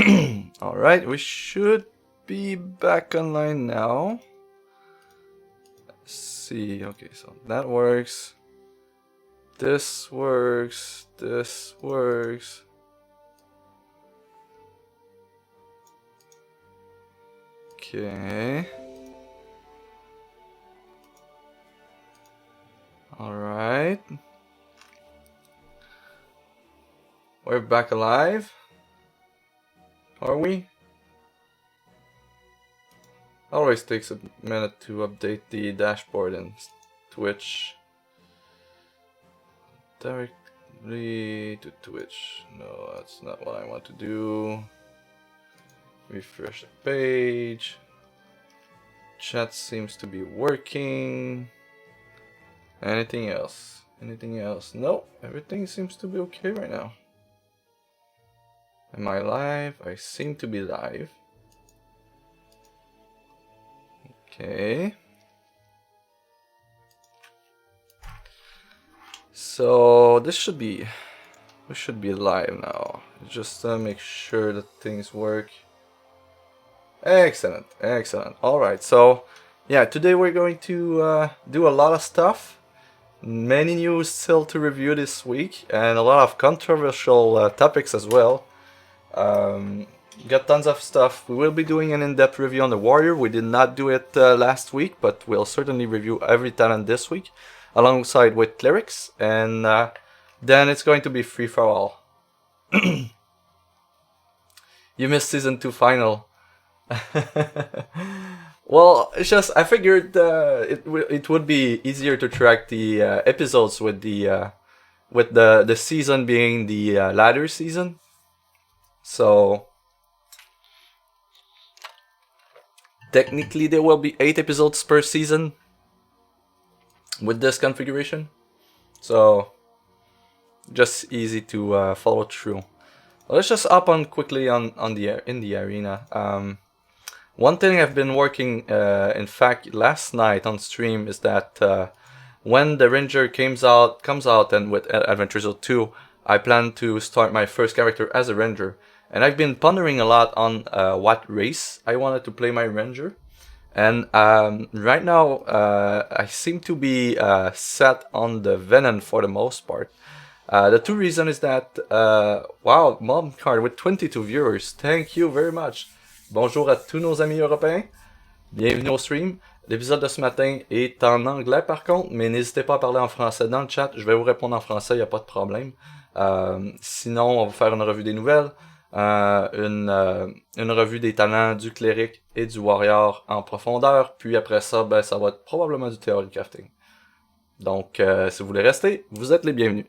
Alright, we should be back online now. Let's see, okay, so that works. This works. This works. Okay. Alright. We're back alive. Are we? Always takes a minute to update the dashboard in Twitch. Directly to Twitch. No, that's not what I want to do. Refresh the page. Chat seems to be working. Anything else? Anything else? No, everything seems to be okay right now. Am I live? I seem to be live. Okay. So this should be, we should be live now. Just make sure that things work. Excellent, excellent. All right. So yeah, today we're going to do a lot of stuff. Many news still to review this week, and a lot of controversial topics as well. Got tons of stuff. We will be doing an in-depth review on the Warrior. We did not do it last week, but we'll certainly review every talent this week, alongside with Clerics, and then it's going to be free for all. You missed season 2 final. Well, it's just I figured it would be easier to track the episodes with the season being the ladder season. So technically there will be 8 episodes per season with this configuration. So just easy to follow through. Well, let's just hop on quickly in the arena. One thing I've been working, in fact, last night on stream is that when the Ranger comes out, and with Adventure Zone 2, I plan to start my first character as a Ranger. And I've been pondering a lot on what race I wanted to play my Ranger. And right now, I seem to be set on the Venom for the most part. The two reasons is that, wow, Mom Card with 22 viewers, thank you very much. Bonjour à tous nos amis européens, bienvenue au stream. L'épisode de ce matin est en anglais par contre, mais n'hésitez pas à parler en français dans le chat, je vais vous répondre en français, il n'y a pas de problème. Sinon, on va faire une revue des nouvelles, une revue des talents du Cleric et du Warrior en profondeur, puis après ça, ben, ça va être probablement du Theory Crafting. Donc, si vous voulez rester, vous êtes les bienvenus.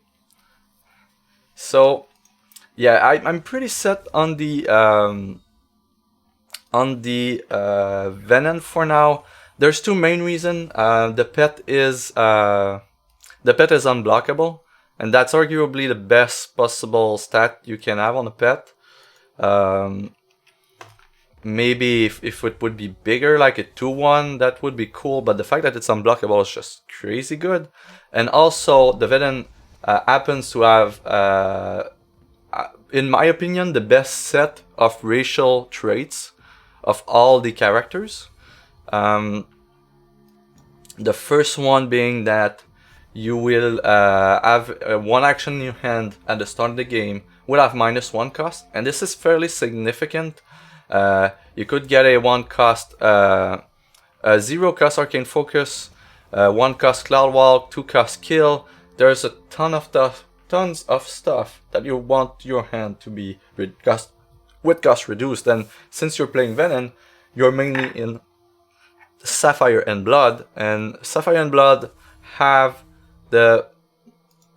So, yeah, I'm pretty set on the Venom for now. There's two main reasons. The pet is unblockable, and that's arguably the best possible stat you can have on a pet. Maybe if it would be bigger, like a 2-1, that would be cool, but the fact that it's unblockable is just crazy good. And also, the Venom happens to have, in my opinion, the best set of racial traits of all the characters. The first one being that you will have one action in your hand at the start of the game will have -1 cost, and this is fairly significant. You could get a 1 cost, a 0 cost Arcane Focus, 1 cost Cloud Walk, 2 cost Kill. There's a tons of stuff that you want your hand to be with cost reduced, and since you're playing Venom, you're mainly in Sapphire and Blood, and Sapphire and Blood have the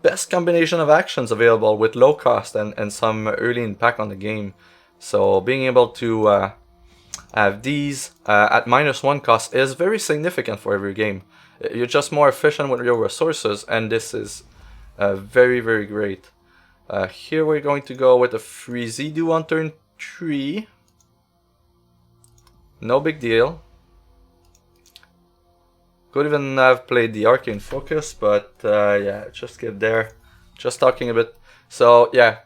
best combination of actions available with low cost and some early impact on the game. So being able to have these at -1 cost is very significant for every game. You're just more efficient with your resources, and this is very, very great. Here we're going to go with a Freezy Do on turn 3. No big deal. Could even have played the Arcane Focus, but yeah, just get there. Just talking a bit. So yeah,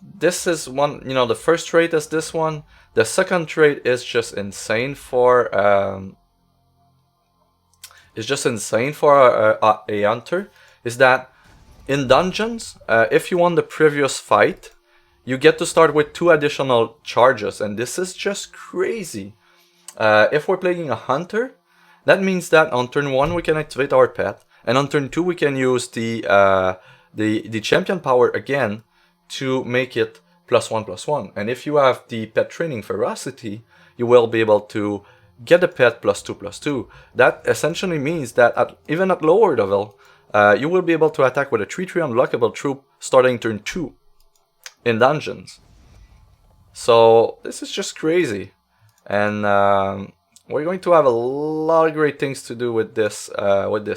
this is one, you know, the first trait is this one. The second trait is just insane for a hunter, is that in dungeons, if you won the previous fight, you get to start with 2 additional charges, and this is just crazy. If we're playing a hunter, that means that on turn 1 we can activate our pet, and on turn 2 we can use the champion power again to make it +1/+1. And if you have the pet training ferocity, you will be able to get a pet +2/+2. That essentially means that even at lower level, you will be able to attack with a 3/3 unlockable troop starting turn 2 in dungeons. So this is just crazy, and we're going to have a lot of great things to do with this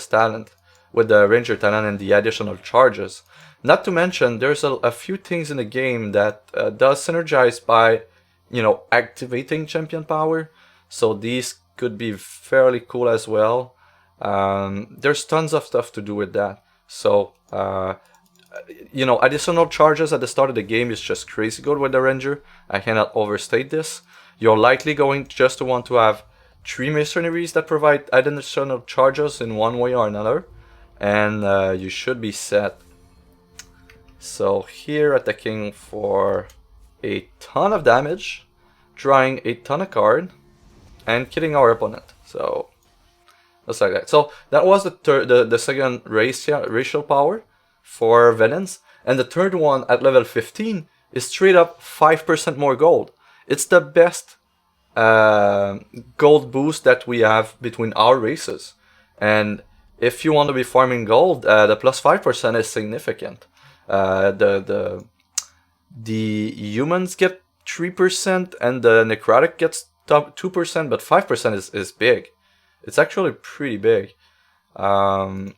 talent, with the Ranger talent and the additional charges. Not to mention, there's a few things in the game that does synergize by, you know, activating champion power. So these could be fairly cool as well. There's tons of stuff to do with that. So, you know, additional charges at the start of the game is just crazy good with the Ranger. I cannot overstate this. You're likely going just to want to have 3 mercenaries that provide additional charges in one way or another, and you should be set. So here, attacking for a ton of damage, drawing a ton of card, and killing our opponent. So just like that. So that was the second racial power for villains, and the third one at level 15 is straight up 5% more gold. It's the best gold boost that we have between our races, and if you want to be farming gold, the +5% is significant. The humans get 3% and the necrotic gets 2%, but 5% is big. It's actually pretty big.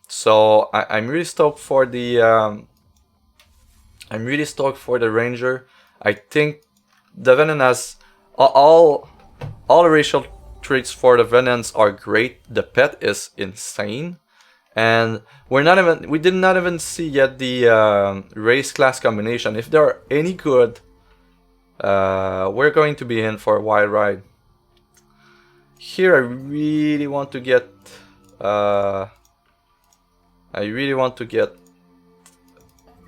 So I'm really stoked for the Ranger. I think the Venom has all the racial traits for the Venons are great. The pet is insane. And we did not even see yet the race class combination. If they are any good, we're going to be in for a wild ride. Here I really want to get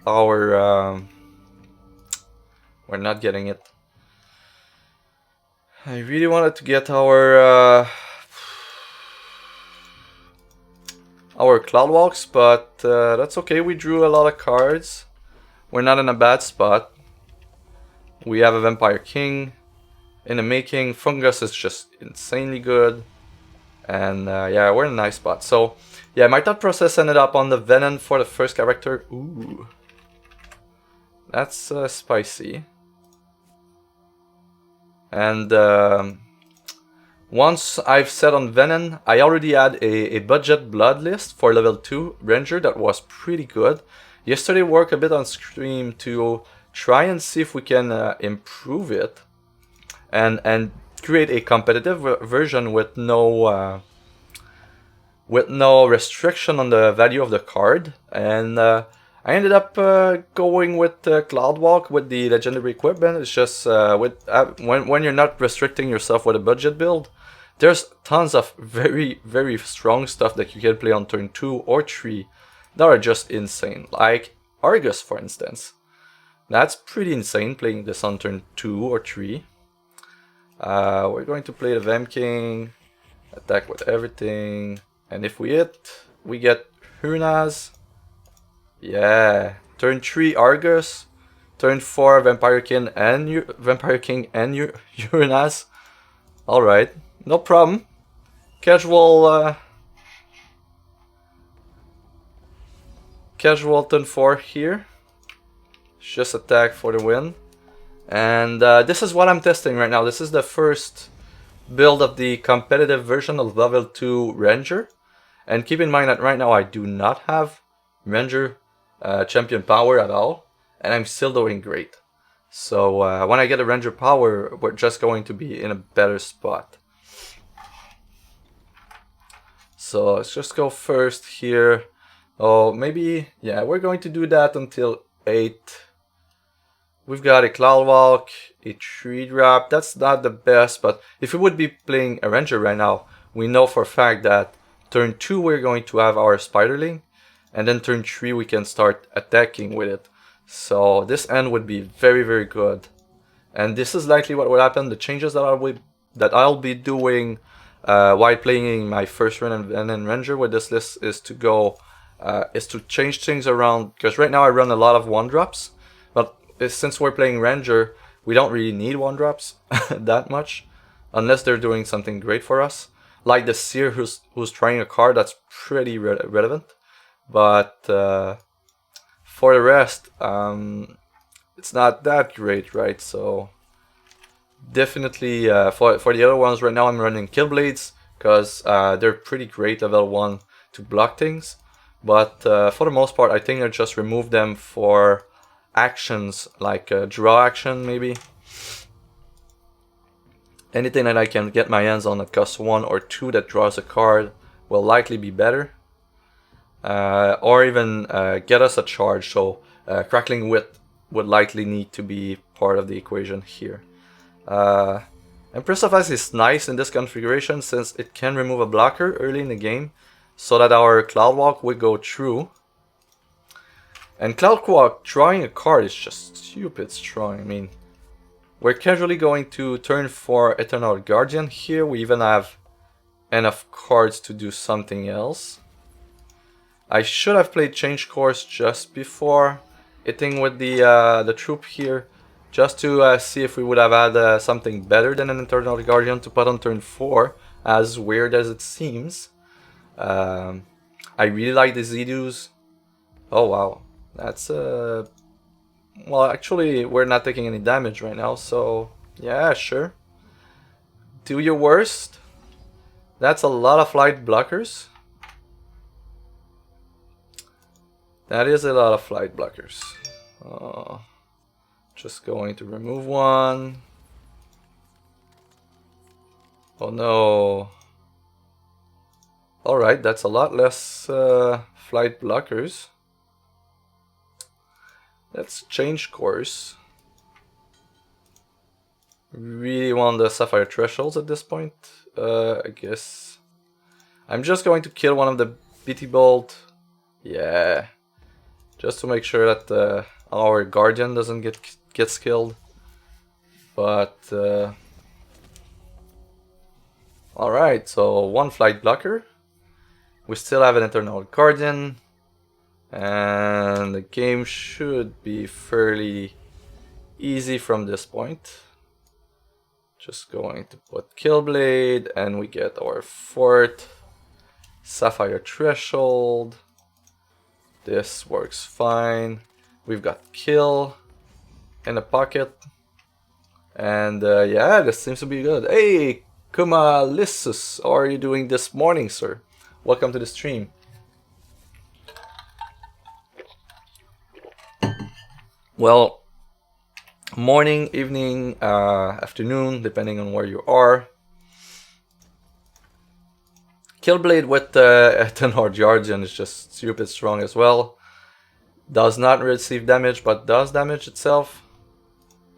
our we're not getting it. I really wanted to get our Cloud Walks, but that's okay. We drew a lot of cards. We're not in a bad spot. We have a Vampire King in the making. Fungus is just insanely good. And yeah, we're in a nice spot. So yeah, my thought process ended up on the Venom for the first character. Ooh. That's spicy. And once I've set on Venom, I already had a budget blood list for level 2 Ranger that was pretty good. Yesterday worked a bit on stream to try and see if we can improve it and create a competitive version with no restriction on the value of the card. And I ended up going with Cloudwalk with the legendary equipment. It's just when you're not restricting yourself with a budget build, there's tons of very, very strong stuff that you can play on turn 2 or 3 that are just insane. Like Argus, for instance. That's pretty insane playing this on turn 2 or 3. We're going to play the Vamp King, attack with everything, and if we hit, we get Hunaz. Yeah, turn 3 Argus, turn 4 Vampire King and Hunaz. All right, no problem. Casual turn 4 here. Just attack for the win. And this is what I'm testing right now. This is the first build of the competitive version of level 2 Ranger. And keep in mind that right now I do not have Ranger champion power at all. And I'm still doing great. So when I get a Ranger power, we're just going to be in a better spot. So let's just go first here. Oh, maybe, yeah, we're going to do that until 8. we've got a Cloud Walk, a Tree Drop. That's not the best, but if we would be playing a Ranger right now, we know for a fact that turn 2 we're going to have our Spiderling, and then turn 3 we can start attacking with it. So this end would be very, very good. And this is likely what will happen. The changes that I'll be doing while playing my first run and then Ranger with this list is to change things around, because right now I run a lot of 1-drops, but since we're playing Ranger, we don't really need 1-drops that much, unless they're doing something great for us, like the Seer who's trying a card that's pretty relevant. But for the rest, it's not that great, right? So definitely for the other ones right now I'm running Killblades, because they're pretty great level 1 to block things. But for the most part, I think I just remove them for actions like draw action maybe. Anything that I can get my hands on that costs 1 or 2 that draws a card will likely be better. Or even get us a charge, so Crackling Wit would likely need to be part of the equation here. Empress of Ice is nice in this configuration since it can remove a blocker early in the game, so that our Cloud Walk would go through. And Cloud Walk drawing a card is just stupid strong. I mean, we're casually going to turn for Eternal Guardian here. We even have enough cards to do something else. I should have played Change Course just before hitting with the troop here, just to see if we would have had something better than an Eternal Guardian to put on turn 4, as weird as it seems. I really like the Zedus. Oh wow, that's well, actually we're not taking any damage right now, so yeah, sure. Do your worst. That's a lot of flight blockers. That is a lot of flight blockers. Just going to remove one. Oh no. Alright, that's a lot less flight blockers. Let's change course. Really want the Sapphire Thresholds at this point. I guess I'm just going to kill one of the BT Bolt. Yeah. Just to make sure that our Guardian doesn't gets killed. But alright, so one flight blocker. We still have an Eternal Guardian, and the game should be fairly easy from this point. Just going to put Killblade, and we get our 4th Sapphire Threshold. This works fine. We've got Kill in the pocket, and yeah, this seems to be good. Hey, Kumalissus, how are you doing this morning, sir? Welcome to the stream. Well, morning, evening, afternoon, depending on where you are. Killblade with Eternal Guardian is just stupid strong as well. Does not receive damage, but does damage itself.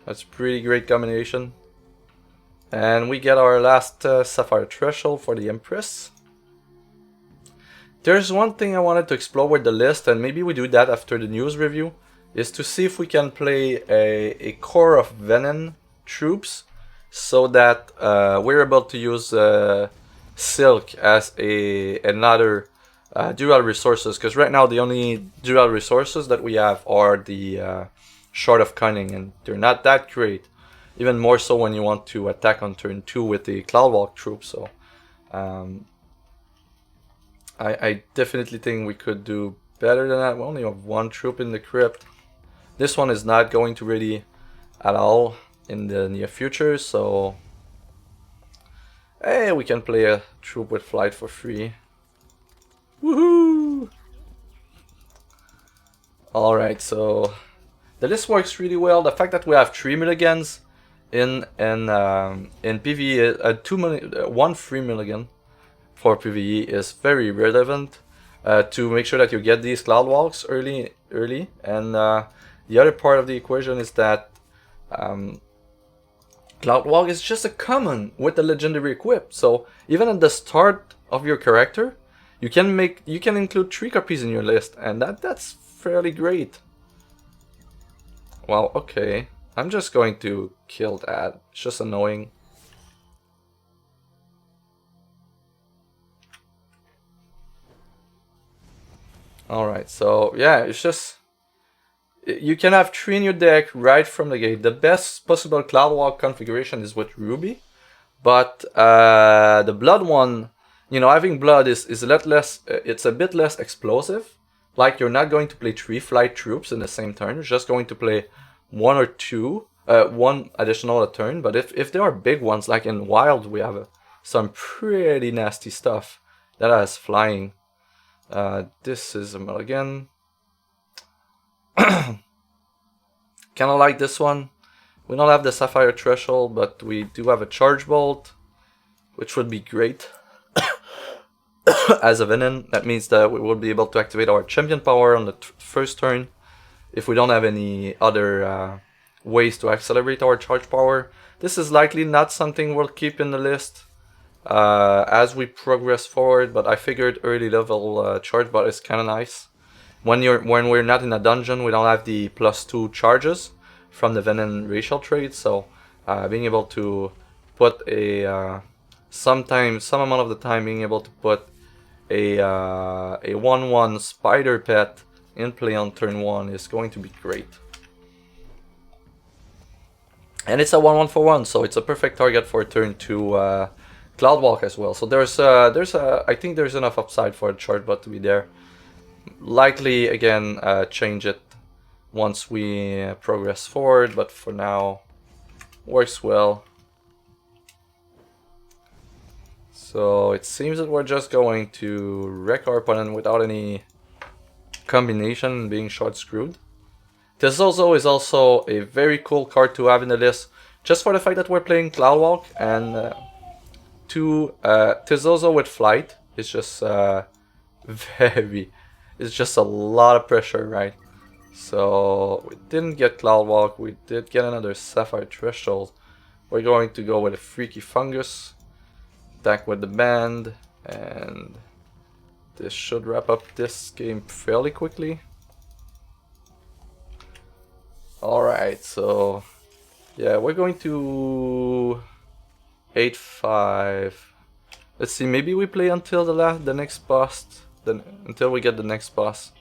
That's a pretty great combination. And we get our last Sapphire Threshold for the Empress. There's one thing I wanted to explore with the list, and maybe we do that after the news review, is to see if we can play a core of Venom troops, so that we're able to use Silk as another dual resources, because right now the only dual resources that we have are the Shard of Cunning, and they're not that great. Even more so when you want to attack on turn 2 with the Cloudwalk troop. So I definitely think we could do better than that. We only have one troop in the crypt. This one is not going to really at all in the near future, so hey, we can play a troop with flight for free. Woohoo! Alright, so the list works really well. The fact that we have 3 mulligans in PvE, one free mulligan for PvE is very relevant to make sure that you get these cloud walks early. And the other part of the equation is that Cloudwalk is just a common with the legendary equip. So even at the start of your character, you can include 3 copies in your list, and that's fairly great. Well, okay. I'm just going to kill that. It's just annoying. Alright, so yeah, it's just... You can have 3 in your deck right from the gate. The best possible Cloudwalk configuration is with Ruby. But the Blood one, you know, having Blood is a lot less... it's a bit less explosive. Like, you're not going to play 3 flight troops in the same turn. You're just going to play 1 or 2, 1 additional a turn. But if there are big ones, like in Wild, we have some pretty nasty stuff that has flying. This is a mulligan. Kind of like this one. We don't have the Sapphire Threshold, but we do have a Charge Bolt, which would be great as a Venom. That means that we will be able to activate our Champion Power on the first turn if we don't have any other ways to accelerate our Charge Power. This is likely not something we'll keep in the list as we progress forward, but I figured early level Charge Bolt is kind of nice. When we're not in a dungeon, we don't have the +2 charges from the Venom racial trait, so being able to put a some amount of the time being able to put a 1/1 spider pet in play on turn 1 is going to be great. And it's a 1/1 for 1, so it's a perfect target for turn 2 Cloudwalk as well. So I think there's enough upside for a Charge Bot to be there. Likely again change it once we progress forward, but for now works well. So it seems that we're just going to wreck our opponent without any combination, being short screwed. Tezozo is also a very cool card to have in the list, just for the fact that we're playing Cloudwalk, and Tezozo with flight is just it's just a lot of pressure, right? So we didn't get Cloudwalk, we did get another Sapphire Threshold. We're going to go with a Freaky Fungus, attack with the band, and this should wrap up this game fairly quickly. Alright, so yeah, we're going to 8-5. Let's see, maybe we play until the next boss, until we get the next boss.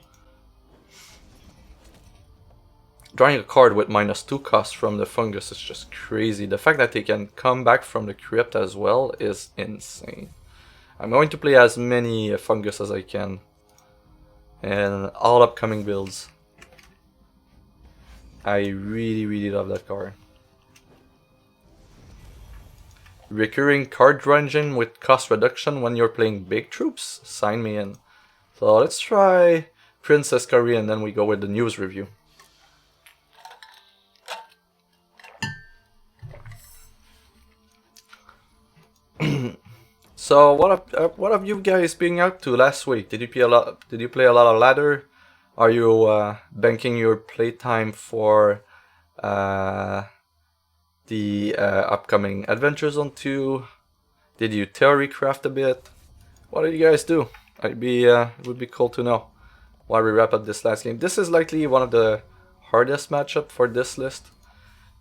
Drawing a card with -2 cost from the fungus is just crazy. The fact that they can come back from the crypt as well is insane. I'm going to play as many fungus as I can and all upcoming builds. I really love that card. Recurring card draw engine with cost reduction when you're playing big troops? Sign me in. So let's try Princess Curry and then we go with the news review. So what have you guys been up to last week? Did you play a lot? Did you play a lot of ladder? Are you banking your playtime for the upcoming Adventure Zone 2? Did you theory craft a bit? What did you guys do? It would be cool to know while we wrap up this last game. This is likely one of the hardest matchup for this list,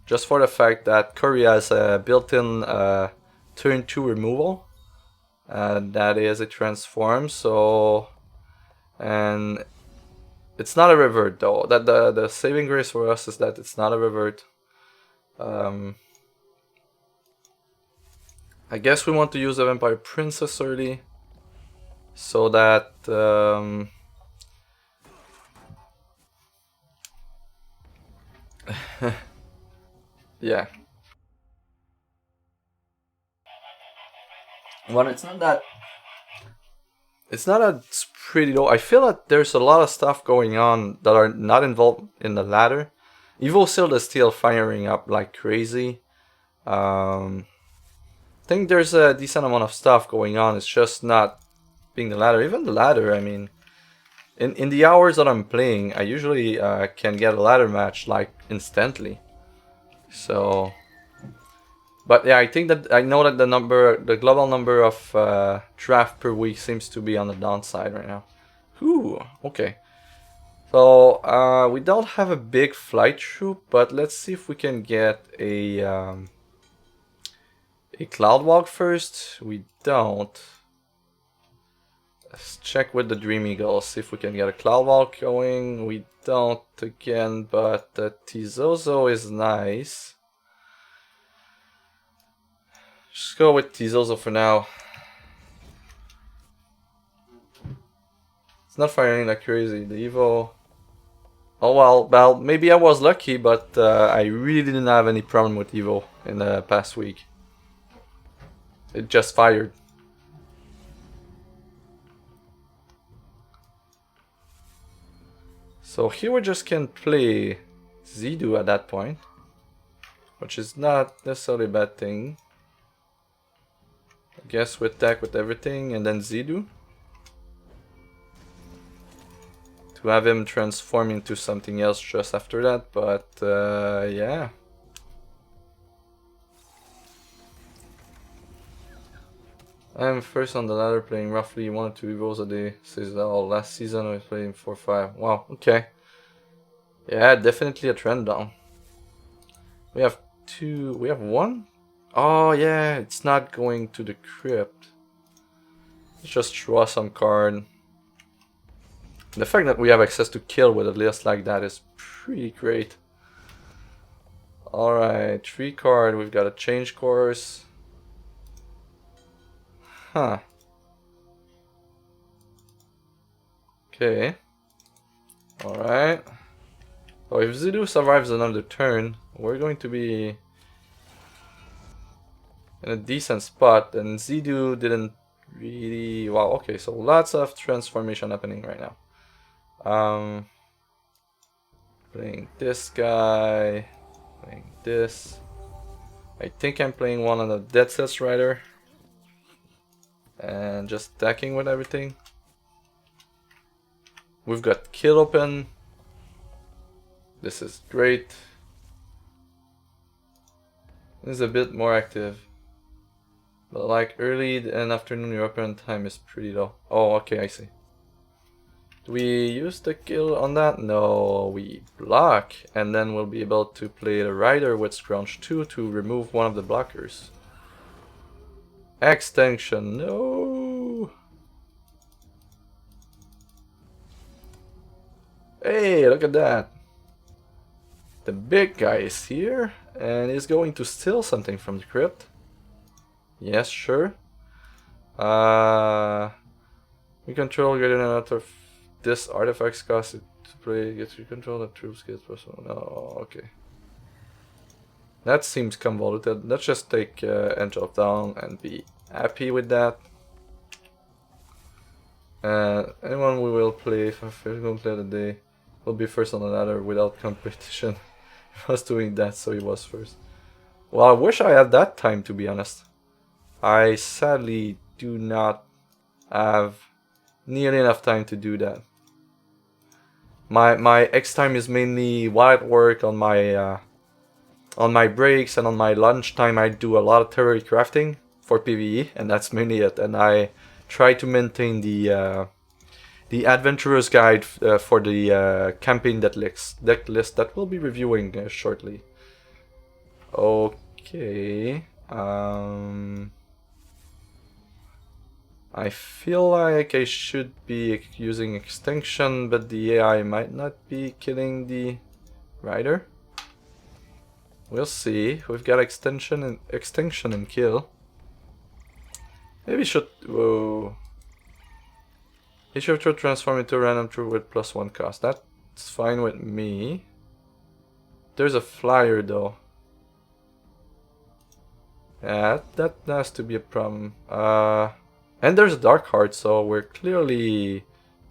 just for the fact that Curry has a built-in turn 2 removal. That is a transform, so, and it's not a revert though. That the saving grace for us is that it's not a revert. I guess we want to use the Vampire Princess early, so that yeah. Well, it's not that it's pretty low. I feel that there's a lot of stuff going on that are not involved in the ladder. Evo Shield is still firing up like crazy. I think there's a decent amount of stuff going on. It's just not being the ladder. Even the ladder, I mean, in the hours that I'm playing, I usually can get a ladder match like instantly. So, but yeah, I think that I know that the global number of draft per week seems to be on the downside right now. Ooh, okay. So we don't have a big flight troop, but let's see if we can get a cloud walk first. We don't. Let's check with the Dream Eagles, see if we can get a cloud walk going. We don't again, but the Tizozo is nice. Just go with Tizozo for now. It's not firing like crazy. The Evo. Oh well, maybe I was lucky, but I really didn't have any problem with Evo in the past week. It just fired. So here we just can play Zidu at that point, which is not necessarily a bad thing. I guess we attack with everything and then Zidu. To have him transform into something else just after that, but yeah. I'm first on the ladder playing roughly 1 or 2 Evos a day. Says all last season I was playing 4 or 5. Wow, okay. Yeah, definitely a trend down. We have 2, we have 1? Oh yeah, it's not going to the crypt. Let's just draw some card. The fact that we have access to kill with a list like that is pretty great. Alright, 3 card, we've got a change course. Huh. Okay. Alright. So if Zidu survives another turn, we're going to be in a decent spot, and Zidu didn't really... Wow, okay, so lots of transformation happening right now. Playing this guy, playing this. I think I'm playing one on the Dead Cells Rider. And just attacking with everything. We've got kill open. This is great. This is a bit more active. But like early and afternoon European time is pretty low. Oh, okay, I see. Do we use the kill on that? No, we block, and then we'll be able to play the Rider with Scrunch 2 to remove one of the blockers. Extension, no! Hey, look at that! The big guy is here, and he's going to steal something from the crypt. Yes, sure. We control greater than out of this artifacts cost it to play, gets you control the troops, gets personal. No, okay. That seems convoluted. Let's just take Angel down and be happy with that. Anyone we will play, if we're going to play today, will be first on the ladder without competition. He was doing that, so he was first. Well, I wish I had that time, to be honest. I sadly do not have nearly enough time to do that. My X time is mainly while at work on my breaks and on my lunch time. I do a lot of theory crafting for PvE, and that's mainly it. And I try to maintain the adventurer's guide for the campaign deck list that we'll be reviewing shortly. Okay. I feel like I should be using Extinction, but the AI might not be killing the Rider. We'll see. We've got Extinction and Kill. Maybe should... Whoa. He should transform into a random troop with +1 cost. That's fine with me. There's a flyer though. Yeah, that has to be a problem. And there's a Dark Heart, so we're clearly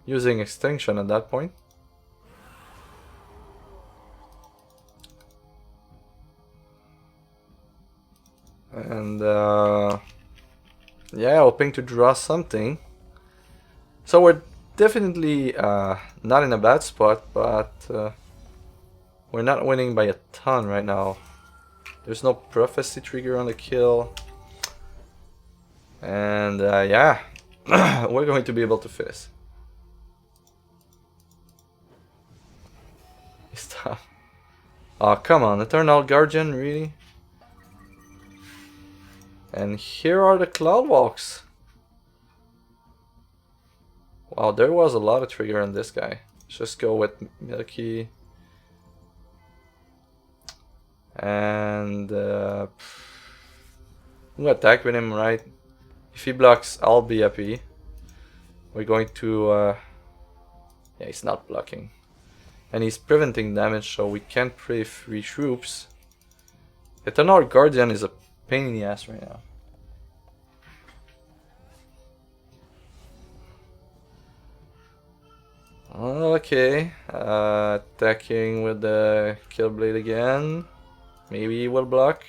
using Extinction at that point. And yeah, hoping to draw something. So we're definitely not in a bad spot, but we're not winning by a ton right now. There's no prophecy trigger on the kill. And yeah, we're going to be able to fizz. Stop. Oh, come on, Eternal Guardian, really? And here are the Cloud Walks. Wow, there was a lot of trigger on this guy. Let's just go with Milky. And I'm gonna attack with him, right? If he blocks, I'll be happy. We're going to... yeah, he's not blocking. And he's preventing damage, so we can't play free troops. Eternal Guardian is a pain in the ass right now. Okay, attacking with the Kill Blade again. Maybe he will block.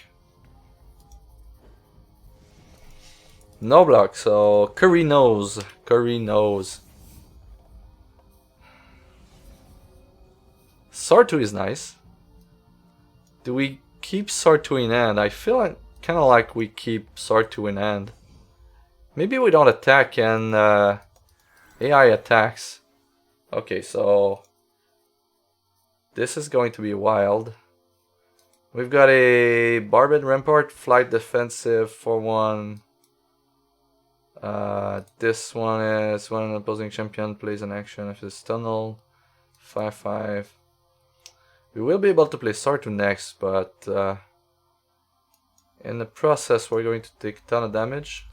No block, so Curry knows. Curry knows. Sword 2 is nice. Do we keep Sword 2 in hand? I feel like, kind of like we keep Sword 2 in hand. Maybe we don't attack and AI attacks. Okay, so this is going to be wild. We've got a Barbed Rampart, Flight Defensive for 1. This one is when an opposing champion plays an action if it's tunneled. 5/5. We will be able to play Sword 2 next, but in the process we're going to take a ton of damage.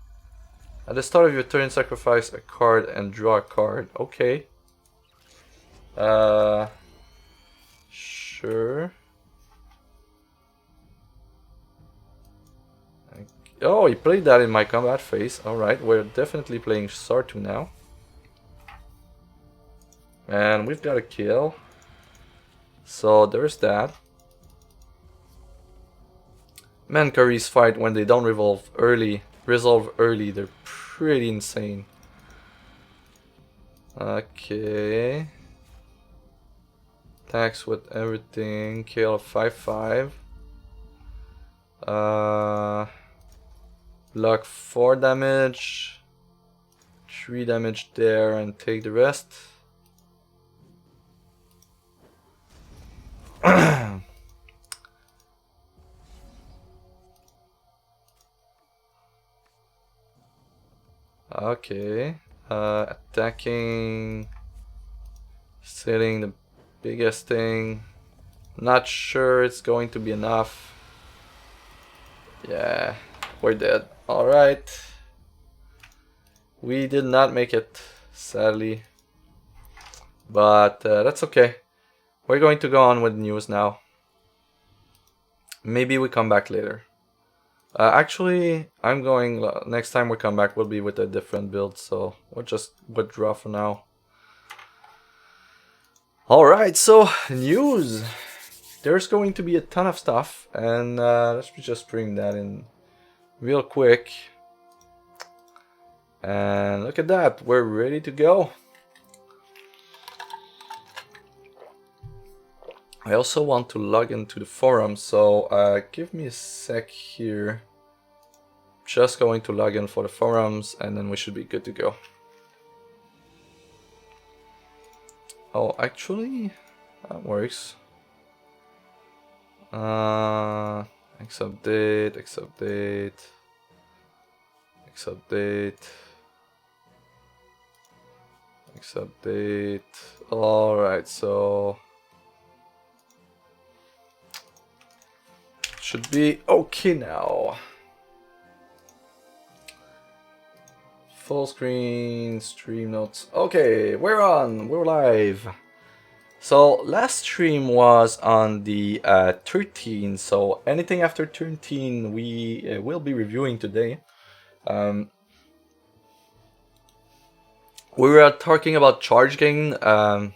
At the start of your turn, sacrifice a card and draw a card. Okay. Sure. Oh, he played that in my combat phase. Alright, we're definitely playing Sword 2 now. And we've got a kill. So there's that. Man, Curry's fight when they don't resolve early, they're pretty insane. Okay. Attacks with everything. Kill 5/5. Block 4 damage. 3 damage there and take the rest. Okay. Attacking. Setting the biggest thing. Not sure it's going to be enough. Yeah, we're dead. Alright. We did not make it, sadly. But that's okay. We're going to go on with news now. Maybe we come back later. Actually, I'm going... next time we come back will be with a different build, so we'll just withdraw for now. Alright, so news! There's going to be a ton of stuff, and let's just bring that in real quick. And look at that, we're ready to go. I also want to log into the forum, so give me a sec here. Just going to log in for the forums, and then we should be good to go. Oh, actually, that works. X update, X update, X update, X update. Alright, so should be okay now. Full screen, stream notes. Okay, we're on, we're live. So last stream was on the 13th, so anything after 13 we will be reviewing today. We were talking about charge gain a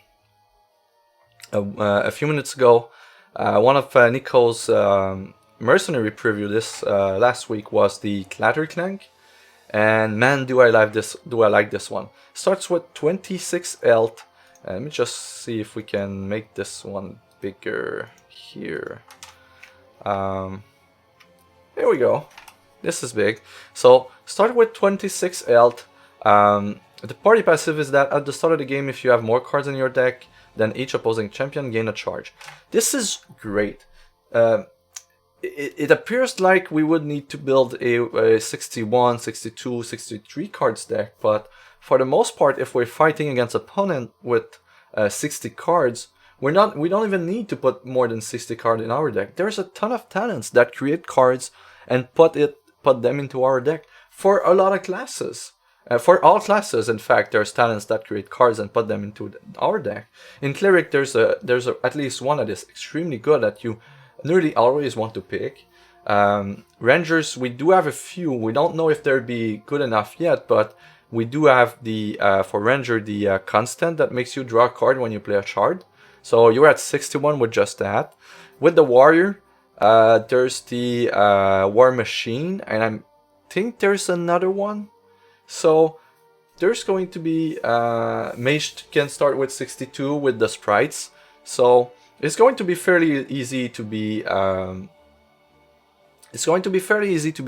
few minutes ago. One of Nico's mercenary preview this last week was the Cleric Clank, and man, do I like this! Do I like this one? Starts with 26 health. Let me just see if we can make this one bigger here. Here we go. This is big. So start with 26 health. The party passive is that at the start of the game, if you have more cards in your deck than each opposing champion, gain a charge. This is great. It appears like we would need to build a 61, 62, 63 cards deck, but for the most part, if we're fighting against opponent with 60 cards, we don't even need to put more than 60 cards in our deck. There's a ton of talents that create cards and put them into our deck for a lot of classes. For all classes, in fact, there's talents that create cards and put them into our deck. In Cleric, there's at least one that is extremely good that you nearly always want to pick. Rangers, we do have a few. We don't know if they'll be good enough yet, but we do have the for Ranger the constant that makes you draw a card when you play a shard. So you're at 61 with just that. With the Warrior, there's the War Machine, and I think there's another one. So there's going to be Mage can start with 62 with the sprites. So it's going to be fairly easy to be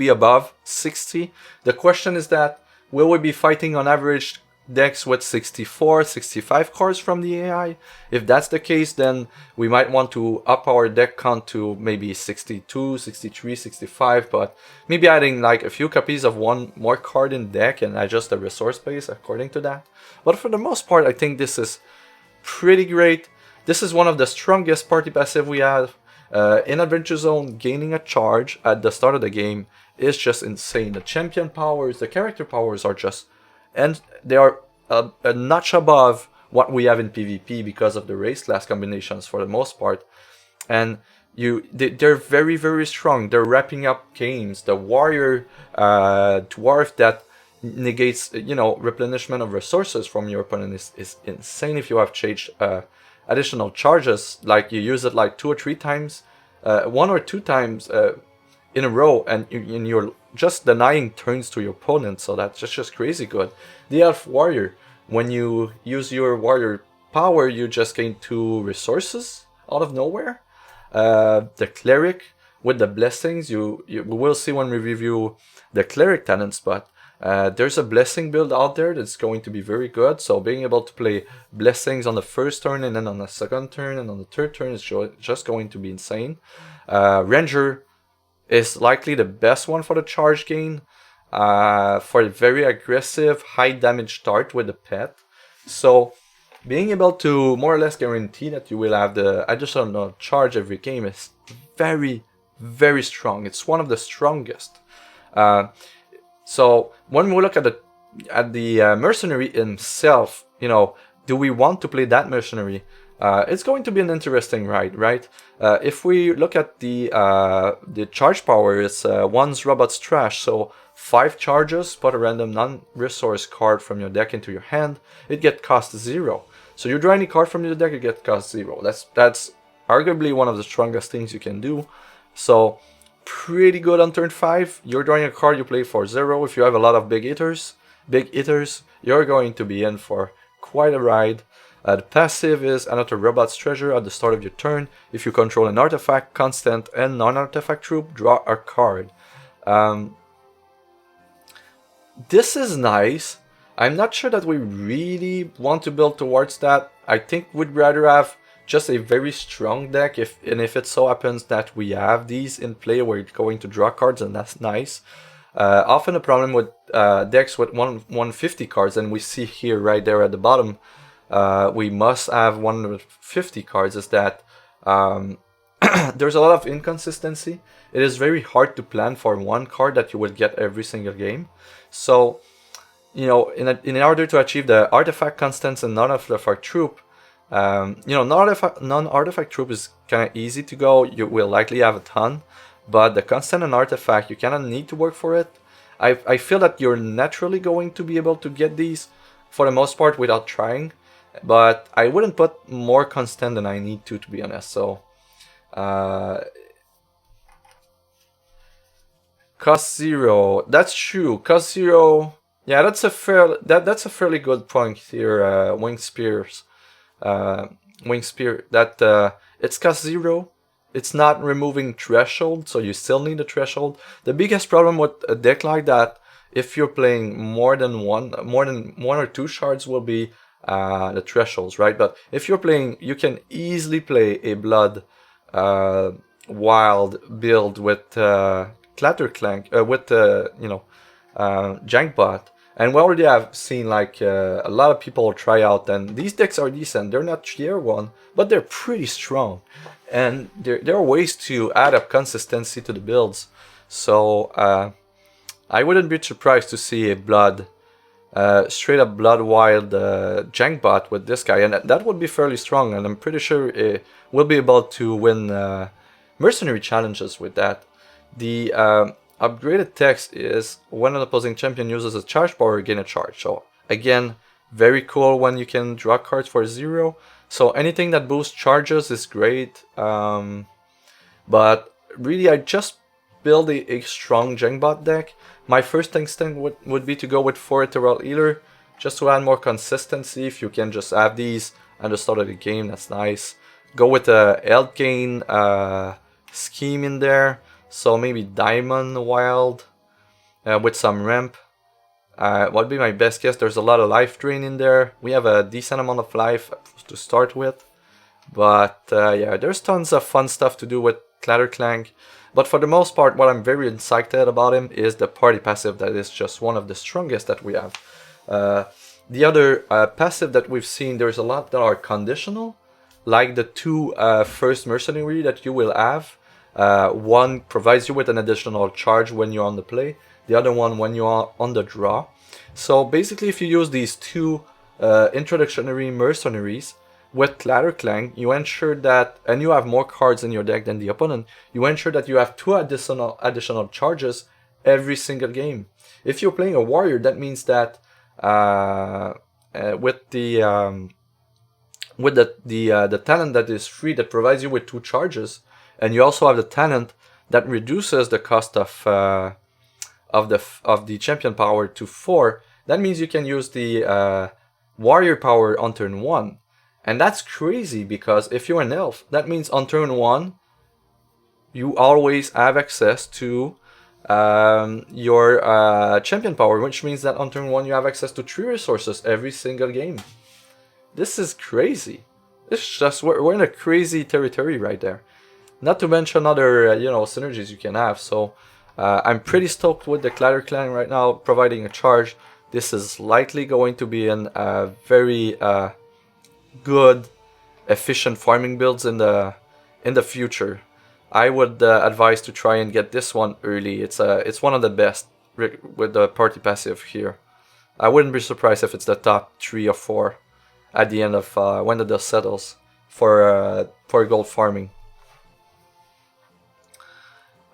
above 60. The question is that will we be fighting on average decks with 64, 65 cards from the AI? If that's the case, then we might want to up our deck count to maybe 62, 63, 65, but maybe adding like a few copies of one more card in deck and adjust the resource base according to that. But for the most part, I think this is pretty great. This is one of the strongest party passive we have. In Adventure Zone, gaining a charge at the start of the game is just insane. The champion powers, the character powers are just, and they are a notch above what we have in PvP because of the race class combinations for the most part. And they're very, very strong. They're wrapping up games. The Warrior Dwarf that negates, replenishment of resources from your opponent is insane if you have changed additional charges. Like you use it like 2 or 3 times, 1 or 2 times in a row, and you're just denying turns to your opponent, so that's just crazy good. The Elf Warrior, when you use your warrior power, you just gain 2 resources out of nowhere. The Cleric with the blessings, we will see when we review the Cleric talents, but there's a blessing build out there that's going to be very good, so being able to play blessings on the first turn and then on the second turn and on the third turn is just going to be insane. Ranger is likely the best one for the charge gain, for a very aggressive, high damage start with the pet. So being able to more or less guarantee that you will have the additional charge every game is very, very strong. It's one of the strongest. So when we look at the mercenary himself, do we want to play that mercenary? It's going to be an interesting ride, right? If we look at the charge power, it's one's robot's trash, so 5 charges, put a random non-resource card from your deck into your hand, it gets cost 0. So you draw any card from your deck, it gets cost 0. That's arguably one of the strongest things you can do. So pretty good on turn 5. You're drawing a card, you play for 0. If you have a lot of big hitters, you're going to be in for quite a ride. The passive is another robot's treasure at the start of your turn. If you control an artifact, constant, and non-artifact troop, draw a card. This is nice. I'm not sure that we really want to build towards that. I think we'd rather have just a very strong deck, if it so happens that we have these in play where you're going to draw cards, and that's nice. Often a problem with decks with 150 cards, and we see here right there at the bottom, we must have 150 cards, is that there's a lot of inconsistency. It is very hard to plan for one card that you will get every single game. So, in order to achieve the artifact constants and non-artifact troop, non-artifact troop is kind of easy to go. You will likely have a ton, but the constant and artifact, you kind of need to work for it. I feel that you're naturally going to be able to get these for the most part without trying, but I wouldn't put more constant than I need to be honest. So cost 0, that's true. Cost 0, yeah, that's a fairly good point here. Wing Spear, that it's cost 0. it's not removing threshold, so you still need a threshold. The biggest problem with a deck like that, if you're playing more than one or two shards, will be the thresholds, right? But if you're playing, you can easily play a blood wild build with Clank with Jankbot. And we already have seen like a lot of people try out, and these decks are decent. They're not tier 1, but they're pretty strong. And there are ways to add up consistency to the builds. So I wouldn't be surprised to see a blood, straight up blood wild Jankbot with this guy. And that would be fairly strong, and I'm pretty sure we'll be able to win mercenary challenges with that. The upgraded text is when an opposing champion uses a charge power, gain a charge. So again, very cool when you can draw cards for 0. So anything that boosts charges is great. But really, I just build a strong Jankbot deck. My first instinct would be to go with 4 Ethereal Healer, just to add more consistency. If you can just have these at the start of the game, that's nice. Go with a health gain scheme in there. So maybe Diamond Wild with some ramp. Would be my best guess. There's a lot of life drain in there. We have a decent amount of life to start with. But yeah, there's tons of fun stuff to do with Clank. But for the most part, what I'm very excited about him is the party passive that is just one of the strongest that we have. The other passive that we've seen, there's a lot that are conditional. Like the 2 first mercenary that you will have. One provides you with an additional charge when you're on the play, the other one when you are on the draw. So basically, if you use these 2 introductory mercenaries with Clank, you ensure that, and you have more cards in your deck than the opponent, you ensure that you have 2 additional charges every single game. If you're playing a warrior, that means that with the talent that is free, that provides you with 2 charges, and you also have the talent that reduces the cost of the champion power to 4. That means you can use the warrior power on turn 1. And that's crazy, because if you're an elf, that means on turn 1, you always have access to your champion power, which means that on turn 1 you have access to 3 resources every single game. This is crazy. It's just, we're in a crazy territory right there. Not to mention other synergies you can have. So I'm pretty stoked with the Cleric right now, providing a charge. This is likely going to be a very good, efficient farming builds in the future. I would advise to try and get this one early. It's one of the best with the party passive here. I wouldn't be surprised if it's the top 3 or 4 at the end of when the dust settles for gold farming.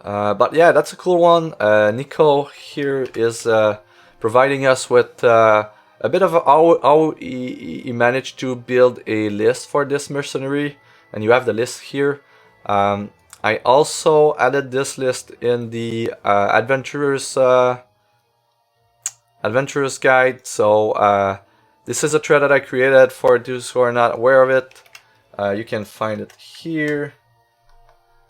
But yeah, that's a cool one. Nico here is providing us with a bit of how he managed to build a list for this mercenary, and you have the list here. I also added this list in the Adventurer's Guide. So this is a thread that I created for those who are not aware of it. You can find it here.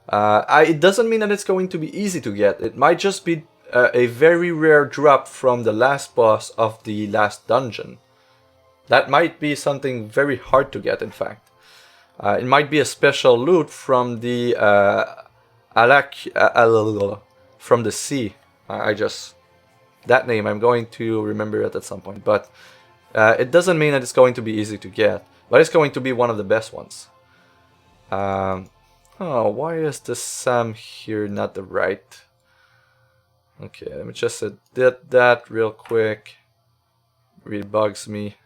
It doesn't mean that it's going to be easy to get. It might just be a very rare drop from the last boss of the last dungeon. That might be something very hard to get, in fact. It might be a special loot from the from the sea. That name, I'm going to remember it at some point. But it doesn't mean that it's going to be easy to get. But it's going to be one of the best ones. Oh, why is this Sam here not the right? Okay, let me just edit that real quick. Really bugs me.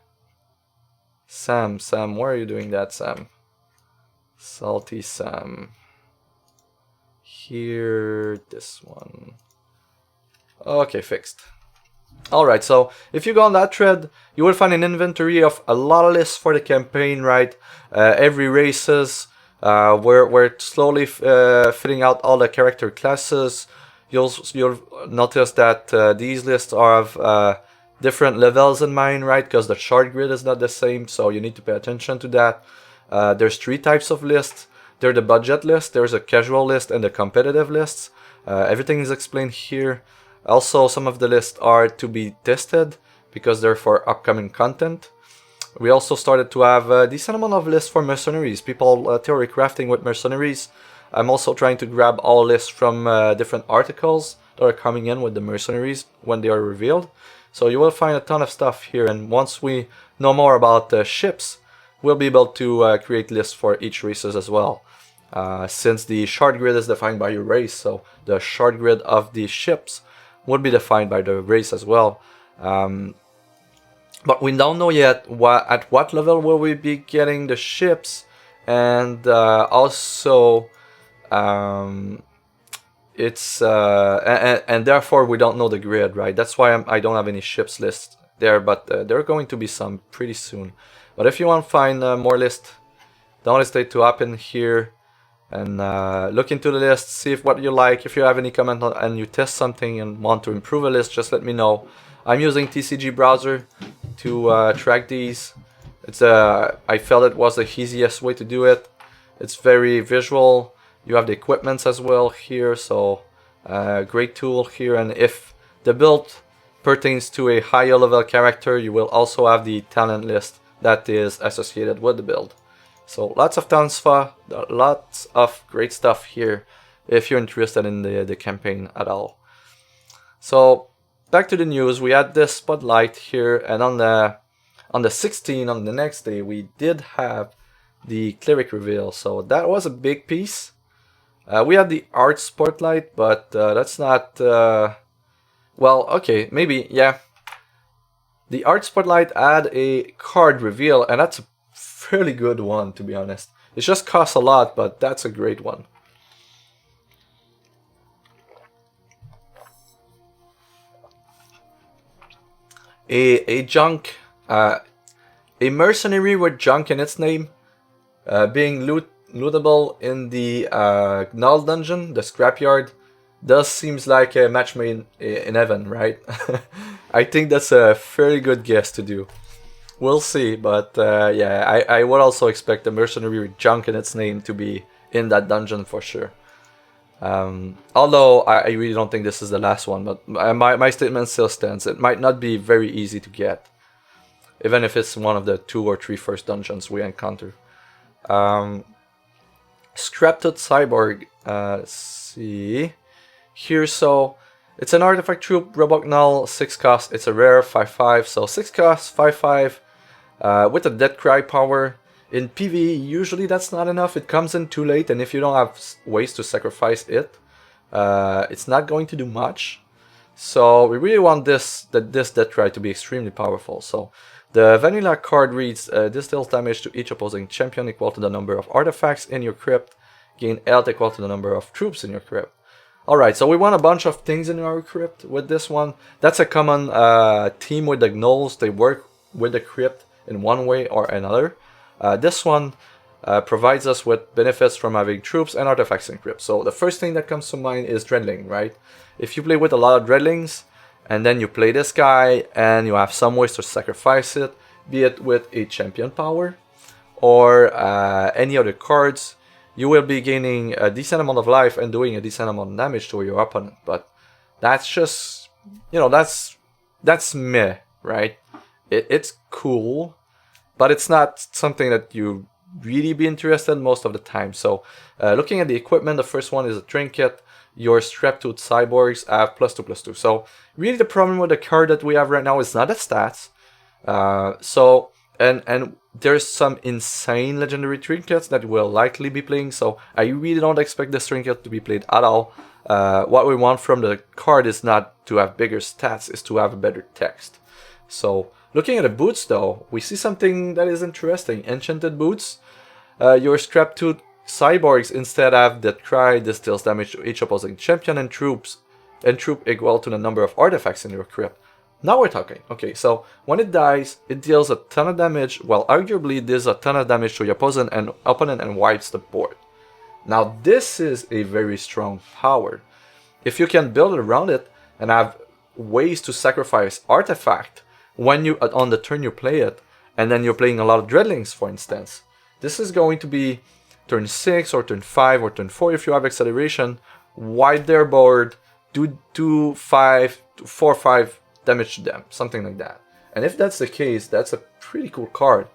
Sam, why are you doing that, Sam? Salty Sam. Here, this one. Okay, fixed. Alright, so if you go on that thread, you will find an inventory of a lot of lists for the campaign, right? Every races. We're slowly filling out all the character classes. You'll notice that these lists are of different levels in mind, right? Because the chart grid is not the same, so you need to pay attention to that. There's 3 types of lists. They're the budget list, there's a casual list and the competitive lists. Everything is explained here. Also, some of the lists are to be tested because they're for upcoming content. We also started to have a decent amount of lists for mercenaries, people theory crafting with mercenaries. I'm also trying to grab all lists from different articles that are coming in with the mercenaries when they are revealed. So you will find a ton of stuff here, and once we know more about the ships, we'll be able to create lists for each races as well. Since the shard grid is defined by your race, so the shard grid of the ships would be defined by the race as well. But we don't know yet at what level will we be getting the ships, and also it's and therefore we don't know the grid, right? That's why I don't have any ships list there, but there are going to be some pretty soon. But if you want to find more lists, don't hesitate to hop in here and look into the list, see if what you like. If you have any comment on, and you test something and want to improve a list, just let me know. I'm using TCG browser to track these. It's I felt it was the easiest way to do it. It's very visual. You have the equipments as well here, so great tool here. And if the build pertains to a higher level character, you will also have the talent list that is associated with the build. So lots of lots of great stuff here if you're interested in the campaign at all. So back to the news, we had this spotlight here, and on the 16th, on the next day, we did have the Cleric reveal. So that was a big piece. We had the art spotlight, but that's not well, okay, maybe, yeah. The art spotlight had a card reveal, and that's a fairly good one, to be honest. It just costs a lot, but that's a great one. A junk, a mercenary with junk in its name, being lootable in the Null dungeon, the scrapyard, does seems like a match made in heaven, right? I think that's a fairly good guess to do. We'll see, but yeah, I would also expect a mercenary with junk in its name to be in that dungeon for sure. Although I really don't think this is the last one, but my statement still stands. It might not be very easy to get, even if it's one of the 2 or 3 first dungeons we encounter. Scraptooth Cyborg, let's see here. So it's an artifact troop, Robok Null, 6 cost. It's a rare, 5/5, so 6 cost, 5/5, with a Death Cry power. In PvE, usually that's not enough. It comes in too late, and if you don't have ways to sacrifice it, it's not going to do much. So we really want this Death Cry to be extremely powerful. So the vanilla card reads, this deals damage to each opposing champion equal to the number of artifacts in your crypt. Gain health equal to the number of troops in your crypt. Alright, so we want a bunch of things in our crypt with this one. That's a common theme with the gnolls. They work with the crypt in one way or another. This one provides us with benefits from having troops and artifacts in crypt. So the first thing that comes to mind is Dreadling, right? If you play with a lot of Dreadlings, and then you play this guy, and you have some ways to sacrifice it, be it with a champion power, or any other cards, you will be gaining a decent amount of life and doing a decent amount of damage to your opponent. But that's just, you know, that's meh, right? It's cool, but it's not something that you really be interested in most of the time. So looking at the equipment, the first one is a trinket. Your Scraptooth Cyborgs have +2/+2. So really the problem with the card that we have right now is not the stats. And there's some insane legendary trinkets that will likely be playing, so I really don't expect this trinket to be played at all. What we want from the card is not to have bigger stats, is to have a better text. So looking at the boots though, we see something that is interesting. Enchanted boots. Your Scraptooth Cyborgs instead have Death Cry. This deals damage to each opposing champion and troop equal to the number of artifacts in your crypt. Now we're talking. Okay, so when it dies, it deals a ton of damage, while arguably deals a ton of damage to your opponent and wipes the board. Now this is a very strong power. If you can build around it and have ways to sacrifice artifact when you on the turn you play it, and then you're playing a lot of Dreadlings, for instance, this is going to be turn 6 or turn 5 or turn 4 if you have acceleration, wipe their board, do 4-5 damage to them, something like that. And if that's the case, that's a pretty cool card.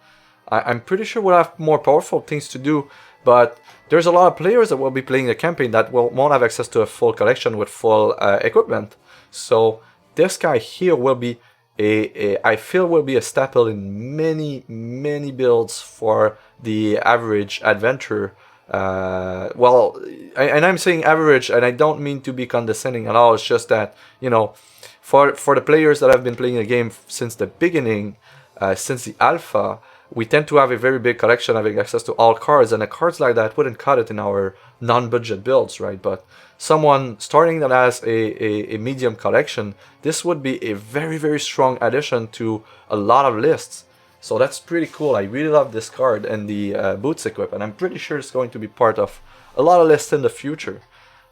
I'm pretty sure we'll have more powerful things to do, but there's a lot of players that will be playing the campaign that won't have access to a full collection with full equipment. So this guy here will be I feel will be a staple in many builds for the average adventurer. Well, and I'm saying average, and I don't mean to be condescending at all. It's just that, you know, for the players that have been playing the game since the beginning, since the alpha, we tend to have a very big collection, having access to all cards, and the cards like that wouldn't cut it in our non-budget builds, right? But someone starting that has a medium collection, this would be a very strong addition to a lot of lists. So that's pretty cool. I really love this card and the boots equip, and I'm pretty sure it's going to be part of a lot of lists in the future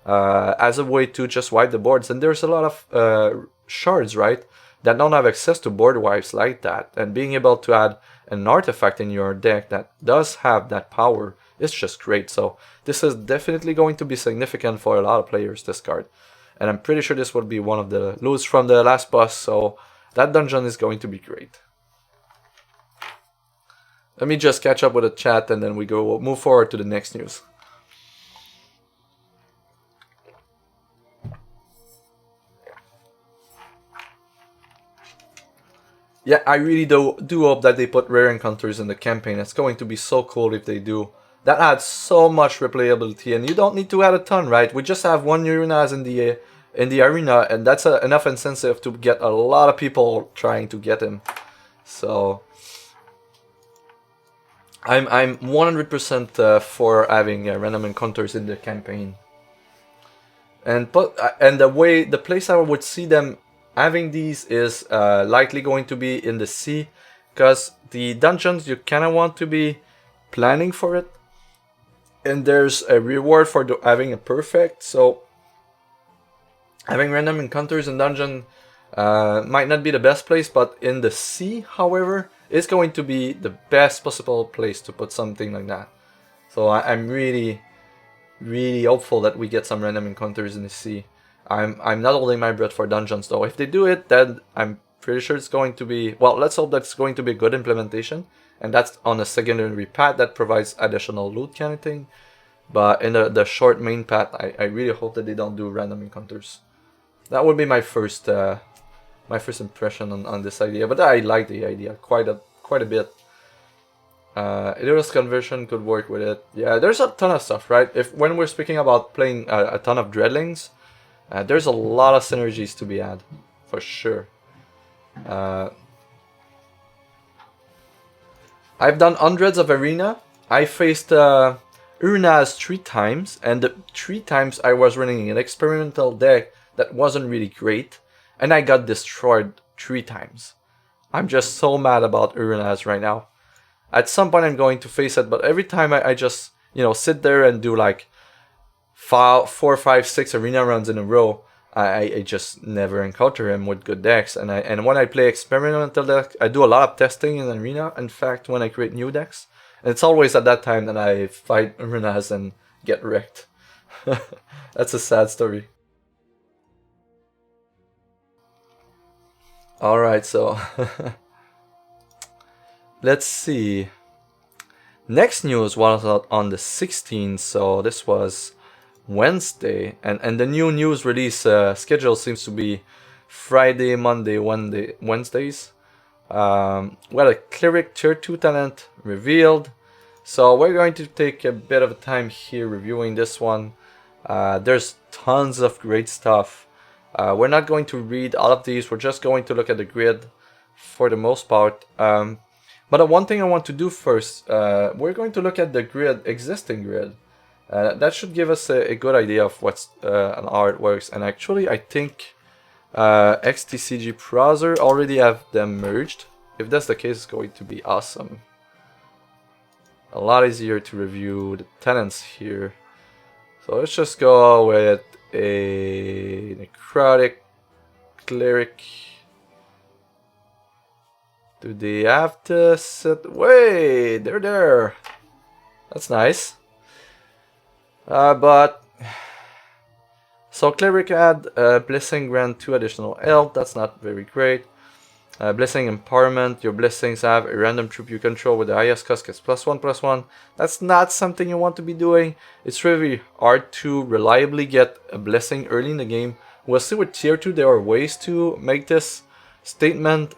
as a way to just wipe the boards. And there's a lot of shards, right, that don't have access to board wipes like that, and being able to add an artifact in your deck that does have that power is just great. So this is definitely going to be significant for a lot of players, this card. And I'm pretty sure this will be one of the loots from the last boss, so that dungeon is going to be great. Let me just catch up with the chat and then we'll move forward to the next news. Yeah, I really do hope that they put rare encounters in the campaign. It's going to be so cool if they do. That adds so much replayability, and you don't need to add a ton, right? We just have one Urinaz in the arena, and that's enough incentive to get a lot of people trying to get him. So I'm 100% for having random encounters in the campaign. And the place I would see them having these is likely going to be in the sea, because the dungeons you kind of want to be planning for it, and there's a reward for having a perfect. So having random encounters in dungeon might not be the best place, but in the sea, however, is going to be the best possible place to put something like that. So I'm really hopeful that we get some random encounters in the sea. I'm not holding my breath for dungeons though. If they do it, then I'm pretty sure it's going to be, well, let's hope that's going to be a good implementation, and that's on a secondary path that provides additional loot kind of thing. But in the short main path, I really hope that they don't do random encounters. That would be my first impression on this idea, but I like the idea quite a bit. Idiot's conversion could work with it. Yeah, there's a ton of stuff, right? When we're speaking about playing a ton of dreadlings, there's a lot of synergies to be had, for sure. I've done hundreds of arena. I faced Urinaz 3 times, and the 3 times I was running an experimental deck that wasn't really great, and I got destroyed 3 times. I'm just so mad about Urinaz right now. At some point I'm going to face it, but every time I just, you know, sit there and do like 4, 5, 6 arena runs in a row, I just never encounter him with good decks. And when I play experimental deck, I do a lot of testing in arena. In fact, when I create new decks, and it's always at that time that I fight arenas and get wrecked. That's a sad story. All right, so let's see. Next news was on the 16th, so this was Wednesday, and the new news release schedule seems to be Friday, Monday, Wednesdays. We had a Cleric Tier 2 talent revealed, so we're going to take a bit of time here reviewing this one. There's tons of great stuff. We're not going to read all of these, we're just going to look at the grid for the most part. But the one thing I want to do first, we're going to look at the existing grid. That should give us a good idea of how it works. And actually, I think XTCG browser already have them merged. If that's the case, it's going to be awesome. A lot easier to review the tenants here. So let's just go with a necrotic cleric. Do they have to set? Wait, they're there. That's nice. But so Cleric add Blessing grant 2 additional health. That's not very great. Blessing Empowerment. Your blessings have a random troop you control with the highest cost gets +1/+1. That's not something you want to be doing. It's really hard to reliably get a blessing early in the game. We'll see with tier 2 there are ways to make this statement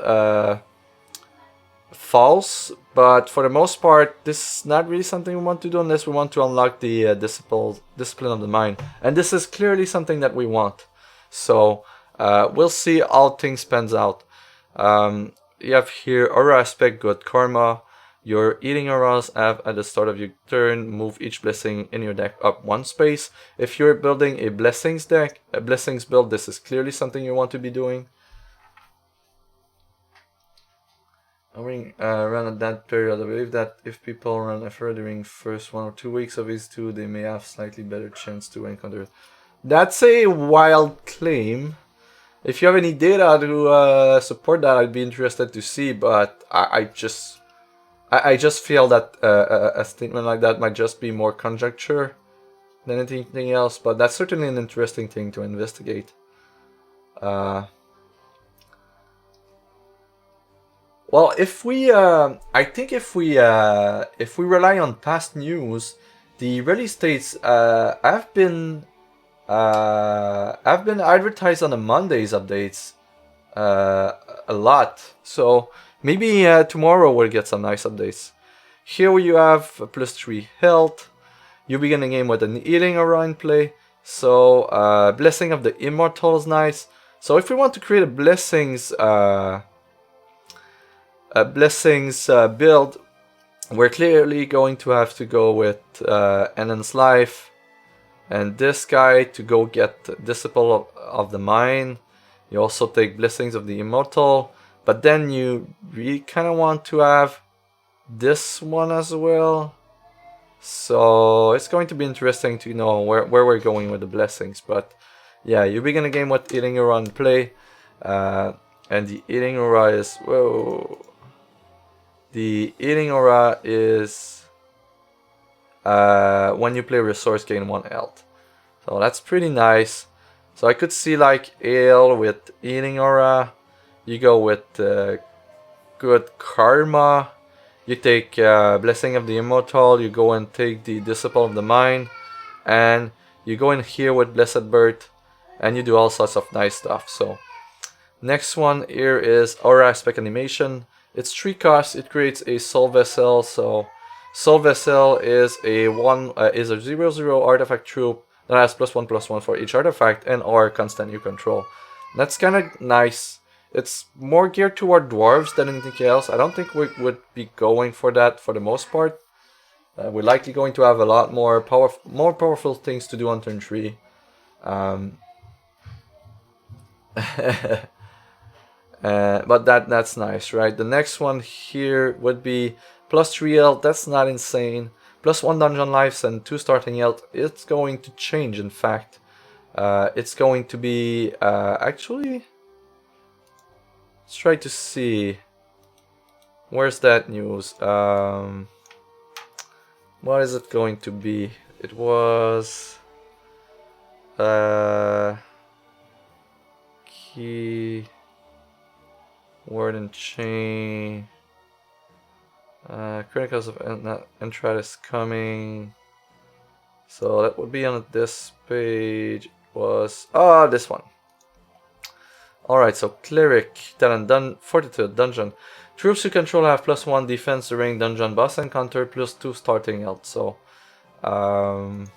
false, but for the most part this is not really something we want to do unless we want to unlock the discipline of the mind, and this is clearly something that we want. So we'll see how things pans out. You have here aura aspect, good karma. Your eating auras have at the start of your turn move each blessing in your deck up 1 space. If you're building a blessings deck, a blessings build, this is clearly something you want to be doing. Around that period, I believe that if people run effort during first 1 or 2 weeks of these 2, they may have slightly better chance to encounter it. That's a wild claim. If you have any data to support that, I'd be interested to see, but I just feel that a statement like that might just be more conjecture than anything else, but that's certainly an interesting thing to investigate. Well, if we, I think if we rely on past news, the release dates have been advertised on the Monday's updates a lot. So maybe tomorrow we'll get some nice updates. Here you have +3 health. You begin the game with an eating aura in play. So blessing of the immortal is nice. So if we want to create a blessings build, we're clearly going to have to go with Enen's Life and this guy to go get Disciple of the Mind. You also take Blessings of the Immortal, but then you really kind of want to have this one as well. So it's going to be interesting to know where we're going with the blessings. But yeah, you begin the game with Eating Aura in play, and the Eating Aura is The Eating Aura is when you play resource gain 1 health. So that's pretty nice. So I could see like Ale with Eating Aura. You go with good karma. You take Blessing of the Immortal. You go and take the Disciple of the Mind. And you go in here with Blessed Birth. And you do all sorts of nice stuff. So next one here is Aura Aspect Animation. It's 3 costs. It creates a Soul Vessel. So Soul Vessel is a 0/0 artifact troop that has +1/+1 for each artifact and or constant you control. That's kind of nice. It's more geared toward dwarves than anything else. I don't think we would be going for that for the most part. We're likely going to have a lot more powerful things to do on turn 3. But that's nice, right? The next one here would be +3 health. That's not insane. +1 dungeon lives and 2 starting health. It's going to change, in fact. It's going to be actually. Let's try to see. Where's that news? What is it going to be? It was key word and chain. Criticals of Entrad is coming. So that would be on this page. Was this one. Alright, so Cleric, Talent, Fortitude, Dungeon. Troops you control have +1 defense during dungeon boss encounter, +2 starting health. So, I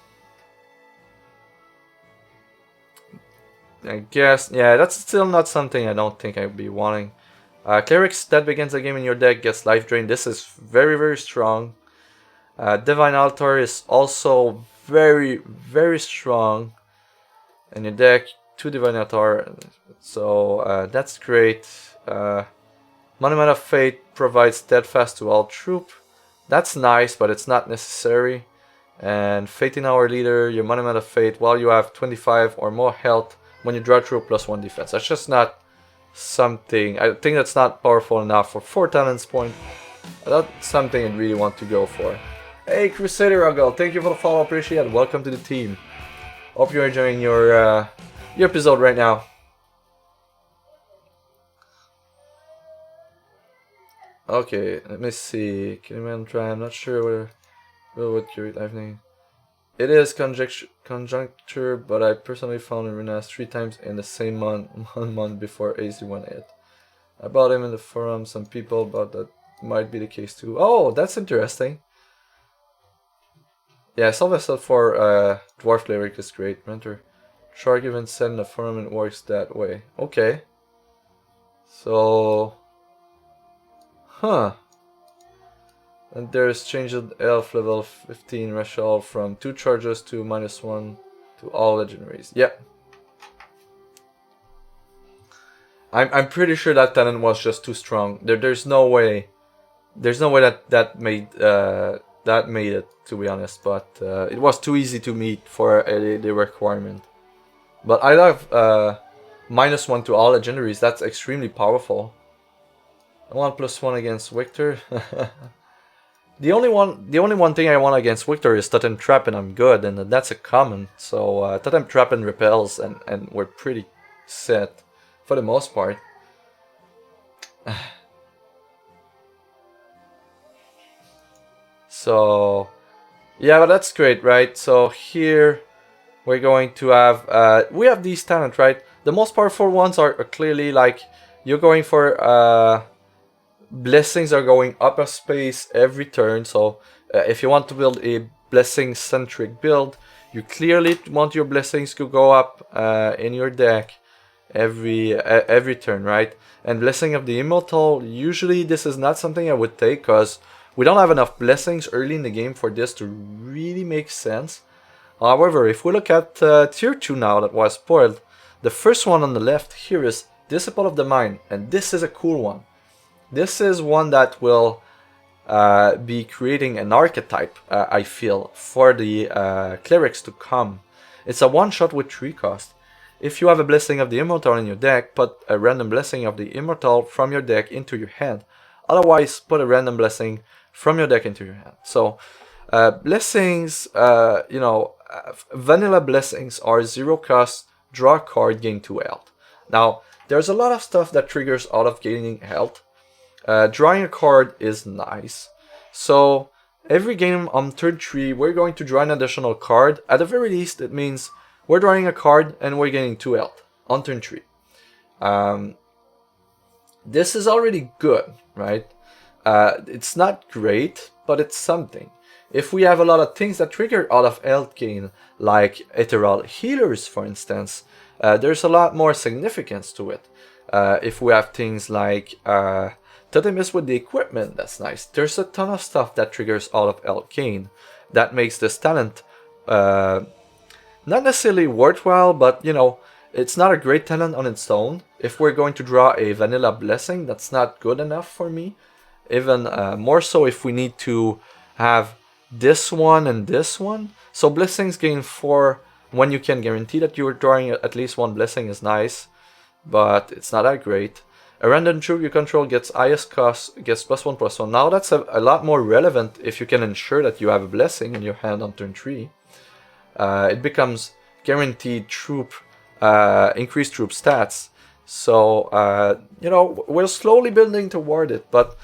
guess, yeah, that's still not something I don't think I'd be wanting. Clerics that begins the game in your deck gets life drain. This is very, very strong. Divine Altar is also very, very strong in your deck. 2 Divine Altar, so that's great. Monument of Fate provides steadfast to all troop. That's nice, but it's not necessary. And Fate in Our Leader, your Monument of Fate, while you have 25 or more health, when you draw troop, +1 defense. That's just not something. I think that's not powerful enough for 4 talents point. That's something I really want to go for. Hey, Crusader Uggle, thank you for the follow, appreciate it. Welcome to the team. Hope you're enjoying your episode right now. Okay, let me see. Can anyone try? I'm not sure what your life name. It is conjuncture, but I personally found Renas 3 times in the same month, 1 month before AC1 hit. I bought him in the forum. Some people, but that might be the case too. Oh, that's interesting. Yeah, Sylvester for Dwarf Cleric is great. Mentor Shark even said in the forum it works that way. Okay. So, huh. And there's changed elf level 15 Rachel from 2 charges to -1 to all legendaries. Yep. I'm pretty sure that talent was just too strong. There's no way that made it, to be honest. But it was too easy to meet for the requirement. But I love -1 to all legendaries. That's extremely powerful. 1+1 against Victor. The only one thing I want against Victor is Totem Trap, and I'm good, and that's a common. So Totem Trap and Repels, and we're pretty set for the most part. So yeah, but that's great, right? So here we're going to have we have these talents, right? The most powerful ones are clearly like you're going for blessings are going up a space every turn. So if you want to build a blessing centric build, you clearly want your blessings to go up in your deck every turn, right? And Blessing of the Immortal, usually this is not something I would take because we don't have enough blessings early in the game for this to really make sense. However, if we look at tier 2 now that was spoiled, the first one on the left here is Disciple of the Mind, and this is a cool one. This is one that will be creating an archetype, I feel, for the clerics to come. It's a one-shot with 3 cost. If you have a Blessing of the Immortal in your deck, put a random Blessing of the Immortal from your deck into your hand. Otherwise, put a random blessing from your deck into your hand. So, blessings, vanilla blessings are 0 cost, draw a card, gain 2 health. Now, there's a lot of stuff that triggers out of gaining health. Drawing a card is nice. So, every game on turn 3, we're going to draw an additional card. At the very least, it means we're drawing a card and we're gaining 2 health on turn 3. This is already good, right? It's not great, but it's something. If we have a lot of things that trigger out of health gain, like Ethereal Healers, for instance, there's a lot more significance to it. If we have things like Totemis with the equipment, that's nice. There's a ton of stuff that triggers out of health gain that makes this talent not necessarily worthwhile, but it's not a great talent on its own. If we're going to draw a vanilla blessing, that's not good enough for me. Even more so if we need to have this one and this one. So blessings gain 4 when you can guarantee that you're drawing at least 1 blessing is nice, but it's not that great. A random troop you control gets highest cost, gets +1/+1. Now that's a lot more relevant if you can ensure that you have a blessing in your hand on turn 3. It becomes guaranteed troop, increased troop stats. So, we're slowly building toward it. But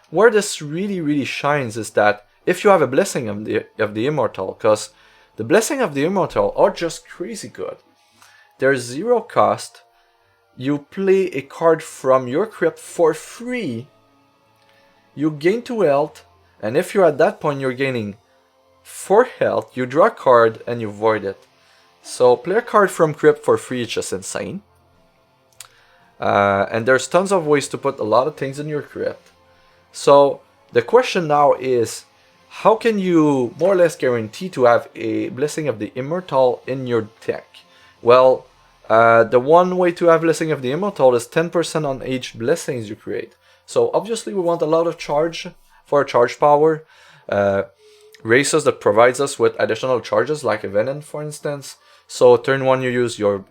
where this really shines is that if you have a Blessing of the Immortal, because the Blessing of the Immortal are just crazy good. They're 0 cost. You play a card from your crypt for free. You gain 2 health. And if you're at that point, you're gaining 4 health, you draw a card and you void it. So play a card from crypt for free is just insane. And there's tons of ways to put a lot of things in your crypt. So the question now is, how can you more or less guarantee to have a Blessing of the Immortal in your deck? Well, the one way to have Blessing of the Immortal is 10% on each blessings you create. So obviously we want a lot of charge for charge power. Races that provides us with additional charges, like a Venom, for instance. So turn 1 you use your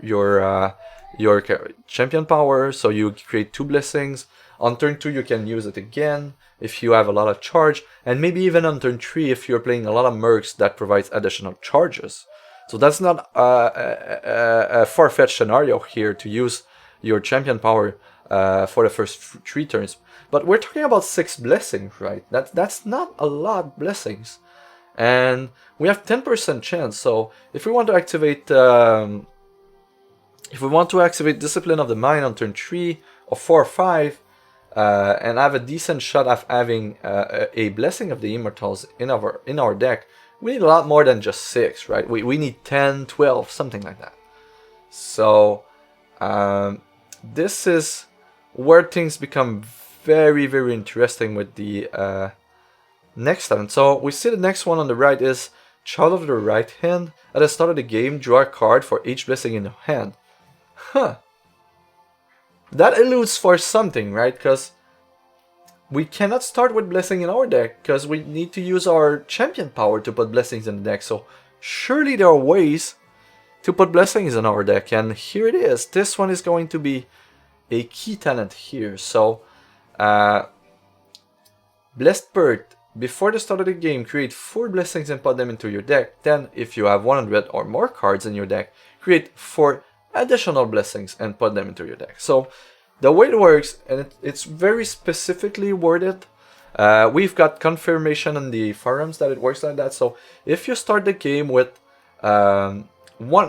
your champion power, so you create 2 blessings. On turn 2 you can use it again if you have a lot of charge, and maybe even on turn 3 if you're playing a lot of mercs that provides additional charges. So that's not a far-fetched scenario here to use your champion power for the first 3 turns. But we're talking about 6 blessings, right? That's not a lot of blessings. And we have 10% chance, so if we want to activate Discipline of the Mind on turn 3 or 4 or 5, and have a decent shot of having a Blessing of the Immortals in our deck, we need a lot more than just 6, right? We need 10, 12, something like that. So this is where things become very, very interesting with the next talent. So we see the next one on the right is Child of the Right Hand. At the start of the game, draw a card for each blessing in your hand. Huh. That alludes for something, right? Because we cannot start with blessing in our deck because we need to use our champion power to put blessings in the deck. So surely there are ways to put blessings in our deck, and here it is. This one is going to be a key talent here. So Blessed Bird. Before the start of the game, create 4 blessings and put them into your deck. Then, if you have 100 or more cards in your deck, create 4 additional blessings and put them into your deck. So, the way it works, and it's very specifically worded, we've got confirmation on the forums that it works like that. So, if you start the game with,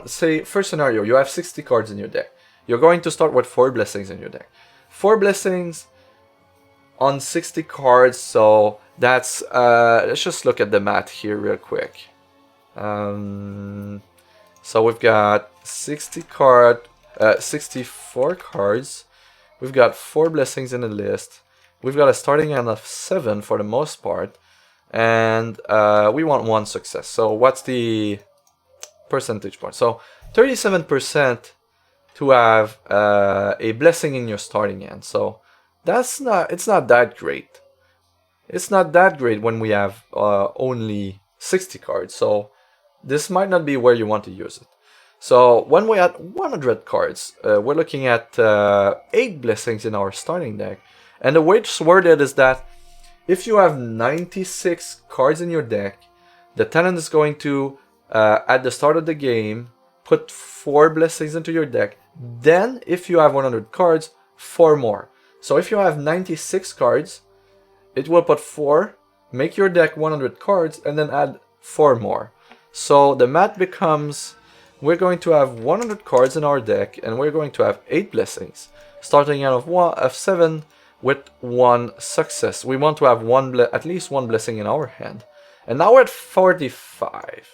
say, first scenario, you have 60 cards in your deck. You're going to start with 4 blessings in your deck. 4 blessings on 60 cards, so that's let's just look at the math here real quick. So we've got 64 cards. We've got 4 blessings in the list. We've got a starting hand of 7 for the most part, and we want 1 success. So what's the percentage point? So 37% to have a blessing in your starting hand. So it's not that great. It's not that great when we have only 60 cards, so this might not be where you want to use it. So when we had 100 cards, we're looking at 8 blessings in our starting deck. And the way it's worded is that if you have 96 cards in your deck, the talent is going to, at the start of the game, put 4 blessings into your deck. Then, if you have 100 cards, 4 more. So if you have 96 cards, it will put 4, make your deck 100 cards, and then add 4 more. So the math becomes, we're going to have 100 cards in our deck, and we're going to have 8 blessings, starting out of 7 with 1 success. We want to have at least 1 blessing in our hand. And now we're at 45.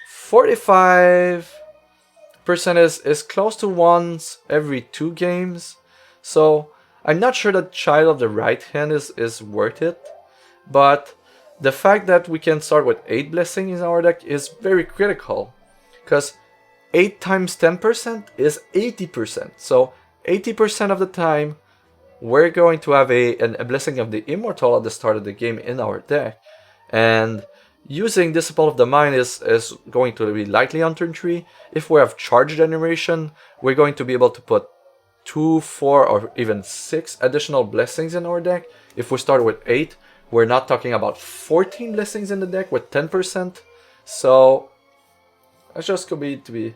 45% is close to once every 2 games. So I'm not sure that Child of the Right Hand is worth it, but the fact that we can start with 8 blessings in our deck is very critical, because 8 times 10% is 80%. So 80% of the time, we're going to have a Blessing of the Immortal at the start of the game in our deck, and using Discipline of the Mind is going to be likely on turn 3. If we have Charge Generation, we're going to be able to put 2, 4, or even 6 additional blessings in our deck. If we start with 8, we're not talking about 14 blessings in the deck with 10%. So that's just going to be...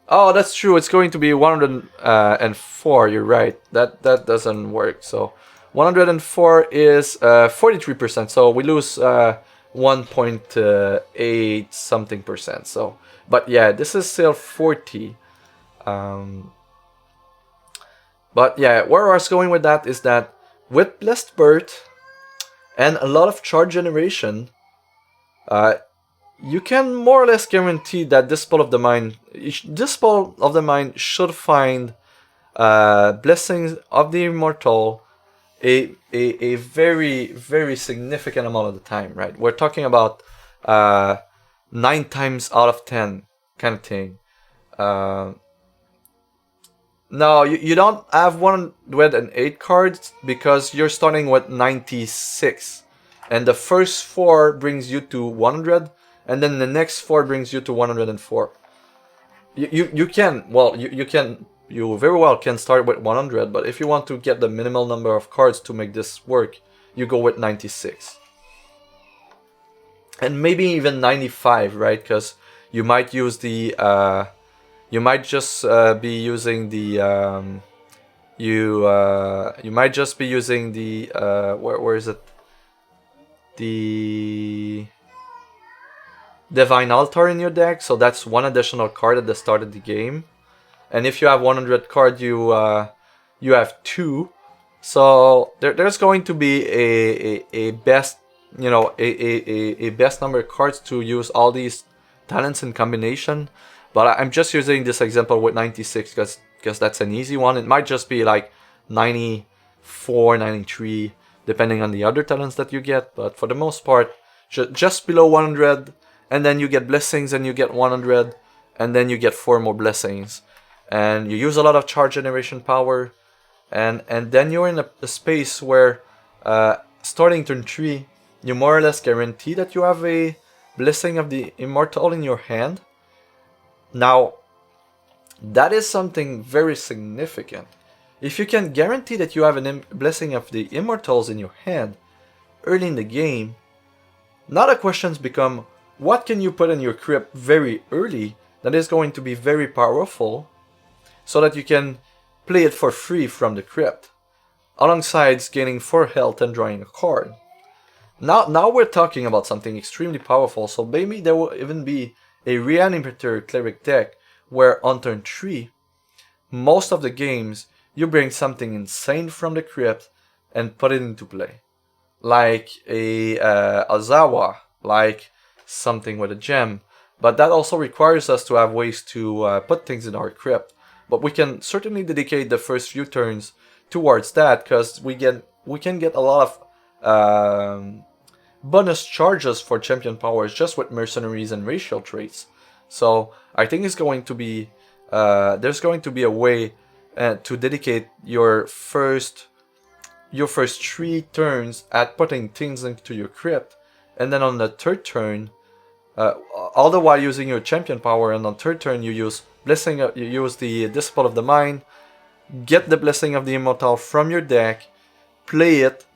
Oh, that's true. It's going to be 104. You're right. That doesn't work. So 104 is 43%. So we lose 1.8 something percent. So, but yeah, this is still 40. But yeah, where I was going with that is that with Blessed Bird and a lot of charge generation, you can more or less guarantee that Disciple of the Mind should find Blessings of the Immortal a very, very significant amount of the time, right? We're talking about 9 times out of 10 kind of thing. No, you don't have 108 cards because you're starting with 96. And the first 4 brings you to 100, and then the next 4 brings you to 104. you can, well, you very well can start with 100, but if you want to get the minimal number of cards to make this work, you go with 96. And maybe even 95, right? Because you might use the, you might just be using the, you might just be using the, where is it? The Divine Altar in your deck, so that's one additional card at the start of the game. And if you have 100 card, you have 2. So there's going to be a best, you know, a best number of cards to use all these talents in combination. But I'm just using this example with 96 because that's an easy one. It might just be like 94, 93, depending on the other talents that you get. But for the most part, just below 100, and then you get blessings and you get 100, and then you get 4 more blessings. And you use a lot of charge generation power, and then you're in a space where starting turn 3, you more or less guarantee that you have a Blessing of the Immortal in your hand. Now, that is something very significant. If you can guarantee that you have a Blessing of the Immortals in your hand early in the game, now the questions become, what can you put in your crypt very early that is going to be very powerful so that you can play it for free from the crypt, alongside gaining 4 health and drawing a card. Now we're talking about something extremely powerful, so maybe there will even be a Reanimator Cleric deck where on turn 3, most of the games, you bring something insane from the crypt and put it into play. Like a Azawa, like something with a gem. But that also requires us to have ways to put things in our crypt. But we can certainly dedicate the first few turns towards that, because we can get a lot of bonus charges for champion powers just with mercenaries and racial traits. So I think it's going to be there's going to be a way to dedicate your first 3 turns at putting things into your crypt, and then on the third turn, all the while using your champion power, and on third turn you use Blessing, you use the Disciple of the Mind, get the Blessing of the Immortal from your deck, play it,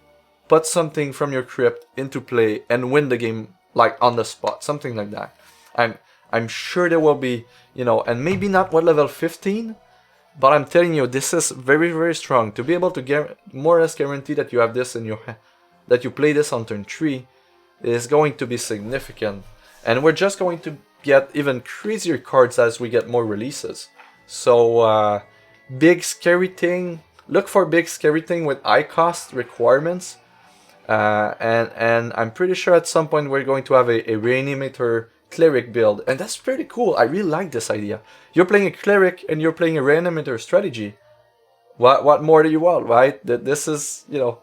put something from your crypt into play, and win the game like on the spot, something like that. I'm sure there will be, you know, and maybe not what level 15, but I'm telling you, this is very, very strong. To be able to more or less guarantee that you have this in your hand, that you play this on turn 3, is going to be significant. And we're just going to get even crazier cards as we get more releases. So, big scary thing. Look for big scary thing with high cost requirements. And I'm pretty sure at some point we're going to have a Reanimator Cleric build. And that's pretty cool. I really like this idea. You're playing a Cleric and you're playing a Reanimator strategy. What more do you want, right? This is, you know,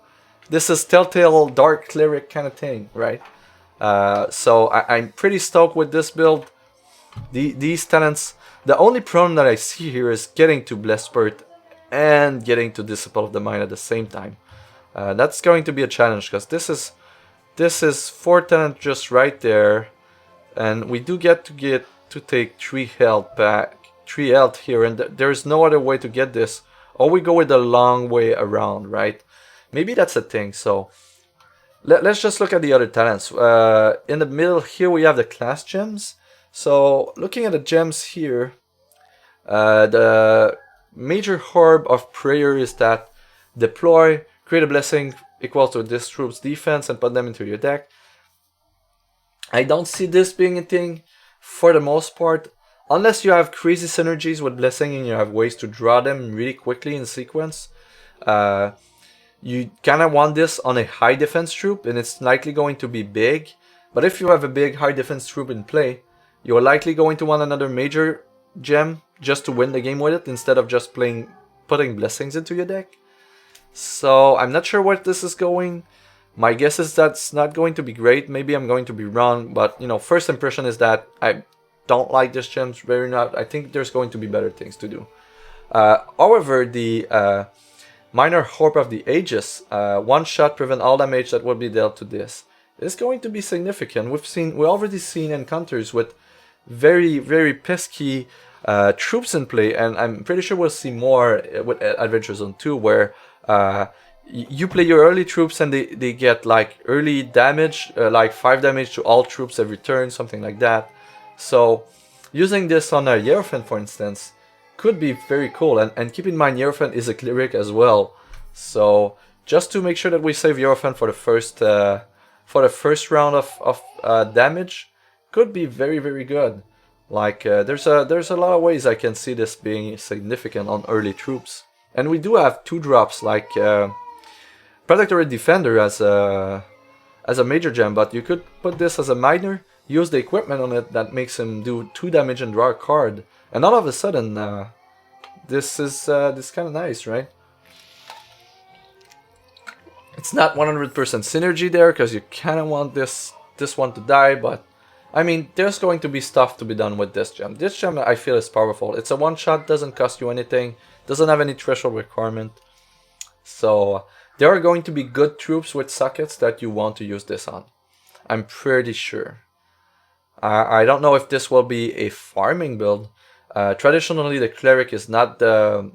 this is Telltale Dark Cleric kind of thing, right? So I'm pretty stoked with this build. These talents, the only problem that I see here is getting to Blessed Spirit and getting to Disciple of the Mind at the same time. That's going to be a challenge, because this is 4 talent just right there, and we do get to take 3 health back, 3 health here, and there's no other way to get this, or we go with the long way around, right? Maybe that's a thing. So let's just look at the other talents. In the middle here we have the class gems. So looking at the gems here, the major orb of prayer is that deploy, create a blessing equal to this troop's defense and put them into your deck. I don't see this being a thing for the most part, unless you have crazy synergies with blessing and you have ways to draw them really quickly in sequence. You kind of want this on a high defense troop, and it's likely going to be big. But if you have a big high defense troop in play, you're likely going to want another major gem just to win the game with it, instead of just putting blessings into your deck. So I'm not sure where this is going. My guess is that's not going to be great. Maybe I'm going to be wrong, but you know, first impression is that I don't like this gems very much. I think there's going to be better things to do. However, the Minor Orb of the Aegis, one shot prevent all damage that will be dealt to this. It's going to be significant. We've already seen encounters with very, very pesky troops in play, and I'm pretty sure we'll see more with Adventure Zone 2, where you play your early troops and they get like early damage, like 5 damage to all troops every turn, something like that. So using this on a Hierophant, for instance, could be very cool. And keep in mind, Hierophant is a cleric as well. So just to make sure that we save Hierophant for the first round of damage, could be very, very good. Like there's a lot of ways I can see this being significant on early troops. And we do have 2 drops like Predatory Defender as a major gem, but you could put this as a minor, use the equipment on it that makes him do 2 damage and draw a card, and all of a sudden this is kind of nice, right? It's not 100% synergy there because you kind of want this one to die, but I mean, there's going to be stuff to be done with this gem. This gem I feel is powerful. It's a one-shot, doesn't cost you anything, doesn't have any threshold requirement. So there are going to be good troops with sockets that you want to use this on. I'm pretty sure. I don't know if this will be a farming build. Traditionally, the Cleric is not the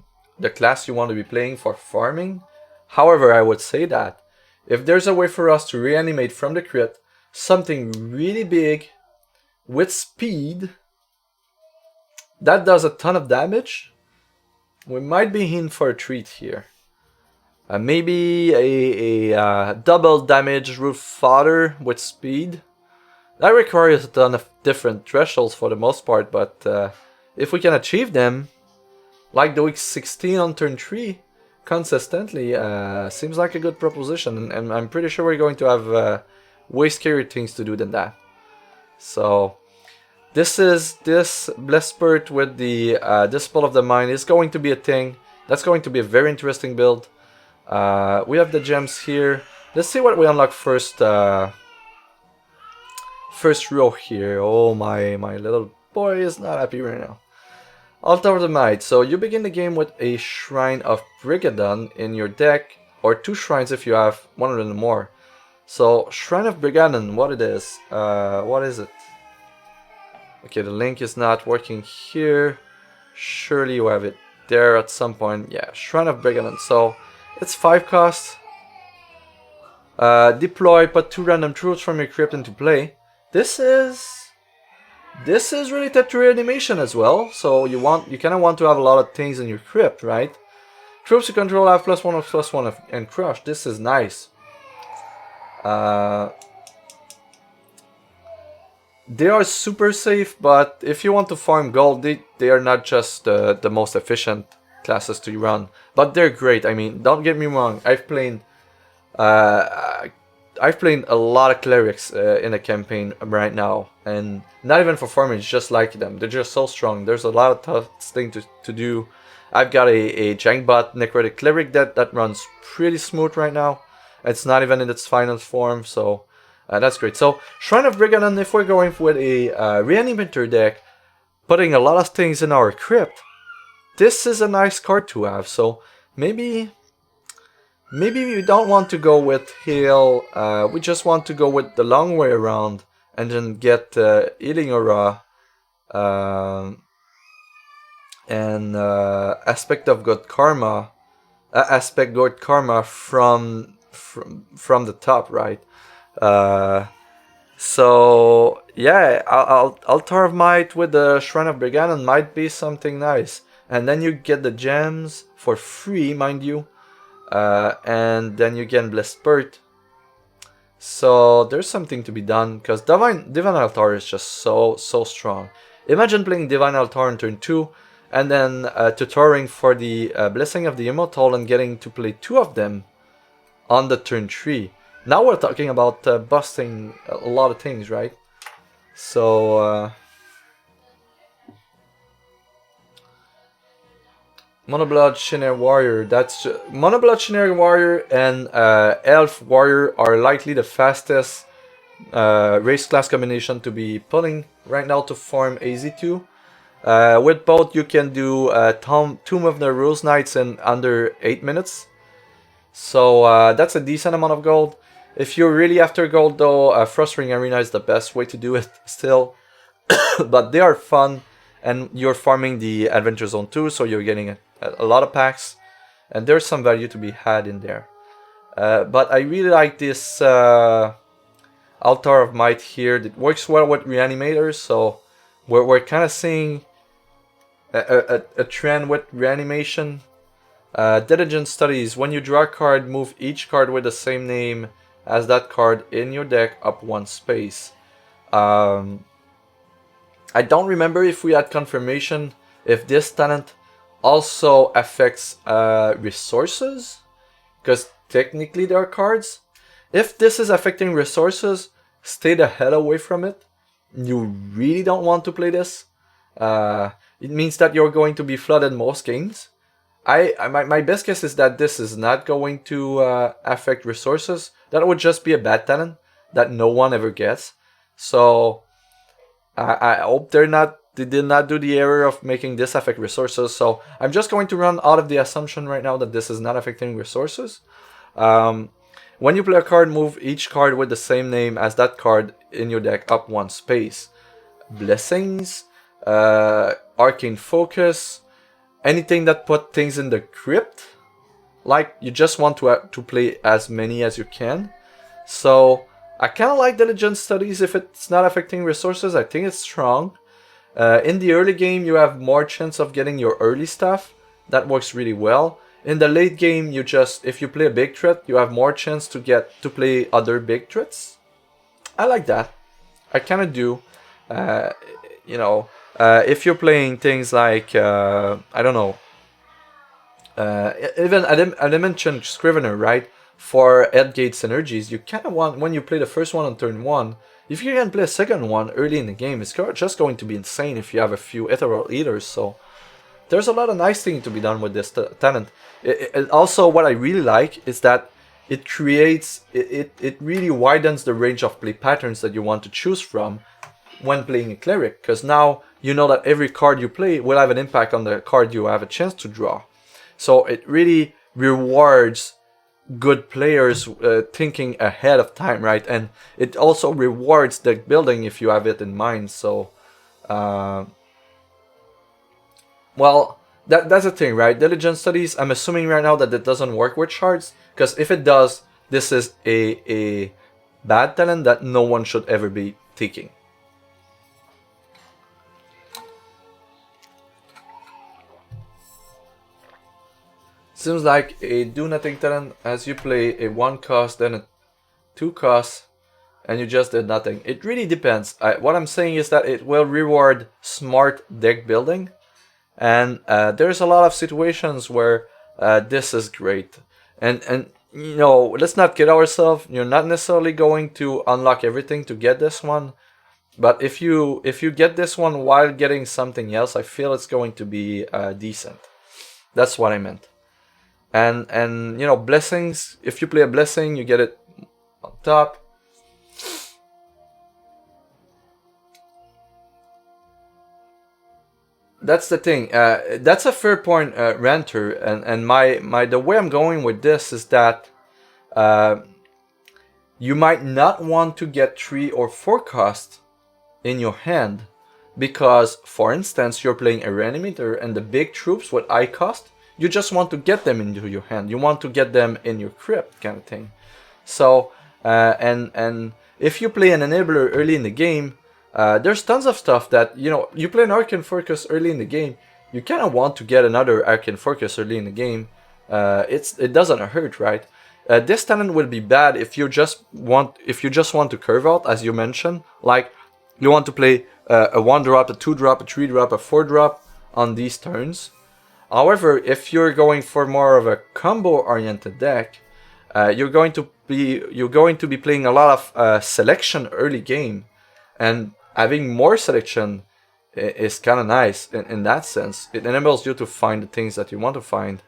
class you want to be playing for farming. However, I would say that if there's a way for us to reanimate from the crit something really big with speed that does a ton of damage, we might be in for a treat here. Maybe a double damage Roof Fodder with speed. That requires a ton of different thresholds for the most part, but if we can achieve them, like the week 16 on turn 3, consistently, seems like a good proposition, and I'm pretty sure we're going to have way scarier things to do than that. So this Blessed Spirit with the Disciple of the Mind is going to be a thing. That's going to be a very interesting build. We have the gems here. Let's see what we unlock first. First row here. Oh, my little boy is not happy right now. Altar of the Might. So you begin the game with a Shrine of Brigadon in your deck, or 2 shrines if you have 100 or more. So Shrine of Brigadon, what it is? What is it? Okay, the link is not working here. Surely you have it there at some point. Yeah, Shrine of Brigadon. So it's 5 cost. Deploy, put 2 random troops from your crypt into play. This is related to reanimation as well. So you kind of want to have a lot of things in your crypt, right? Troops you control have +1 and crush. This is nice. They are super safe, but if you want to farm gold, they are not just the most efficient classes to run, but they're great. I mean, don't get me wrong. I've played a lot of clerics in a campaign right now, and not even for farming, just like them. They're just so strong. There's a lot of tough things to do. I've got a Jangbot Necrotic Cleric that runs pretty smooth right now. It's not even in its final form, so that's great. So Shrine of Brigadon, if we're going with a Reanimator deck, putting a lot of things in our crypt, this is a nice card to have. So maybe we don't want to go with Hail, we just want to go with the long way around and then get Healing Aura and Aspect of God Karma, Aspect God Karma from the top, right? So yeah, Altar of Might with the Shrine of Brigadon might be something nice, and then you get the gems for free, mind you. And then you get Blessed Spirit. So there's something to be done, because Divine Altar is just so strong. Imagine playing Divine Altar on turn 2, and then tutoring for the Blessing of the Immortal and getting to play 2 of them on the turn 3. Now we're talking about busting a lot of things, right? So Monoblood Shin'er Warrior. That's Monoblood Shin'er Warrior and Elf Warrior are likely the fastest race class combination to be pulling right now to farm AZ2. With both, you can do Tomb of the Rose Knights in under 8 minutes. So that's a decent amount of gold. If you're really after gold though, Frostring Arena is the best way to do it still. But they are fun. and you're farming the Adventure Zone too, so you're getting a lot of packs, and there's some value to be had in there. But I really like this Altar of Might here. It works well with Reanimators, so we're kind of seeing a trend with reanimation. Diligent Studies. When you draw a card, move each card with the same name as that card in your deck up 1 space. I don't remember if we had confirmation if this talent also affects resources, because technically there are cards. If this is affecting resources, stay the hell away from it. You really don't want to play this. It means that you're going to be flooded most games. My best guess is that this is not going to affect resources. That would just be a bad talent that no one ever gets. So I hope they did not do the error of making this affect resources. So I'm just going to run out of the assumption right now that this is not affecting resources. When you play a card, move each card with the same name as that card in your deck up 1 space. Blessings, Arcane Focus, anything that put things in the crypt. Like, you just want to play as many as you can. So I kind of like Diligent Studies if it's not affecting resources. I think it's strong. In the early game, you have more chance of getting your early stuff. That works really well. In the late game, if you play a big threat, you have more chance to play other big threats. I like that. I kind of do. If you're playing things like, I don't know, even I mentioned Scrivener, right? For Edgate synergies, you kind of want, when you play the first one on turn 1, if you can play a second one early in the game, it's just going to be insane if you have a few Ethereal Eaters. So there's a lot of nice things to be done with this talent. Also, what I really like is that it creates, it really widens the range of play patterns that you want to choose from when playing a Cleric, because now you know that every card you play will have an impact on the card you have a chance to draw. So it really rewards good players thinking ahead of time, right? And it also rewards deck building if you have it in mind. So, well, that's the thing, right? Diligent Studies, I'm assuming right now that it doesn't work with shards, because if it does, this is a bad talent that no one should ever be taking. Seems like a do nothing talent as you play a 1 cost, then a 2 cost, and you just did nothing. It really depends. What I'm saying is that it will reward smart deck building, and there's a lot of situations where this is great. And you know, let's not kid ourselves. You're not necessarily going to unlock everything to get this one, but if you get this one while getting something else, I feel it's going to be decent. That's what I meant. And you know, blessings, if you play a blessing, you get it on top. That's the thing. That's a fair point, Ranter. And the way I'm going with this is that you might not want to get 3 or 4 costs in your hand, because, for instance, you're playing a Reanimator and the big troops with high cost, you just want to get them into your hand. You want to get them in your crypt, kind of thing. So, and if you play an enabler early in the game, there's tons of stuff that, you know, you play an Arcane Focus early in the game, you kind of want to get another Arcane Focus early in the game. It doesn't hurt, right? This talent will be bad if you just want to curve out, as you mentioned. Like, you want to play a 1-drop, a 2-drop, a 3-drop, a 4-drop on these turns. However, if you're going for more of a combo-oriented deck, you're going to be playing a lot of selection early game, and having more selection is kind of nice in that sense. It enables you to find the things that you want to find,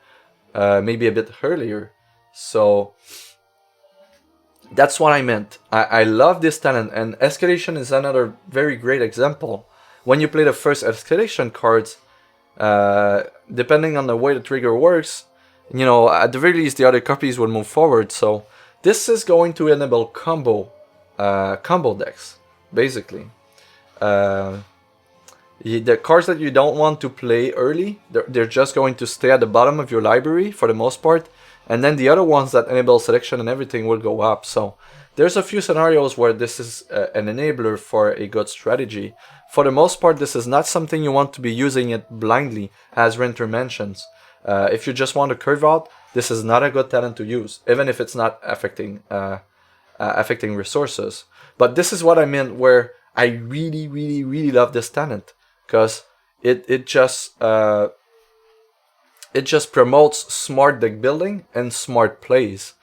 maybe a bit earlier. So that's what I meant. I love this talent, and Escalation is another very great example. When you play the first Escalation cards, depending on the way the trigger works, you know, at the very least the other copies will move forward. So this is going to enable combo decks, basically. The cards that you don't want to play early, they're just going to stay at the bottom of your library for the most part, and then the other ones that enable selection and everything will go up. So there's a few scenarios where this is an enabler for a good strategy. For the most part, this is not something you want to be using it blindly, as Renter mentions. If you just want to curve out, this is not a good talent to use, even if it's not affecting resources. But this is what I meant, where I really, really, really love this talent, because it just promotes smart deck building and smart plays,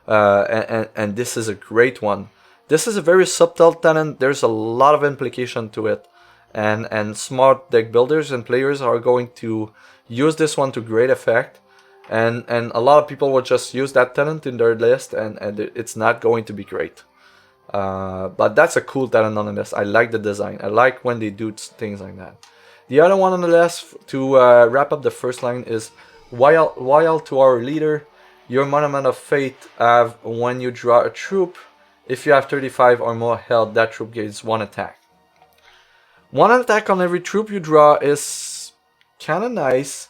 and this is a great one. This is a very subtle talent. There's a lot of implication to it, and smart deck builders and players are going to use this one to great effect. And a lot of people will just use that talent in their list, and it's not going to be great. But that's a cool talent nonetheless. I like the design. I like when they do things like that. The other one on the list, to wrap up the first line, is loyal to our leader. Your Monument of Fate have when you draw a troop. If you have 35 or more health, that troop gains 1 attack. 1 attack on every troop you draw is kind of nice.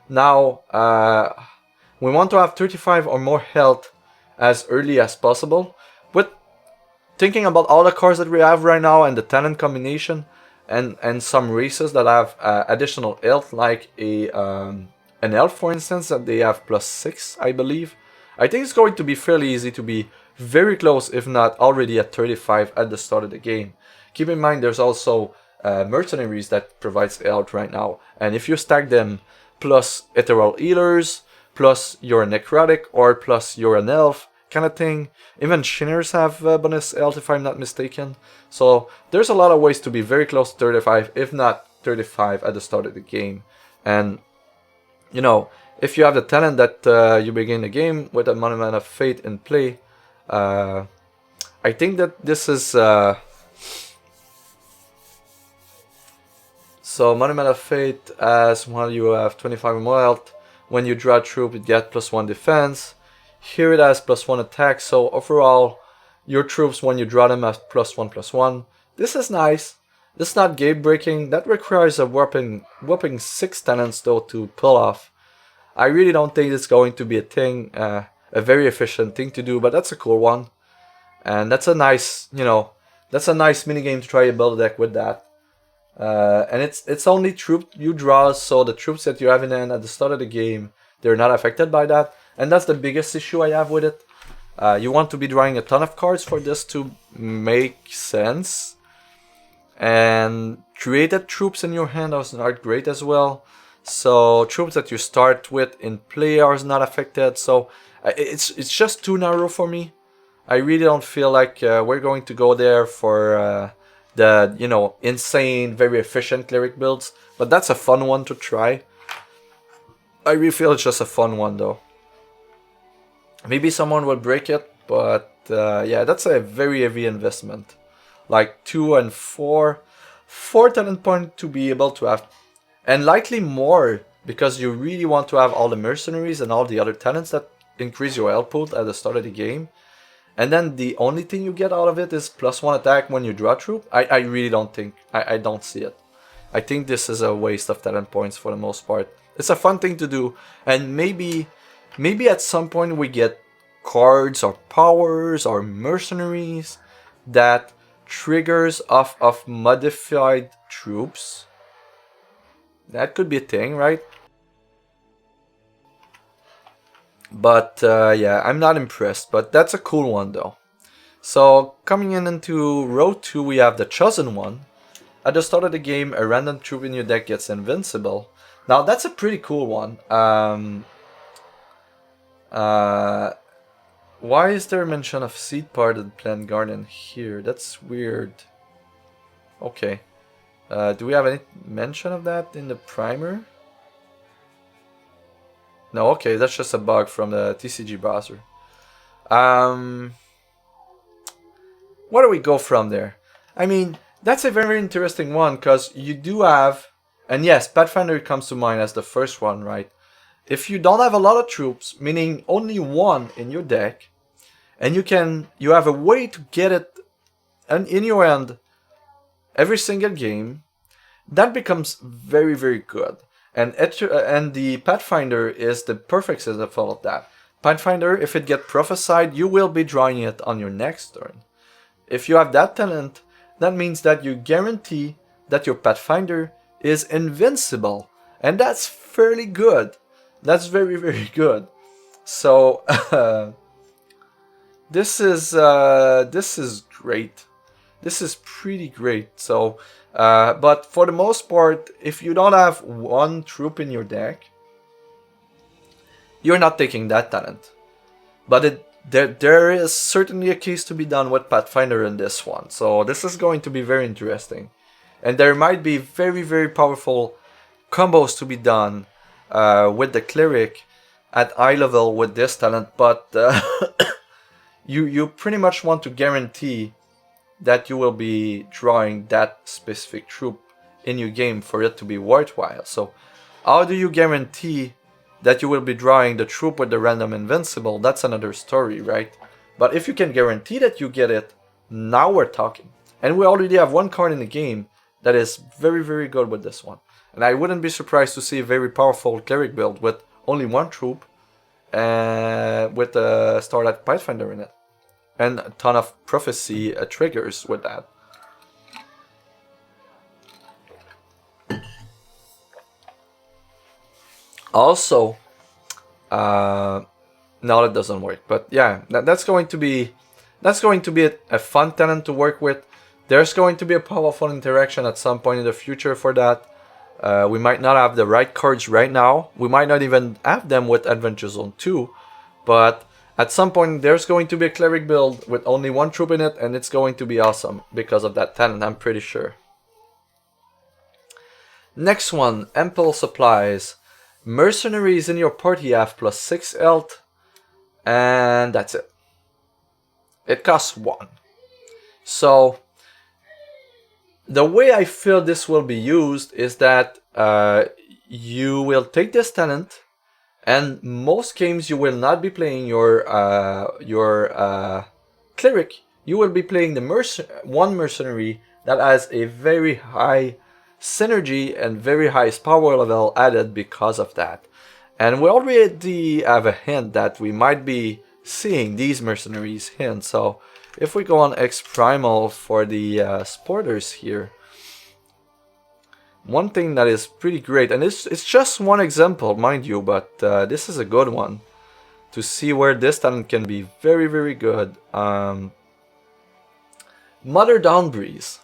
Now, we want to have 35 or more health as early as possible. But thinking about all the cards that we have right now and the talent combination, and some races that have additional health, like an elf, for instance, that they have +6, I believe. I think it's going to be fairly easy to be very close, if not already at 35 at the start of the game. Keep in mind, there's also mercenaries that provides health right now, and if you stack them plus ethereal healers, plus you're a necrotic, or plus you're an elf kind of thing. Even Shinners have bonus health, if I'm not mistaken. So there's a lot of ways to be very close to 35, if not 35 at the start of the game. And, you know, if you have the talent that you begin the game with a Monument of Fate in play, I think that this is... So Monument of Fate, as while you have 25 or more health, when you draw a troop it gets +1 defense. Here it has +1 attack, so overall your troops when you draw them have +1/+1. This is nice. This is not game breaking. That requires a whopping 6 talents though to pull off. I really don't think it's going to be a thing, a very efficient thing to do, but that's a cool one. And that's a nice, you know, that's a nice minigame to try to build a deck with that. And it's only troop you draw, so the troops that you have in hand at the start of the game, they're not affected by that. And that's the biggest issue I have with it. You want to be drawing a ton of cards for this to make sense. And created troops in your hand are not great as well. So troops that you start with in play are not affected. So it's just too narrow for me. I really don't feel like we're going to go there for the, you know, insane, very efficient cleric builds. But that's a fun one to try. I really feel it's just a fun one though. Maybe someone will break it, but yeah, that's a very heavy investment. Like 2 and 4 talent points to be able to have, and likely more, because you really want to have all the mercenaries and all the other talents that increase your output at the start of the game. And then the only thing you get out of it is +1 attack when you draw a troop. I really don't think, I don't see it. I think this is a waste of talent points for the most part. It's a fun thing to do, and maybe at some point we get cards or powers or mercenaries that triggers off of modified troops. That could be a thing, right? But yeah, I'm not impressed, but that's a cool one though. So coming into row 2, we have the Chosen One. At the start of the game, a random troop in your deck gets invincible. Now that's a pretty cool one. Why is there a mention of Seed Parted Plant Garden here? That's weird. Okay. Do we have any mention of that in the primer? No, okay, that's just a bug from the TCG browser. Where do we go from there? I mean, that's a very interesting one, because you do have, and yes, Pathfinder comes to mind as the first one, right? If you don't have a lot of troops, meaning only one in your deck, and you have a way to get it in your hand every single game, that becomes very, very good. And the Pathfinder is the perfect example of that. Pathfinder, if it gets prophesied, you will be drawing it on your next turn. If you have that talent, that means that you guarantee that your Pathfinder is invincible. And that's fairly good. That's very, very good. So this is great. This is pretty great. So, but for the most part, if you don't have one troop in your deck, you're not taking that talent. But there is certainly a case to be done with Pathfinder in this one. So this is going to be very interesting. And there might be very, very powerful combos to be done with the Cleric at eye level with this talent. But you pretty much want to guarantee that you will be drawing that specific troop in your game for it to be worthwhile. So how do you guarantee that you will be drawing the troop with the random invincible? That's another story, right? But if you can guarantee that you get it, now we're talking. And we already have one card in the game that is very, very good with this one. And I wouldn't be surprised to see a very powerful Cleric build with only one troop with a Starlight Pathfinder in it. And a ton of prophecy triggers with that. Also, no, that doesn't work. But yeah, that's going to be a fun talent to work with. There's going to be a powerful interaction at some point in the future for that. We might not have the right cards right now. We might not even have them with Adventure Zone 2, but at some point there's going to be a Cleric build with only one troop in it, and it's going to be awesome because of that talent, I'm pretty sure. Next one, ample supplies. Mercenaries in your party have +6 health, and that's it. It costs 1. So the way I feel this will be used is that you will take this talent, and most games you will not be playing your Cleric. You will be playing the one mercenary that has a very high synergy and very high power level added because of that. And we already have a hint that we might be seeing these mercenaries hint. So if we go on X Primal for the supporters here, one thing that is pretty great, and it's just one example, mind you, but this is a good one to see where this talent can be very, very good. Mother Dawnbreeze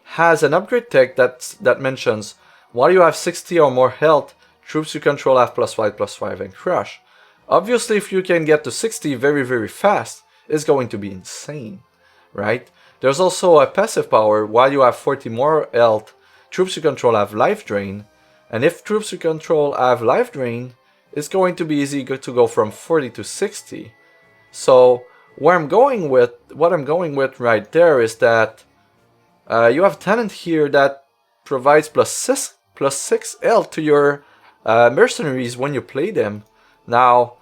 has an upgrade tech that mentions while you have 60 or more health, troops you control have +5/+5 and crush. Obviously, if you can get to 60 very, very fast, it's going to be insane, right? There's also a passive power. While you have 40 more health, troops you control have life drain. And if troops you control have life drain, it's going to be easy to go from 40 to 60. So what I'm going with right there is that you have talent here that provides +6 health to your mercenaries when you play them. Now,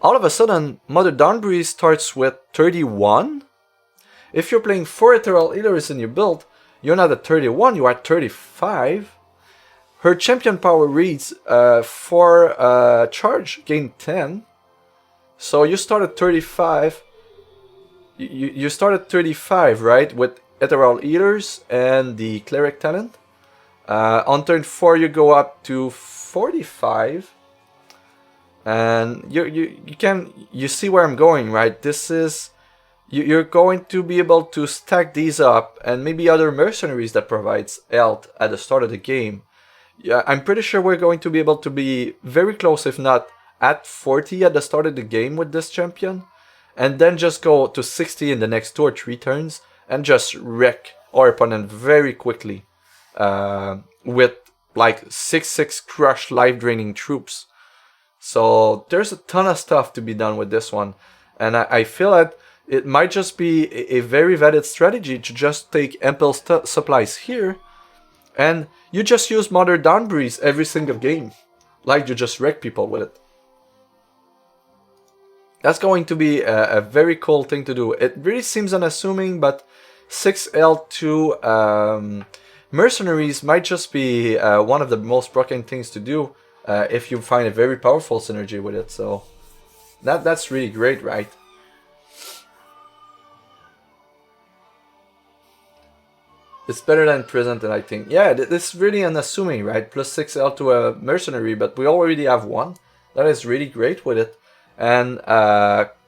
all of a sudden, Mother Dawnbreeze starts with 31. If you're playing 4 Ethereal Healers in your build, you're not at 31, you are at 35. Her champion power reads for charge, gain 10. So you start at 35. You start at 35, right? With Ethereal Healers and the Cleric talent. On turn 4, you go up to 45. And you see where I'm going, right? This is, you're going to be able to stack these up, and maybe other mercenaries that provides health at the start of the game. Yeah, I'm pretty sure we're going to be able to be very close, if not at 40 at the start of the game with this champion, and then just go to 60 in the next 2 or 3 turns and just wreck our opponent very quickly with like 6/6 crush life draining troops. So there's a ton of stuff to be done with this one, and I feel that it might just be a very valid strategy to just take ample supplies here, and you just use Mother Dawnbreeze every single game, like you just wreck people with it. That's going to be a very cool thing to do. It really seems unassuming, but 6 health to mercenaries might just be one of the most broken things to do if you find a very powerful synergy with it. So that's really great, right? It's better than present, and I think, yeah, this is really unassuming, right? Plus 6 L to a mercenary, but we already have one. That is really great with it. And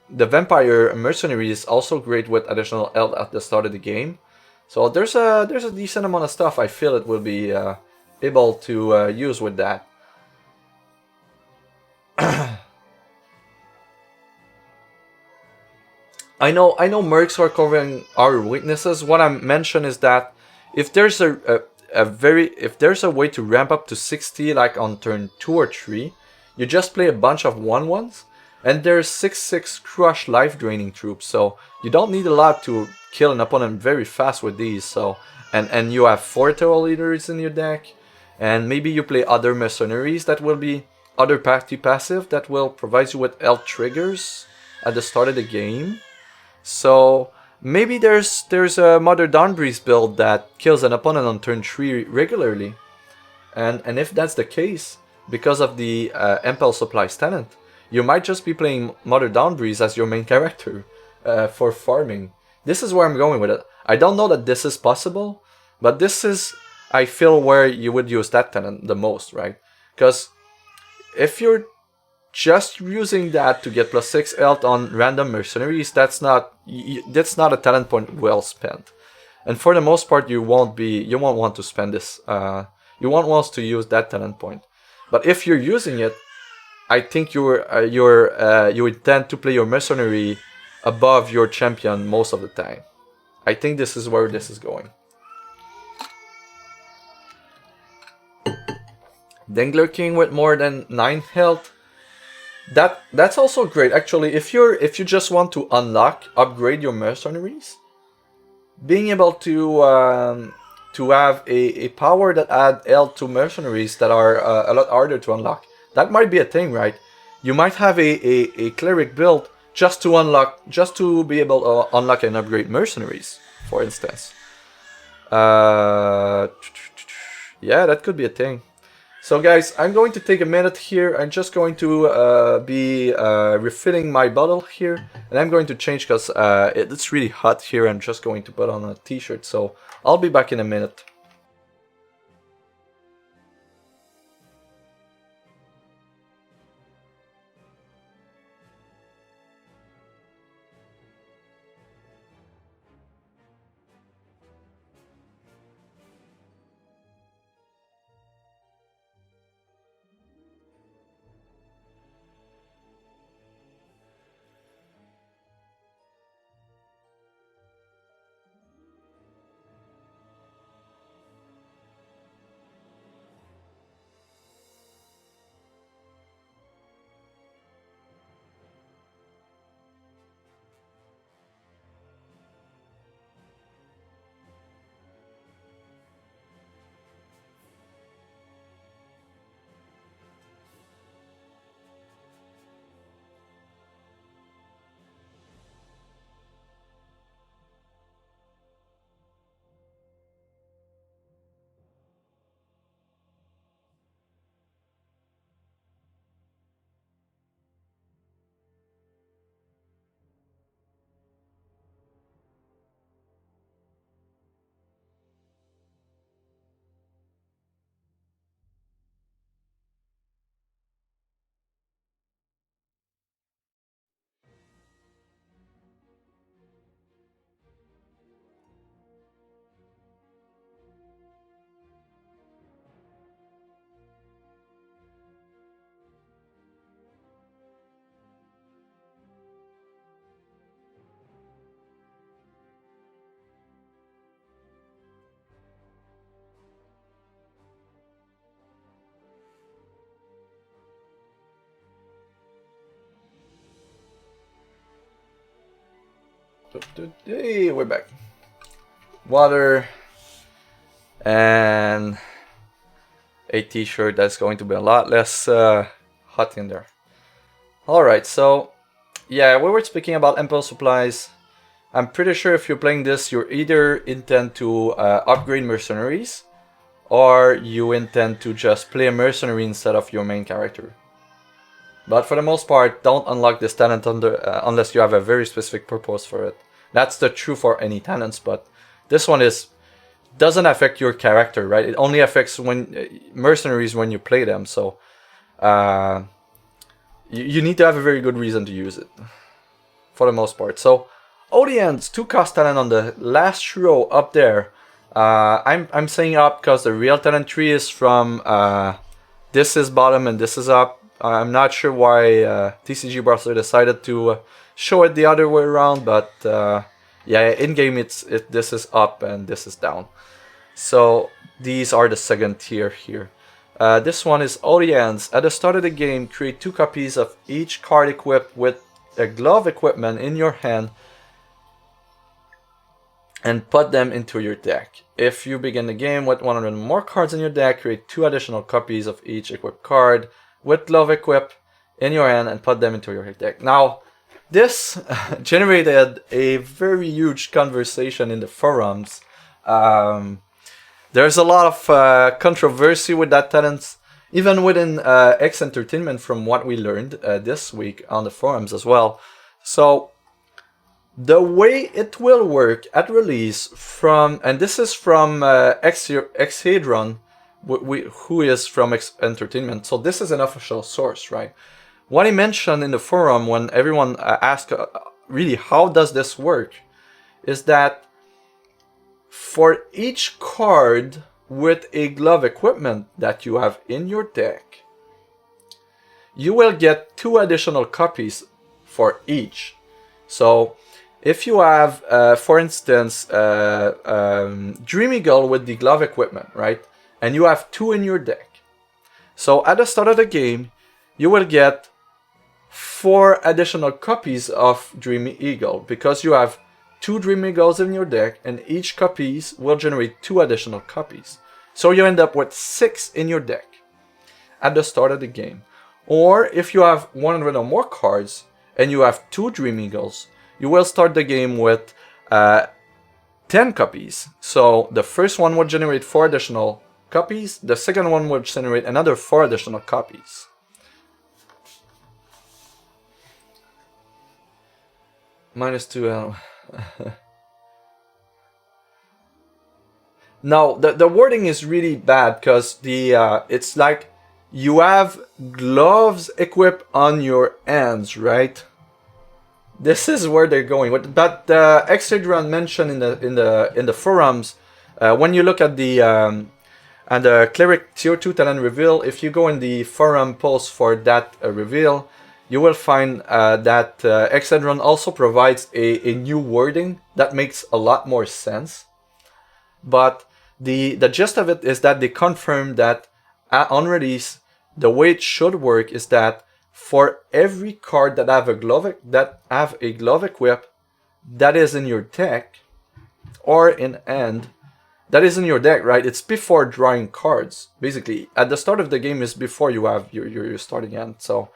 the vampire mercenary is also great with additional L at the start of the game. So there's a decent amount of stuff I feel it will be able to use with that. I know mercs are covering our weaknesses. What I mentioned is that if there's if there's a way to ramp up to 60 like on turn 2 or 3, you just play a bunch of 1/1s, and there's 6/6 crush life draining troops, so you don't need a lot to kill an opponent very fast with these. So and you have 4 terror leaders in your deck, and maybe you play other mercenaries that will be other party passive that will provide you with L triggers at the start of the game. So maybe there's a Mother Dawnbreeze build that kills an opponent on turn 3 regularly. And if that's the case, because of the Impulse Supplies talent, you might just be playing Mother Dawnbreeze as your main character for farming. This is where I'm going with it. I don't know that this is possible, but this is, I feel, where you would use that talent the most, right? Because if you're just using that to get plus 6 health on random mercenaries, that's not a talent point well spent. And for the most part, you won't want to spend this. You won't want to use that talent point. But if you're using it, I think you would tend to play your mercenary above your champion most of the time. I think this is where this is going. Dangler King with more than 9 health. That's also great. Actually, if you just want to upgrade your mercenaries, being able to have a power that add L to mercenaries that are a lot harder to unlock, that might be a thing, right? You might have a cleric build just to be able to unlock and upgrade mercenaries, for instance. Yeah, that could be a thing. So guys, I'm going to take a minute here. I'm just going to be refilling my bottle here, and I'm going to change because it's really hot here. I'm just going to put on a t-shirt, so I'll be back in a minute. Hey, we're back. Water and a t-shirt. That's going to be a lot less hot in there. Alright, so yeah, we were speaking about impulse supplies. I'm pretty sure if you're playing this, you either intend to upgrade mercenaries, or you intend to just play a mercenary instead of your main character. But for the most part, don't unlock this talent unless you have a very specific purpose for it. That's the true for any talents, but this one doesn't affect your character, right? It only affects mercenaries when you play them, so you need to have a very good reason to use it, for the most part. So, Audience, 2 cost talent on the last row up there. I'm saying up because the real talent tree is from this is bottom and this is up. I'm not sure why TCG Browser decided to show it the other way around, but yeah, in game this is up and this is down. So these are the second tier here. This one is Audience. At the start of the game, create 2 copies of each card equipped with a glove equipment in your hand and put them into your deck. If you begin the game with 100 more cards in your deck, create 2 additional copies of each equipped card with glove equip in your hand and put them into your deck. Now, this generated a very huge conversation in the forums. There's a lot of controversy with that talent, even within X Entertainment, from what we learned this week on the forums as well. So, the way it will work at release and this is from Xhedron, who is from X Entertainment, so this is an official source, right? What he mentioned in the forum when everyone asked, really, how does this work, is that for each card with a glove equipment that you have in your deck, you will get 2 additional copies for each. So, if you have, for instance, Dream Eagle with the glove equipment, right? And you have 2 in your deck. So at the start of the game, you will get 4 additional copies of Dream Eagle because you have 2 Dream Eagles in your deck, and each copies will generate 2 additional copies. So you end up with 6 in your deck at the start of the game. Or if you have 100 or more cards and you have 2 Dream Eagles, you will start the game with 10 copies. So the first one will generate 4 additional copies. The second one will generate another 4 additional copies. -2. Now the wording is really bad because it's like you have gloves equipped on your hands, right? This is where they're going. But Xhedron mentioned in the forums, when you look at the Cleric Tier 2 talent reveal, if you go in the forum post for that reveal, you will find that Xhedron also provides a new wording that makes a lot more sense. But the gist of it is that they confirm that on release, the way it should work is that for every card that have a glove equip that is in your deck or in hand that is in your deck, right? It's before drawing cards. Basically, at the start of the game is before you have your starting hand. So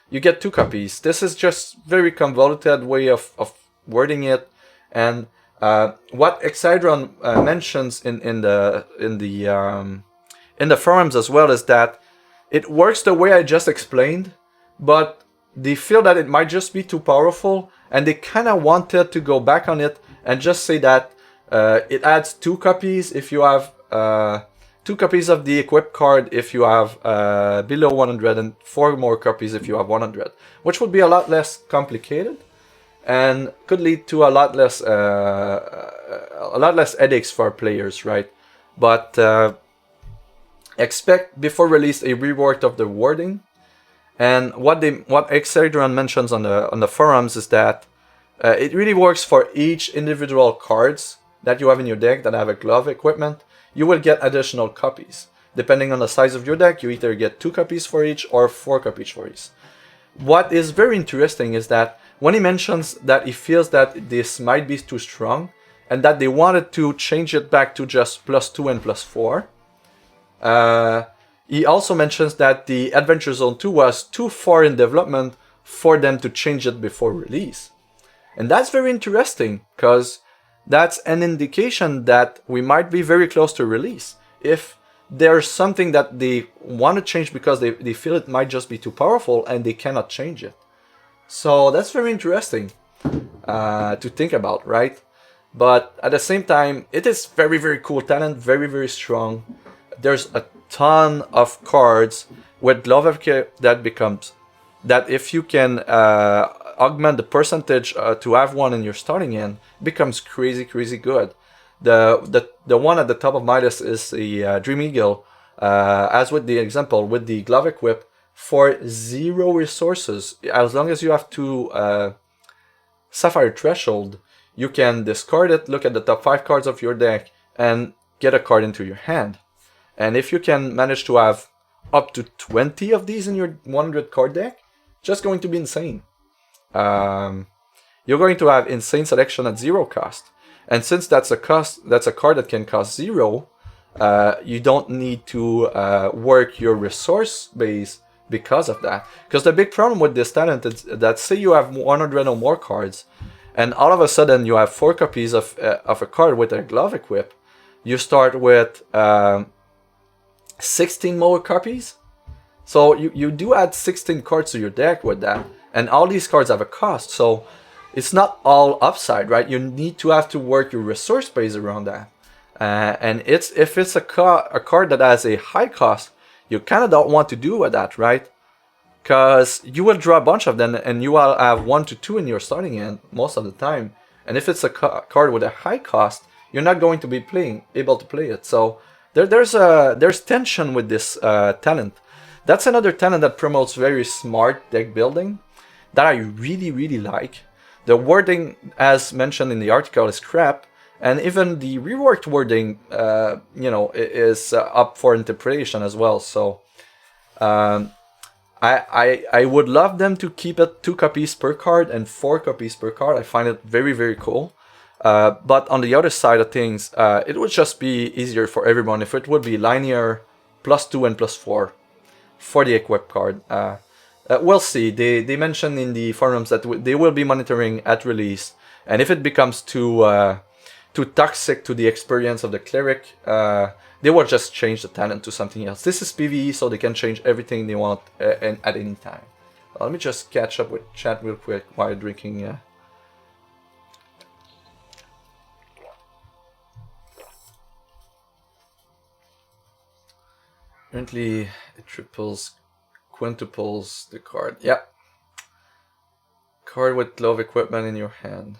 you get 2 copies. This is just very convoluted way of wording it, and what Xhedron mentions in the forums as well is that it works the way I just explained, but they feel that it might just be too powerful, and they kind of wanted to go back on it and just say that it adds 2 copies if you have 2 copies of the equipped card if you have below 100, and 4 more copies if you have 100, which would be a lot less complicated and could lead to a lot less headaches for players, right? But expect before release a rework of the wording. And what Xhedron mentions on the forums is that it really works for each individual cards that you have in your deck that have a glove equipment. You will get additional copies. Depending on the size of your deck, you either get 2 copies for each or 4 copies for each. What is very interesting is that when he mentions that he feels that this might be too strong and that they wanted to change it back to just +2 and +4, he also mentions that the Adventure Zone 2 was too far in development for them to change it before release. And that's very interesting, because that's an indication that we might be very close to release. If there's something that they want to change because they feel it might just be too powerful and they cannot change it. So that's very interesting to think about, right? But at the same time, it is very, very cool talent, very, very strong. There's a ton of cards with Glove that becomes that if you can augment the percentage to have one in your starting hand, becomes crazy, crazy good. The one at the top of my list is the Dream Eagle, as with the example with the Glove Equip for 0 resources. As long as you have 2 Sapphire Threshold, you can discard it, look at the top 5 cards of your deck, and get a card into your hand. And if you can manage to have up to 20 of these in your 100 card deck, just going to be insane. You're going to have insane selection at 0 cost. And since that's a card that can cost 0, you don't need to work your resource base because of that. Because the big problem with this talent is that, say you have 100 or more cards, and all of a sudden you have 4 copies of a card with a Glove Equip, you start with 16 more copies. So you do add 16 cards to your deck with that, and all these cards have a cost. So it's not all upside, right? You need to have to work your resource base around that. And if it's a card that has a high cost, you kind of don't want to do with that, right? Because you will draw a bunch of them, and you will have 1 to 2 in your starting hand most of the time. And if it's a card with a high cost, you're not going to be able to play it. So there's tension with this talent. That's another talent that promotes very smart deck building that I really, really like. The wording, as mentioned in the article, is crap, and even the reworked wording, is up for interpretation as well. So, I would love them to keep it 2 copies per card and 4 copies per card. I find it very, very cool. But on the other side of things, it would just be easier for everyone if it would be linear +2 and +4 for the equip card. We'll see. They mentioned in the forums that they will be monitoring at release, and if it becomes too toxic to the experience of the Cleric, they will just change the talent to something else. This is PvE, so they can change everything they want at any time. Let me just catch up with chat real quick while drinking. Apparently, it quintuples the card. Yeah. Card with Glove Equipment in your hand.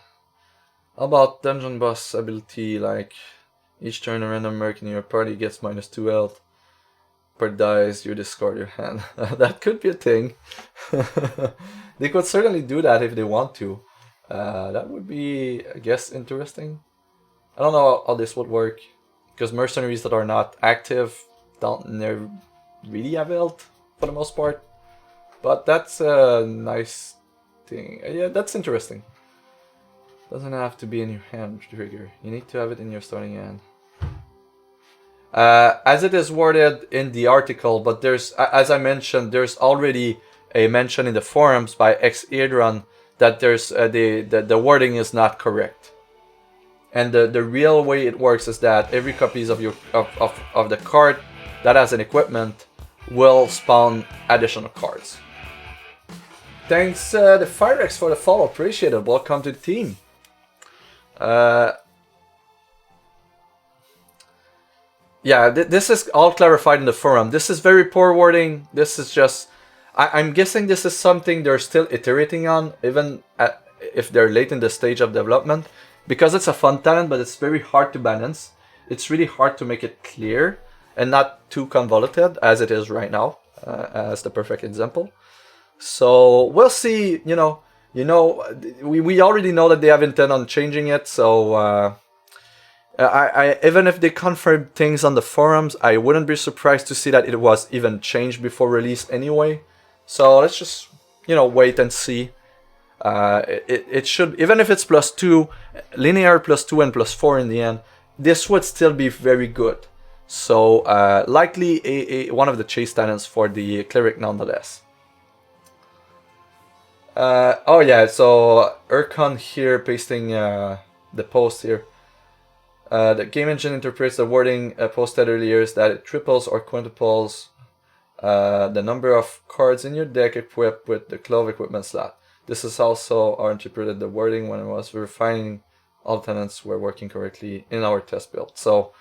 How about Dungeon Boss ability, like each turn a random merc in your party gets -2 health. Per dies, you discard your hand. That could be a thing. They could certainly do that if they want to. That would be, I guess, interesting. I don't know how this would work, because mercenaries that are not active don't never really have health for the most part. But that's a nice thing. Yeah, that's interesting. Doesn't have to be in your hand trigger. You need to have it in your starting hand. As it is worded in the article, but there's, as I mentioned, there's already a mention in the forums by HEXperience that there's the wording is not correct. And the real way it works is that every copies of the card that has an equipment will spawn additional cards. Thanks the Firex for the follow, appreciate it. Welcome to the team. Yeah, this is all clarified in the forum. This is very poor wording. This is just, I'm guessing this is something they're still iterating on, even if they're late in the stage of development, because it's a fun talent, but it's very hard to balance. It's really hard to make it clear and not too convoluted as it is right now, as the perfect example. So we'll see. We already know that they have intent on changing it. So I even if they confirm things on the forums, I wouldn't be surprised to see that it was even changed before release anyway. So let's just wait and see. It should, even if it's +2, linear +2 and +4 in the end, this would still be very good. So likely one of the chase talents for the Cleric nonetheless. Oh yeah, so Urcon here pasting the post here. the game engine interprets the wording posted earlier is that it triples or quintuples the number of cards in your deck equipped with the glove equipment slot. This is also how I interpreted the wording when I was verifying all tenants were working correctly in our test build. So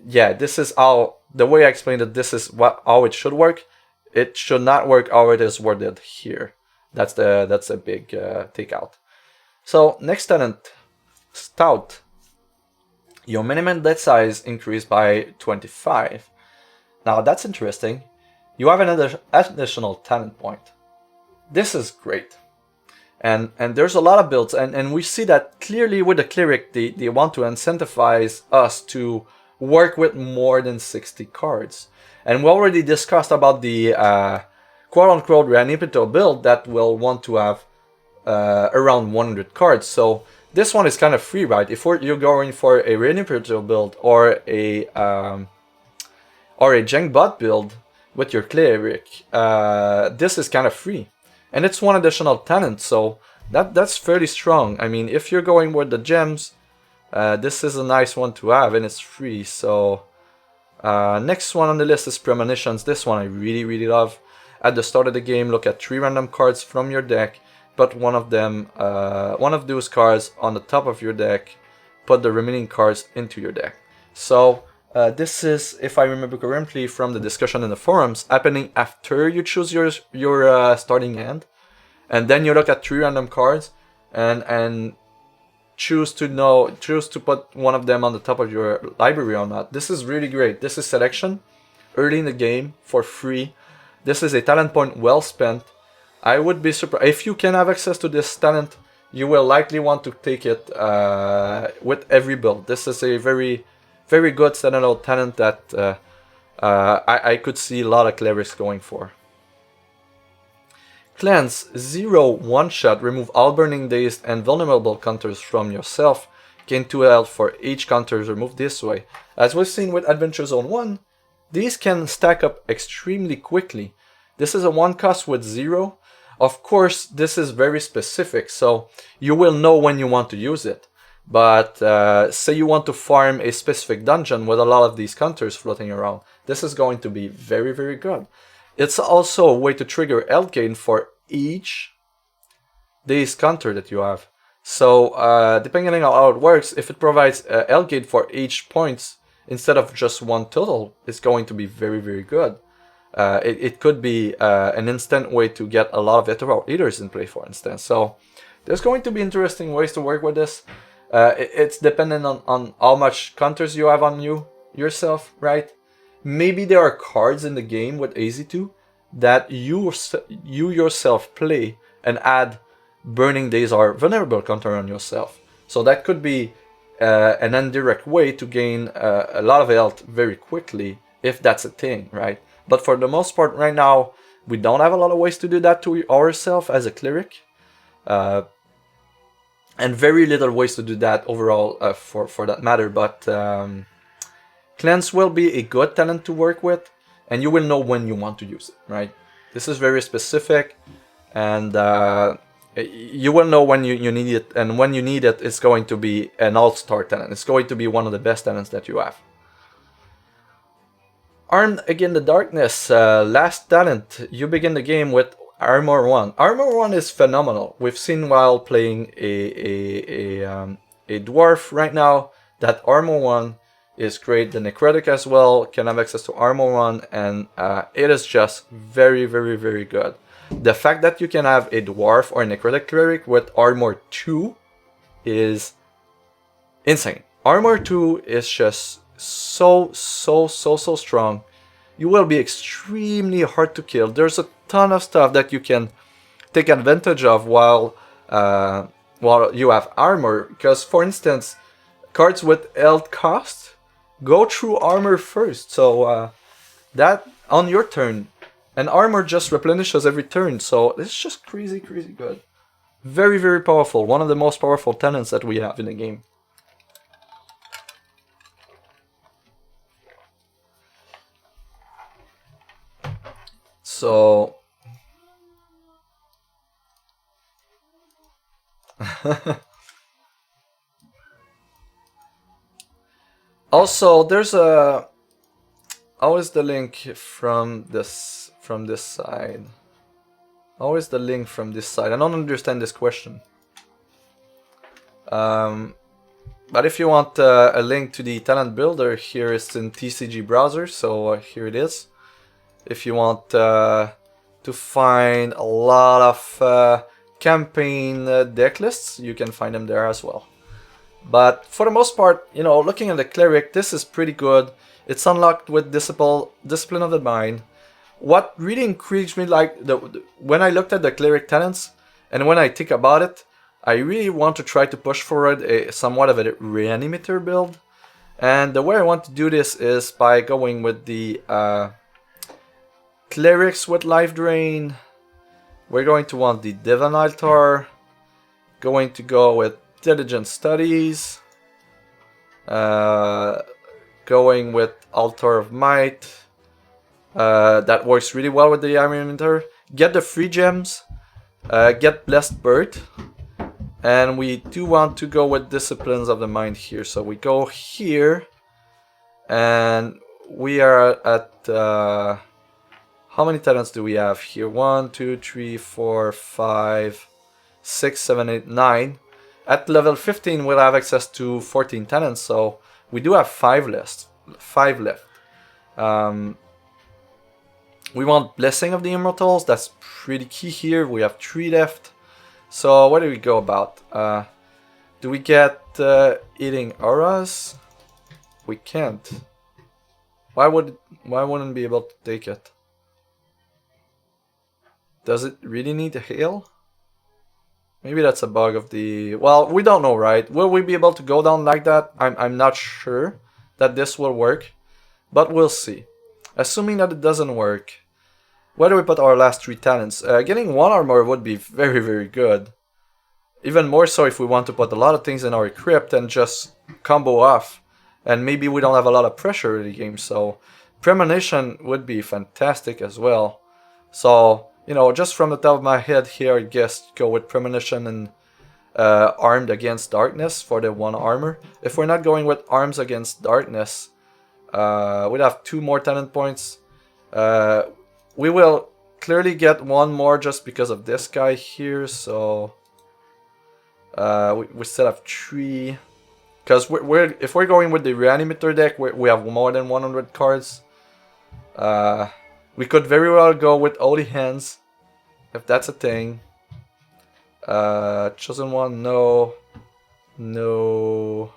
yeah, this is how, the way I explained it, this is how it should work. It should not work how it is worded here. That's a big takeout. So next tenant, Stout. Your minimum deck size increased by 25. Now that's interesting. You have another additional talent point. This is great. And there's a lot of builds, and we see that clearly with the Cleric, they want to incentivize us to work with more than 60 cards. And we already discussed about the quote-unquote Reanimator build that will want to have around 100 cards. So this one is kind of free, right? If you're going for a Reanimator build or a Jengbot build with your Cleric, this is kind of free. And it's one additional talent, so that's fairly strong. I mean, if you're going with the gems, this is a nice one to have, and it's free. So next one on the list is Premonitions. This one I really, really love. At the start of the game, look at 3 random cards from your deck. Put one of those cards on the top of your deck. Put the remaining cards into your deck. So this is, if I remember correctly from the discussion in the forums, happening after you choose your starting hand, and then you look at 3 random cards and choose to put one of them on the top of your library or not. This is really great. This is selection early in the game for free. This is a talent point well spent. I would be surprised if you can have access to this talent. You will likely want to take it with every build. This is a very, very good standalone talent that I could see a lot of clerics going for. Cleanse 0 one-shot. Remove all burning days and vulnerable counters from yourself. Gain 2 health for each counter removed this way. As we've seen with Adventure Zone 1, these can stack up extremely quickly. This is a 1 cost with 0. Of course, this is very specific, so you will know when you want to use it. But say you want to farm a specific dungeon with a lot of these counters floating around, this is going to be very, very good. It's also a way to trigger health gain for each day's counter that you have. So depending on how it works, if it provides health gain for each points instead of just one total, it's going to be very, very good. It could be an instant way to get a lot of ethereal eaters in play, for instance. So there's going to be interesting ways to work with this. It's dependent on how much counters you have on yourself, right? Maybe there are cards in the game with AZ2 that you yourself play and add burning days or vulnerable counter on yourself. So that could be an indirect way to gain a lot of health very quickly, if that's a thing, right? But for the most part, right now, we don't have a lot of ways to do that to ourselves as a cleric. And very little ways to do that overall for that matter. But Cleanse will be a good talent to work with, and you will know when you want to use it, right? This is very specific, and you will know when you need it, and when you need it, it's going to be an all-star talent. It's going to be one of the best talents that you have. Armed Against the Darkness, last talent. You begin the game with Armor 1. Armor 1 is phenomenal. We've seen while playing a dwarf right now that Armor 1 is great. The Necrotic as well can have access to Armor 1, and it is just very, very, very good. The fact that you can have a dwarf or a Necrotic Cleric with Armor 2 is insane. Armor 2 is just so strong. You will be extremely hard to kill. There's a ton of stuff that you can take advantage of while you have armor. Because, for instance, cards with health cost go through armor first. So that on your turn, and armor just replenishes every turn. So it's just crazy good. Very, very powerful. One of the most powerful talents that we have in the game. So Also, there's a... How is the link from this side? How is the link from this side? I don't understand this question. But if you want a link to the talent builder, here it's in TCG browser, so here it is. If you want to find a lot of campaign deck lists, you can find them there as well. But for the most part, you know, looking at the Cleric, this is pretty good. It's unlocked with Discipline of the Mind. What really intrigues me, like when I looked at the Cleric talents, and when I think about it, I really want to try to push forward somewhat of a reanimator build. And the way I want to do this is by going with the Clerics with Life Drain. We're going to want the Divine Altar. Going to go with Diligent Studies. Going with Altar of Might. That works really well with the Reanimator. Get the free gems. Get Blessed Bird. And we do want to go with Disciplines of the Mind here. So we go here. And we are at... how many talents do we have here? 1, 2, 3, 4, 5, 6, 7, 8, 9. At level 15 we'll have access to 14 talents. So we do have 5 left. We want Blessing of the Immortals. That's pretty key here. We have 3 left. So what do we go about? Do we get Eating Auras? We can't. Why wouldn't we be able to take it? Does it really need a hail? Maybe that's a bug of the... Well, we don't know, right? Will we be able to go down like that? I'm not sure that this will work, but we'll see. Assuming that it doesn't work, where do we put our last 3 talents? Getting 1 armor would be very, very good. Even more so if we want to put a lot of things in our crypt and just combo off. And maybe we don't have a lot of pressure in the game, so Premonition would be fantastic as well. So, you know, just from the top of my head here, I guess go with Premonition and Armed Against Darkness for the 1 armor. If we're not going with Arms Against Darkness, we'd have 2 more talent points. We will clearly get 1 more just because of this guy here, so we still have 3. Because if we're going with the Reanimator deck, we have more than 100 cards. We could very well go with Holy Hands, if that's a thing. Chosen One, no. No.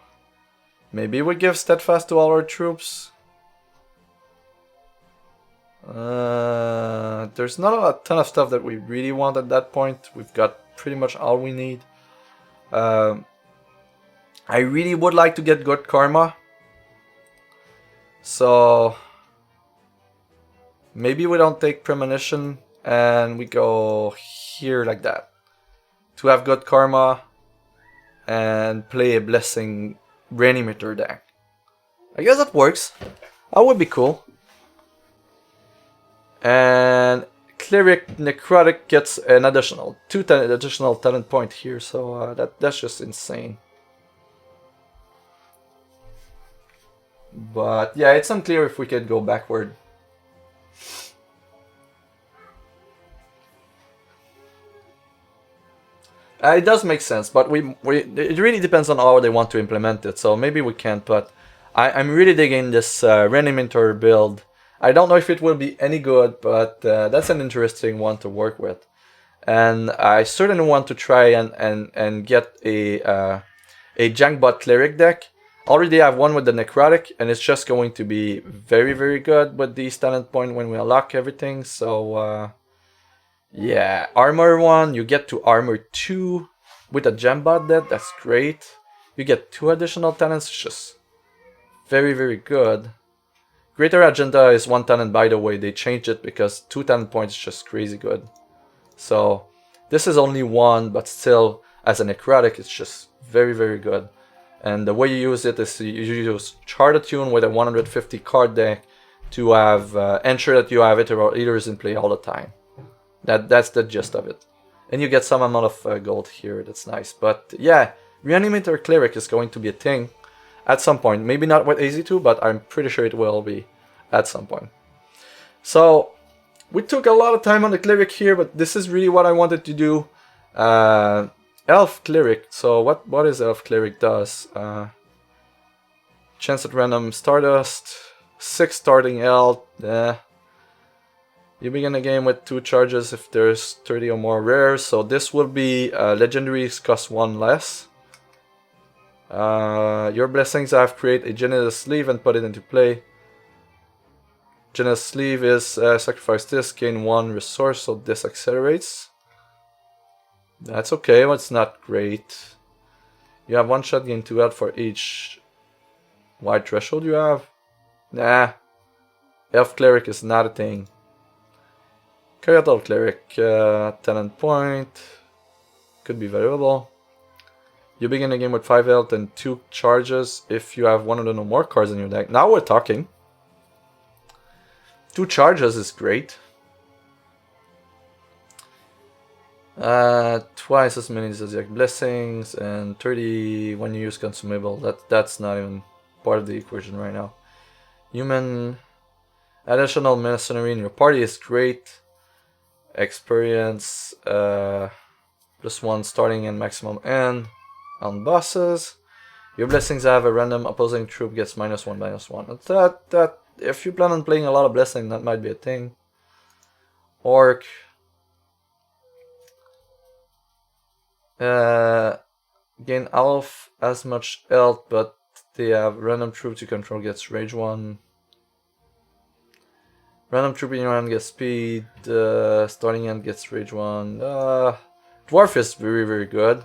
Maybe we give Steadfast to all our troops. There's not a ton of stuff that we really want at that point. We've got pretty much all we need. I really would like to get Good Karma. So maybe we don't take Premonition and we go here like that. To have Good Karma and play a Blessing Reanimator deck. I guess that works. That would be cool. And Cleric Necrotic gets an additional 2 additional talent point here, so that's just insane. But yeah, it's unclear if we could go backward. It does make sense, but it really depends on how they want to implement it. So maybe we can't. But I'm really digging this Reanimator build. I don't know if it will be any good, but that's an interesting one to work with. And I certainly want to try and get a Jankbot Cleric deck. Already have one with the Necrotic, and it's just going to be very, very good with these talent points when we unlock everything. So yeah, Armor 1, you get to Armor 2 with a Gembot deck. That's great. You get 2 additional talents, just very, very good. Greater Agenda is 1 talent, by the way. They changed it because 2 talent points is just crazy good. So this is only 1, but still, as a Necrotic, it's just very, very good. And the way you use it is you use Chart Attune with a 150 card deck to have ensure that you have Eaters in play all the time. That's the gist of it. And you get some amount of gold here, that's nice. But yeah, Reanimator Cleric is going to be a thing. at some point. Maybe not with AZ2, but I'm pretty sure it will be at some point. So we took a lot of time on the Cleric here, but this is really what I wanted to do. Elf Cleric. So what is Elf Cleric does? Chance at random Stardust, 6 starting health. You begin the game with 2 charges if there's 30 or more rares. So this will be legendaries cost 1 less. Your blessings have create a generous sleeve and put it into play. Generous sleeve is sacrifice this, gain 1 resource, so this accelerates. That's okay, but it's not great. You have 1 shot, gain 2 health for each wide threshold you have. Nah, Elf Cleric is not a thing. Elf Cleric, talent point, could be valuable. You begin the game with 5 health and 2 charges if you have 100 or more cards in your deck. Now we're talking. 2 charges is great. Twice as many Zodiac Blessings and 30 when you use consumable. That's not even part of the equation right now. Human additional mercenary in your party is great. Experience +1 starting and maximum end on bosses. Your blessings have a random opposing troop gets -1/-1. That if you plan on playing a lot of blessing, that might be a thing. Orc. Gain half as much health, but they have random troop to control gets rage 1. Random troop in your hand gets speed. Starting hand gets rage 1. Dwarf is very good.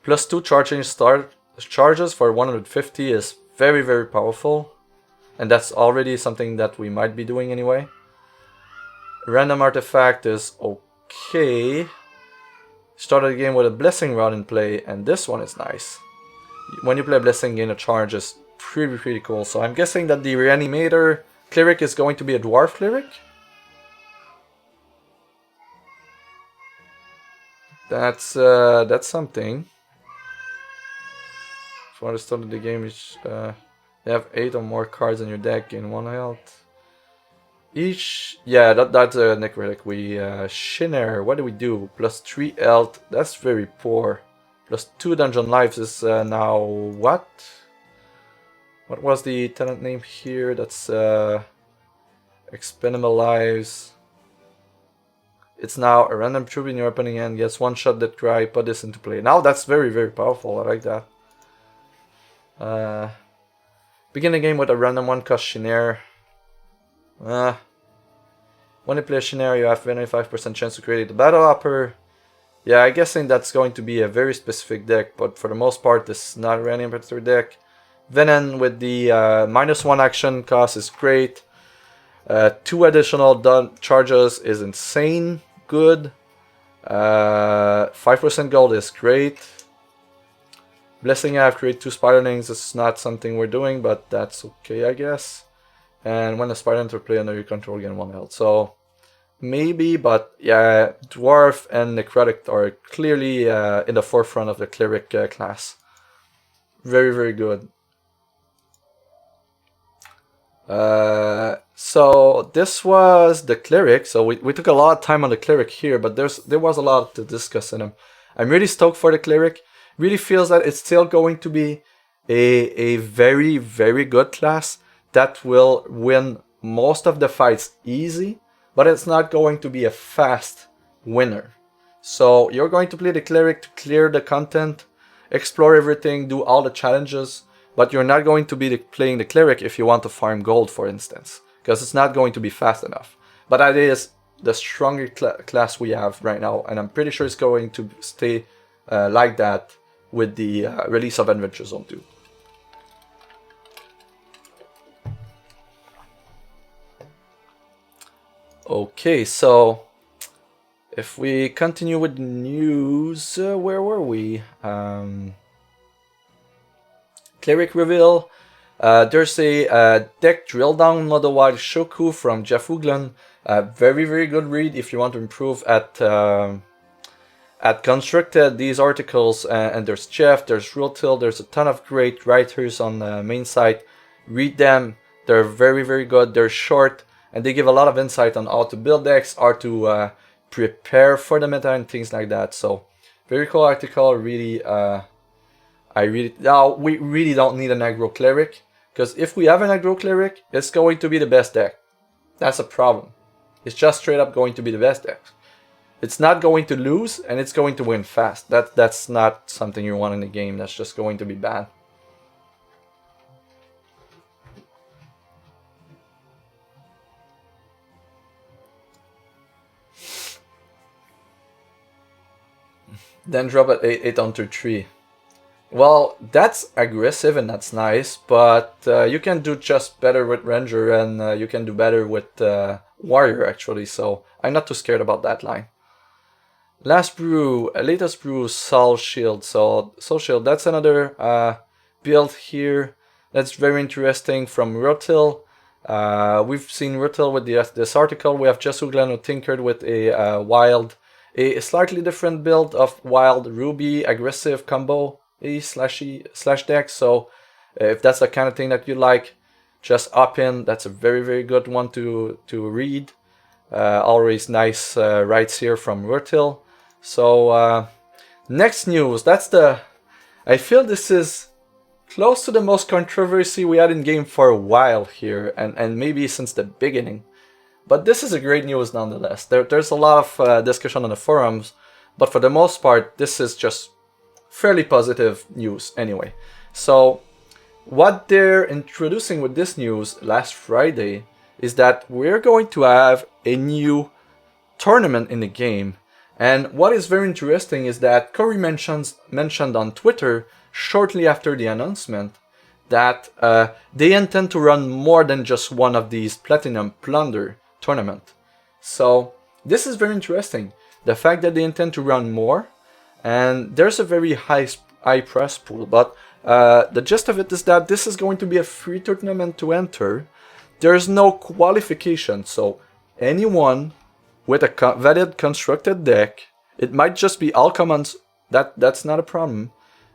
+2 charging charges for 150 is very powerful. And that's already something that we might be doing anyway. Random artifact is okay. Started the game with a blessing rod in play, and this one is nice. When you play a blessing, gain a charge is pretty cool. So I'm guessing that the reanimator Cleric is going to be a dwarf cleric. That's something. For the start of the game, you have 8 or more cards in your deck, gain 1 health. Each, yeah, that's a necrotic. We Shiner. What do we do? +3 health. That's very poor. +2 dungeon lives is now what? What was the talent name here? That's expendable lives. It's now a random troop in your opening hand gets 1 shot that cry. Put this into play. Now that's very powerful. I like that. Begin the game with a random 1 cost Shiner. When you play a Shiner, you have 25% chance to create a battle hopper. Yeah, I'm guessing that's going to be a very specific deck, but for the most part, this is not a reanimator deck. Venom with the -1 action cost is great. 2 additional charges is insane good. 5% gold is great. Blessing have create 2 spiderlings is not something we're doing, but that's okay, I guess. And when the spider enter play under your control, gain 1 health. So maybe, but yeah, dwarf and necrotic are clearly in the forefront of the cleric class. Very good. So this was the cleric. So we took a lot of time on the cleric here, but there was a lot to discuss in him. I'm really stoked for the cleric. Really feels that it's still going to be a very good class that will win most of the fights easy, but it's not going to be a fast winner. So you're going to play the cleric to clear the content, explore everything, do all the challenges, but you're not going to be playing the cleric if you want to farm gold, for instance, because it's not going to be fast enough. But that is the stronger class we have right now, and I'm pretty sure it's going to stay like that with the release of Adventure Zone 2. Okay, so if we continue with news, where were we? Cleric reveal. There's a deck drill down Model-wide Shoku from Jeff Hoogland. Very good read if you want to improve at at Constructed, these articles, and there's Jeff, there's Rutil, there's a ton of great writers on the main site. Read them. They're very, very good. They're short, and they give a lot of insight on how to build decks, how to prepare for the meta and things like that. So very cool article. Really, now we really don't need an aggro cleric, because if we have an aggro cleric, it's going to be the best deck. That's a problem. It's just straight up going to be the best deck. It's not going to lose, and it's going to win fast. That's not something you want in the game. That's just going to be bad. Then drop at 8/3. Well, that's aggressive and that's nice, but you can do just better with Ranger, and you can do better with Warrior actually, so I'm not too scared about that line. Last brew, latest brew, Soul Shield. So Soul Shield, that's another build here that's very interesting from Rutil. We've seen Rutil with this article. We have Jesu Glenn who tinkered with a slightly different build of Wild Ruby aggressive combo slash deck. So if that's the kind of thing that you like, just up in. That's a very, very good one to read. Always nice writes here from Rutil. So next news, I feel this is close to the most controversy we had in game for a while here, and maybe since the beginning. But this is a great news nonetheless. There's a lot of discussion on the forums, but for the most part, this is just fairly positive news anyway. So what they're introducing with this news last Friday is that we're going to have a new tournament in the game. And what is very interesting is that Corey mentioned on Twitter shortly after the announcement that they intend to run more than just one of these Platinum Plunder tournament. So this is very interesting. The fact that they intend to run more, and there's a very high prize pool, but the gist of it is that this is going to be a free tournament to enter. There's no qualification, so anyone with a valid constructed deck, it might just be all commons, that's not a problem,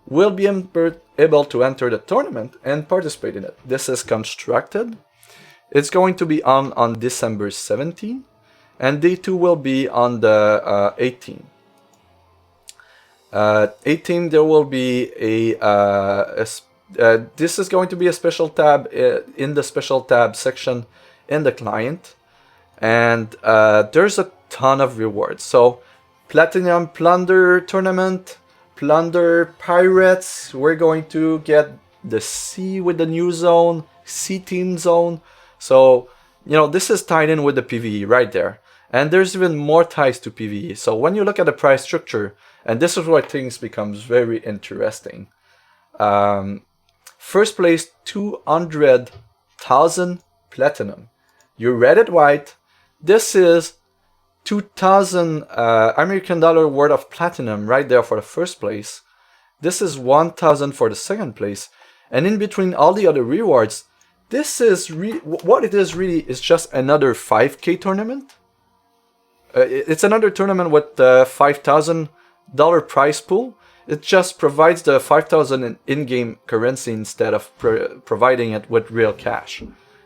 will be able to enter the tournament and participate in it. This is constructed. It's going to be on December 17, and day 2 will be on the 18. 18 there will be this is going to be a special tab in the special tab section in the client, and there's a ton of rewards. So Platinum Plunder Tournament, Plunder Pirates, we're going to get the C with the new zone, C team zone. So, you know, this is tied in with the PvE right there. And there's even more ties to PvE. So when you look at the price structure, and this is where things becomes very interesting. First place, 200,000 platinum. You read it right. This is 2,000 American dollar worth of platinum right there for the first place. This is 1,000 for the second place. And in between all the other rewards, this is what it is really is just another 5K tournament. It's another tournament with the $5,000 prize pool. It just provides the 5,000 in-game currency instead of providing it with real cash.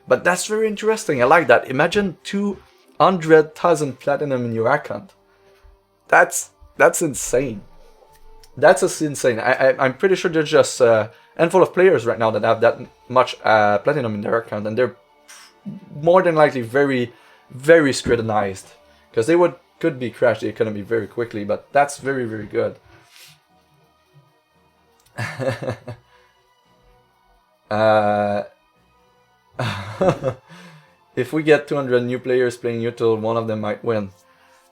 But that's very interesting. I like that. Imagine 200,000 platinum in your account. That's insane. That's insane. I'm pretty sure there's just a handful of players right now that have that much platinum in their account, and they're more than likely very, very scrutinized, because they could be crash the economy very quickly. But that's very, very good. If we get 200 new players playing Util, one of them might win.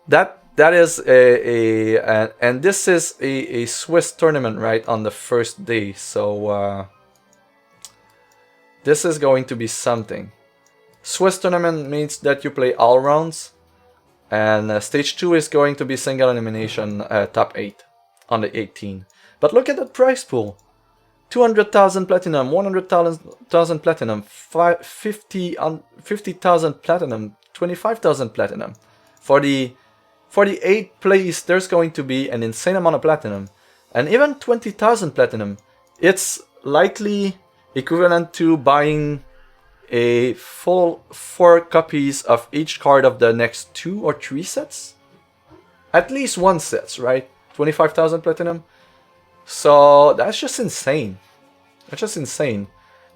That is and this is a Swiss tournament right on the first day, so this is going to be something. Swiss tournament means that you play all rounds, and stage 2 is going to be single elimination, top 8 on the 18. But look at that prize pool: 200,000 platinum, 100,000 platinum, 50,000 platinum, 25,000 platinum for for the 8th place, there's going to be an insane amount of platinum. And even 20,000 platinum, it's likely equivalent to buying a full 4 copies of each card of the next 2 or 3 sets. At least 1 set, right? 25,000 platinum. So that's just insane. That's just insane.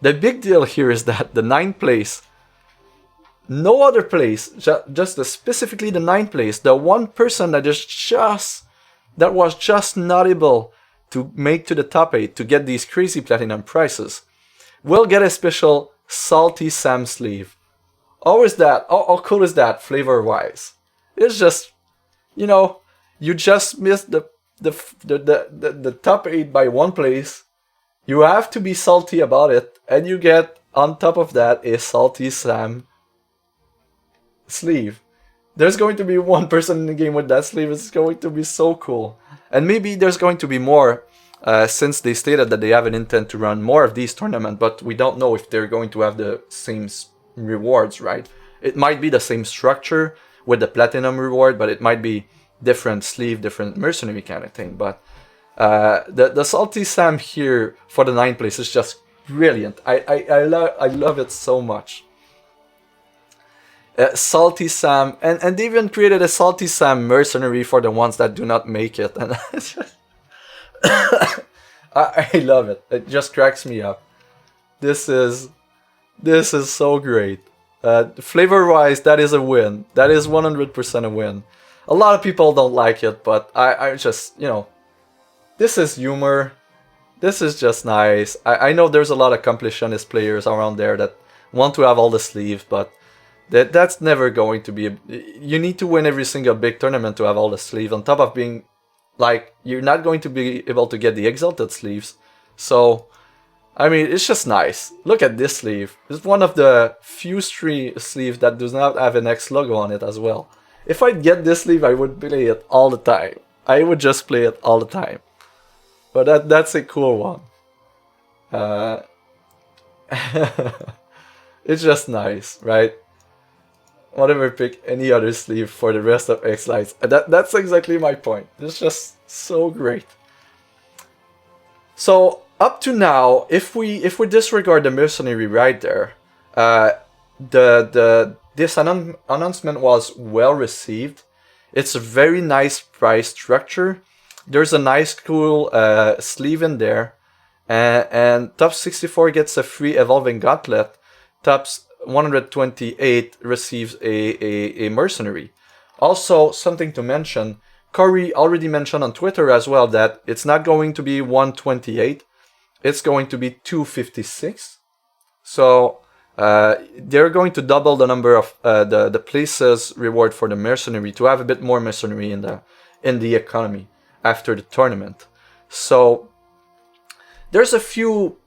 The big deal here is that the 9th place, no other place, just specifically the 9th place, the one person that was just not able to make to the top 8 to get these crazy platinum prices, will get a special Salty Sam sleeve. How is that? How cool is that flavor-wise? It's just, you know, you just missed the top 8 by 1 place. You have to be salty about it, and you get on top of that a Salty Sam sleeve. There's going to be one person in the game with that sleeve. It's going to be so cool. And maybe there's going to be more, since they stated that they have an intent to run more of these tournaments, but we don't know if they're going to have the same rewards, right? It might be the same structure with the platinum reward, but it might be different sleeve, different mercenary kind of thing. But the Salty Sam here for the 9th place is just brilliant. I love it so much. Salty Sam, and they even created a Salty Sam mercenary for the ones that do not make it, and I love it. It just cracks me up. This is so great. Flavor-wise, that is a win. That is 100% a win. A lot of people don't like it, but I just, you know, this is humor. This is just nice. I know there's a lot of completionist players around there that want to have all the sleeves, but that's never going to be... You need to win every single big tournament to have all the sleeves, on top of being... Like, you're not going to be able to get the Exalted sleeves. So, I mean, it's just nice. Look at this sleeve. It's one of the few sleeves that does not have an X logo on it as well. If I get this sleeve, I would play it all the time. I would just play it all the time. But that's a cool one. It's just nice, right? Whatever, pick any other sleeve for the rest of X-Lights. That's exactly my point. It's just so great. So up to now, if we disregard the mercenary right there, this announcement was well received. It's a very nice price structure. There's a nice cool sleeve in there, and top 64 gets a free evolving gauntlet. Tops 128 receives a mercenary. Also, something to mention, Corey already mentioned on Twitter as well that it's not going to be 128, it's going to be 256. So they're going to double the number of the places reward for the mercenary to have a bit more mercenary in the economy after the tournament. So there's a few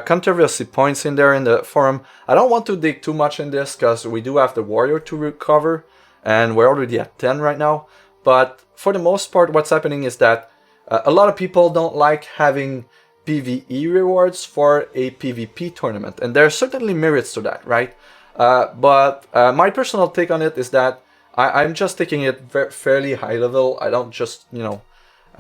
controversy points in there in the forum. I don't want to dig too much in this because we do have the Warrior to recover, and we're already at 10 right now. But for the most part, what's happening is that a lot of people don't like having PvE rewards for a PvP tournament, and there are certainly merits to that, right? But my personal take on it is that I'm just taking it fairly high level. I don't just, I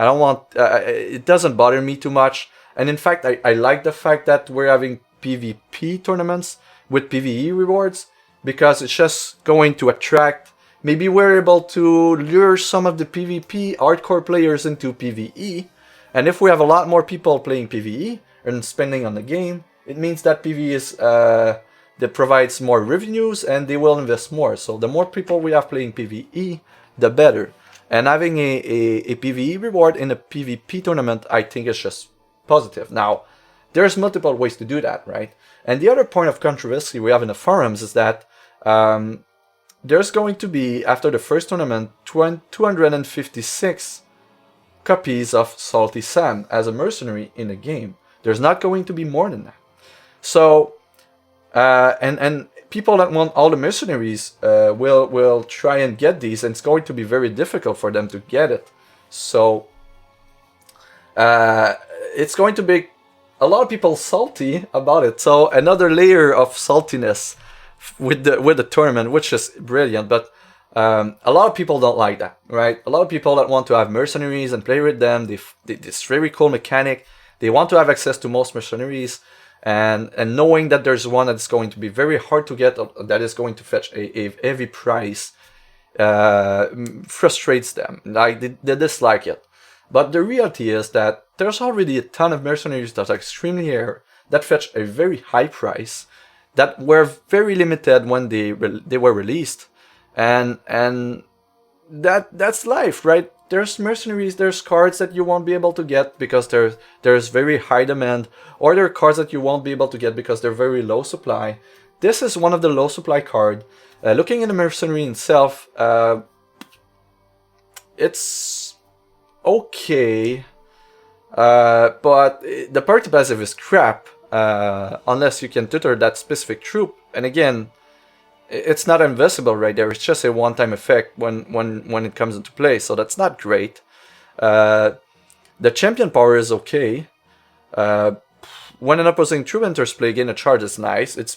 don't want, it doesn't bother me too much. And in fact, I like the fact that we're having PvP tournaments with PvE rewards, because it's just going to attract, maybe we're able to lure some of the PvP hardcore players into PvE. And if we have a lot more people playing PvE and spending on the game, it means that PvE is, that provides more revenues and they will invest more. So the more people we have playing PvE, the better. And having a PvE reward in a PvP tournament, I think is just positive. Now, there's multiple ways to do that, right? And the other point of controversy we have in the forums is that there's going to be, after the first tournament, 256 copies of Salty Sam as a mercenary in the game. There's not going to be more than that. So, and people that want all the mercenaries will try and get these, and it's going to be very difficult for them to get it. So, it's going to be a lot of people salty about it. So another layer of saltiness with the tournament, which is brilliant. But A lot of people don't like that, right? A lot of people that want to have mercenaries and play with them, this very cool mechanic. They want to have access to most mercenaries, and knowing that there's one that's going to be very hard to get, that is going to fetch a heavy price, frustrates them. Like they dislike it. But the reality is that there's already a ton of mercenaries that are extremely rare, that fetch a very high price, that were very limited when they were released, and that's life, right? There's mercenaries, there's cards that you won't be able to get because there's very high demand, or there are cards that you won't be able to get because they're very low supply. This is one of the low supply card. Looking at the mercenary itself, it's okay, but the party passive is crap, unless you can tutor that specific troop. And again, it's not invisible right there. It's just a one-time effect when it comes into play, so that's not great. The champion power is okay. When an opposing troop enters play, gain a charge is nice. It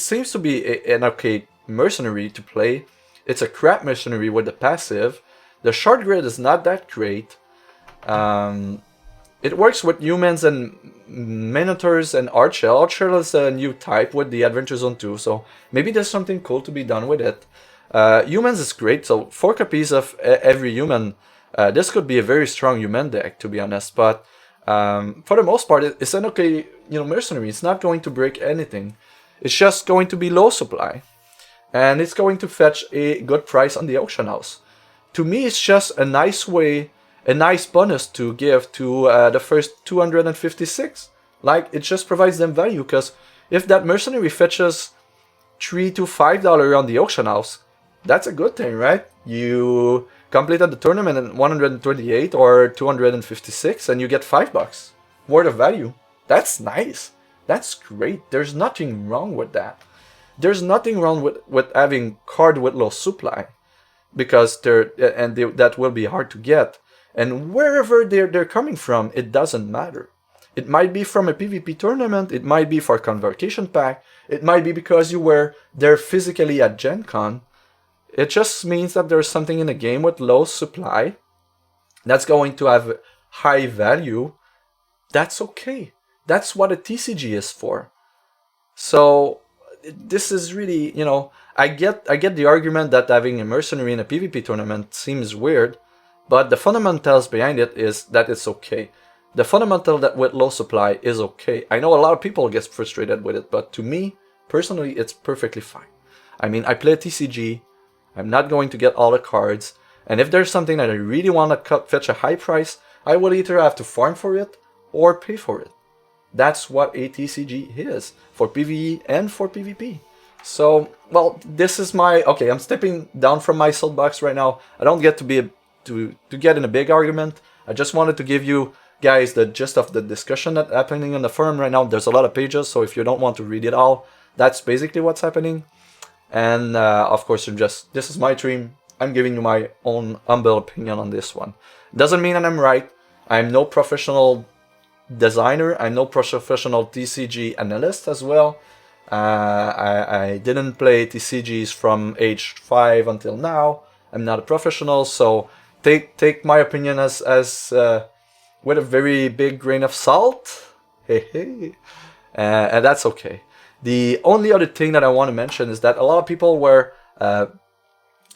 seems to be an okay mercenary to play. It's a crap mercenary with the passive. The short grid is not that great. It works with humans and minotaurs and archel. Archel is a new type with the Adventure Zone 2, so maybe there's something cool to be done with it. Humans is great, so 4 copies of every human. This could be a very strong human deck, to be honest, but for the most part, it's an okay, mercenary. It's not going to break anything. It's just going to be low supply, and it's going to fetch a good price on the auction house. To me, it's just a nice way, a nice bonus to give to the first 256. Like, it just provides them value, because if that mercenary fetches $3 to $5 on the auction house, that's a good thing, right? You completed the tournament at 128 or 256 and you get $5 worth of value. That's nice. That's great. There's nothing wrong with that. There's nothing wrong with having card with low supply, because that will be hard to get. And wherever they're coming from, it doesn't matter. It might be from a PvP tournament, it might be for a Convocation pack, it might be because you were there physically at Gen Con. It just means that there's something in the game with low supply that's going to have high value. That's okay. That's what a TCG is for. So this is really, I get the argument that having a mercenary in a PvP tournament seems weird, but the fundamentals behind it is that it's okay. The fundamental that with low supply is okay. I know a lot of people get frustrated with it, but to me, personally, it's perfectly fine. I mean, I play TCG, I'm not going to get all the cards, and if there's something that I really want to fetch a high price, I will either have to farm for it or pay for it. That's what a TCG is, for PvE and for PvP. So, well, this is okay, I'm stepping down from my soapbox right now. I don't get to get in a big argument. I just wanted to give you guys the gist of the discussion that's happening on the forum right now. There's a lot of pages, so if you don't want to read it all, that's basically what's happening. And of course, this is my dream. I'm giving you my own humble opinion on this one. Doesn't mean that I'm right. I'm no professional designer. I'm no professional TCG analyst as well. I didn't play TCGs from age 5 until now. I'm not a professional, so take my opinion as with a very big grain of salt. And that's okay. The only other thing that I want to mention is that a lot of people were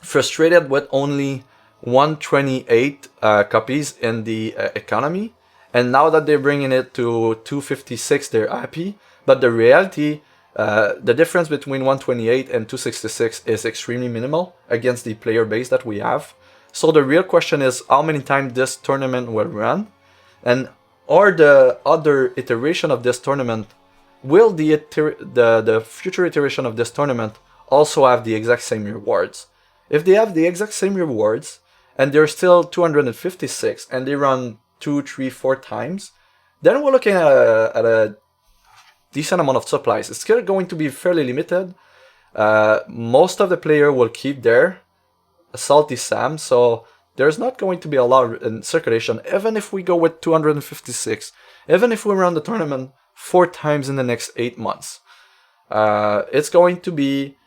frustrated with only 128 copies in the economy, and now that they're bringing it to 256, they're happy. But the reality, the difference between 128 and 266 is extremely minimal against the player base that we have. So the real question is how many times this tournament will run, and or the other iteration of this tournament, will the future iteration of this tournament also have the exact same rewards? If they have the exact same rewards and they're still 256 and they run 2, 3, 4 times, then we're looking at a decent amount of supplies. It's still going to be fairly limited. Most of the player will keep their Salty Sam, so there's not going to be a lot in circulation, even if we go with 256, even if we run the tournament 4 times in the next 8 months. It's going to be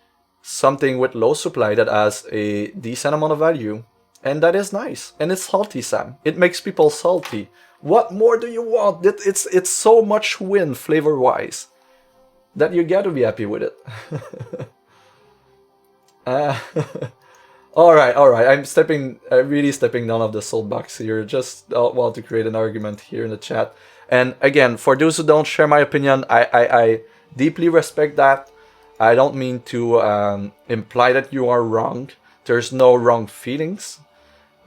something with low supply that has a decent amount of value, and that is nice. And it's salty, Sam. It makes people salty. What more do you want? It's so much win flavor-wise that you gotta be happy with it. All right. I'm really stepping down of the soapbox here, just well, to create an argument here in the chat. And again, for those who don't share my opinion, I deeply respect that. I don't mean to imply that you are wrong. There's no wrong feelings.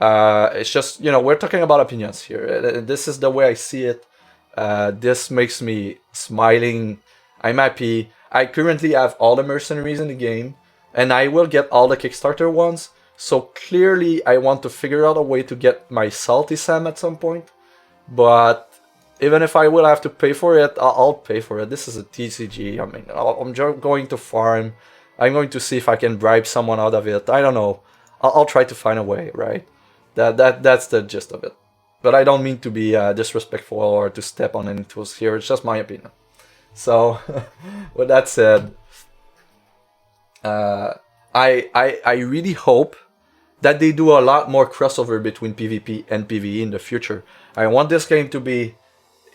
It's just, we're talking about opinions here. This is the way I see it. This makes me smiling. I'm happy. I currently have all the mercenaries in the game, and I will get all the Kickstarter ones. So clearly I want to figure out a way to get my Salty Sam at some point. But even if I will have to pay for it, I'll pay for it. This is a TCG. I mean, I'm just going to farm. I'm going to see if I can bribe someone out of it. I don't know. I'll try to find a way, right? That's the gist of it. But I don't mean to be disrespectful or to step on any toes here. It's just my opinion. So, with that said, I really hope that they do a lot more crossover between PvP and PvE in the future. I want this game to be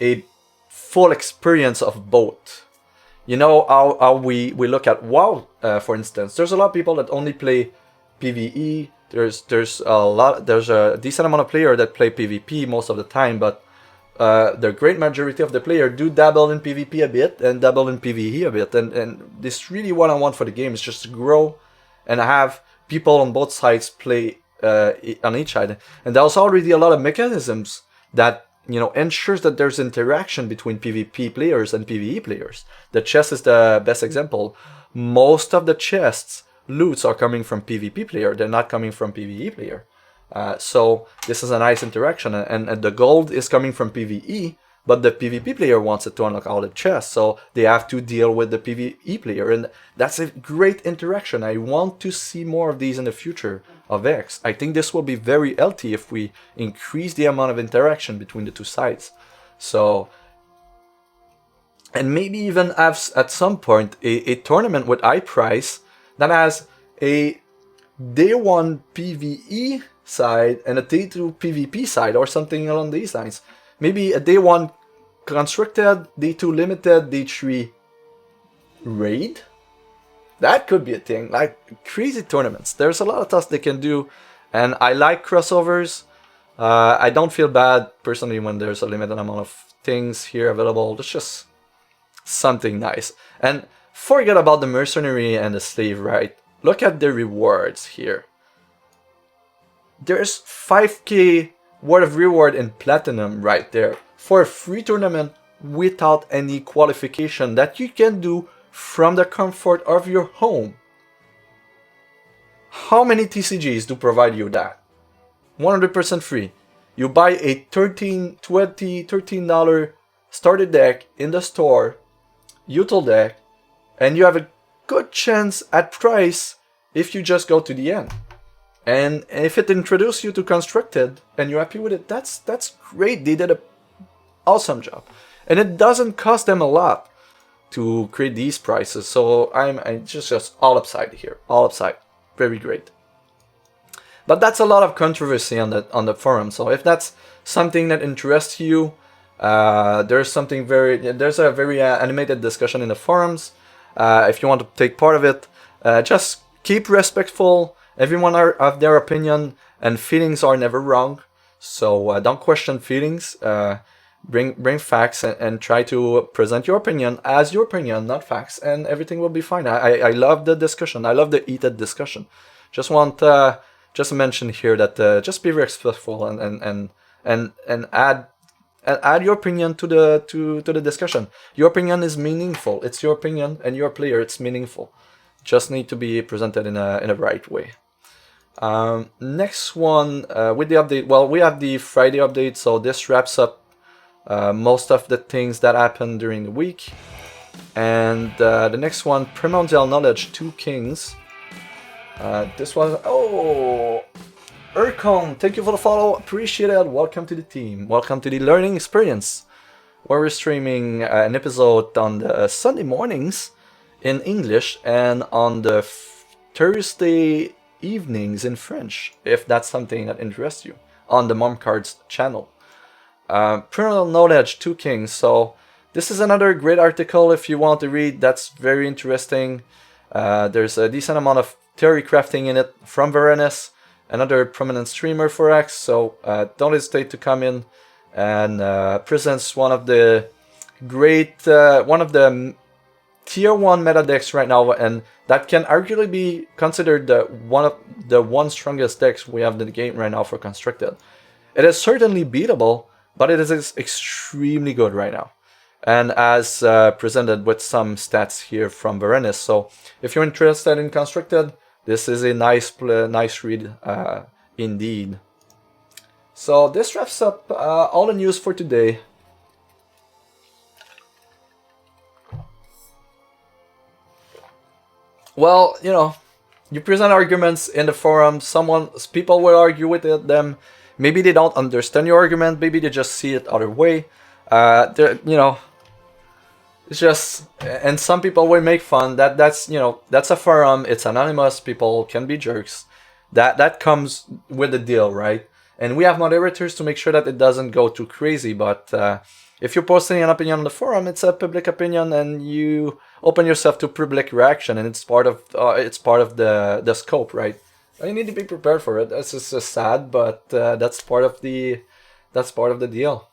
a full experience of both. You know how we look at WoW, for instance. There's a lot of people that only play PvE. There's a decent amount of players that play PvP most of the time, but the great majority of the players do dabble in PvP a bit and dabble in PvE a bit. And this really what I want for the game is just to grow and have people on both sides play on each side. And there's already a lot of mechanisms that ensures that there's interaction between PvP players and PvE players. The chest is the best example. Most of the chests loots are coming from PvP player. They're not coming from PvE player. So this is a nice interaction, and the gold is coming from PvE, but the PvP player wants it to unlock all the chests, so they have to deal with the PvE player, and that's a great interaction. I want to see more of these in the future of X. I think this will be very healthy if we increase the amount of interaction between the two sides. So, and maybe even have at some point a tournament with high price that has a day one PvE side and a day two PvP side, or something along these lines. Maybe a day one constructed, day two limited, day three raid. That could be a thing. Like crazy tournaments. There's a lot of stuff they can do, and I like crossovers. I don't feel bad personally when there's a limited amount of things here available. It's just something nice. And forget about the mercenary and the slave, right? Look at the rewards here. There's 5k worth of reward in platinum right there for a free tournament without any qualification that you can do from the comfort of your home. How many TCGs do provide you that? 100% free. You buy a $13 starter deck in the store, util deck, and you have a good chance at price if you just go to the end. And if it introduces you to constructed and you're happy with it, that's great. They did an awesome job, and it doesn't cost them a lot to create these prices. So I'm just all upside here, all upside. Very great. But that's a lot of controversy on the forum. So if that's something that interests you, there's a very animated discussion in the forums. If you want to take part of it, just keep respectful. Everyone have their opinion, and feelings are never wrong. So don't question feelings. Bring facts and try to present your opinion as your opinion, not facts, and everything will be fine. I love the discussion. I love the heated discussion. Just want just to mention here that just be respectful and add your opinion to the discussion. Your opinion is meaningful. It's your opinion, and your player. It's meaningful. Just need to be presented in a right way. Next one with the update. Well, we have the Friday update, so this wraps up most of the things that happened during the week. And the next one, Primordial Knowledge 2 Kings. This was Urcon, thank you for the follow, appreciate it. Welcome to the team. Welcome to the Learning HEXperience, where we're streaming an episode on the Sunday mornings in English, and on the Thursday evenings in French, if that's something that interests you, on the Mom Cards channel. Primal Knowledge, 2 Kings. So this is another great article if you want to read. That's very interesting. There's a decent amount of theory crafting in it from Varenis, another prominent streamer for X. So don't hesitate to come in and presents one of the great, one of the tier 1 meta decks right now, and that can arguably be considered one of the strongest decks we have in the game right now for Constructed. It is certainly beatable, but it is extremely good right now, and as presented with some stats here from Varenis. So if you're interested in Constructed, this is a nice read indeed. So this wraps up all the news for today. Well, you know, you present arguments in the forum, people will argue with them. Maybe they don't understand your argument, maybe they just see it other way. You know, it's just, and some people will make fun. That's a forum, it's anonymous, people can be jerks. That comes with the deal, right? And we have moderators to make sure that it doesn't go too crazy, but if you're posting an opinion on the forum, it's a public opinion, and you open yourself to public reaction, and it's part of the scope, right? You need to be prepared for it. This is sad, but that's part of the deal.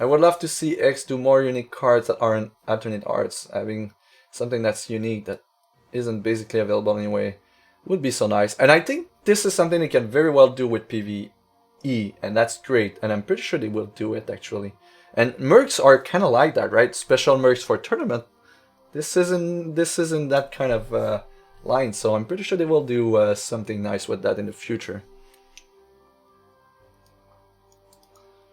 I would love to see X do more unique cards that aren't alternate arts. Having something that's unique that isn't basically available anyway would be so nice. And I think this is something they can very well do with PvE, and that's great. And I'm pretty sure they will do it actually. And mercs are kind of like that, right? Special mercs for tournament. This isn't that kind of line, so I'm pretty sure they will do something nice with that in the future.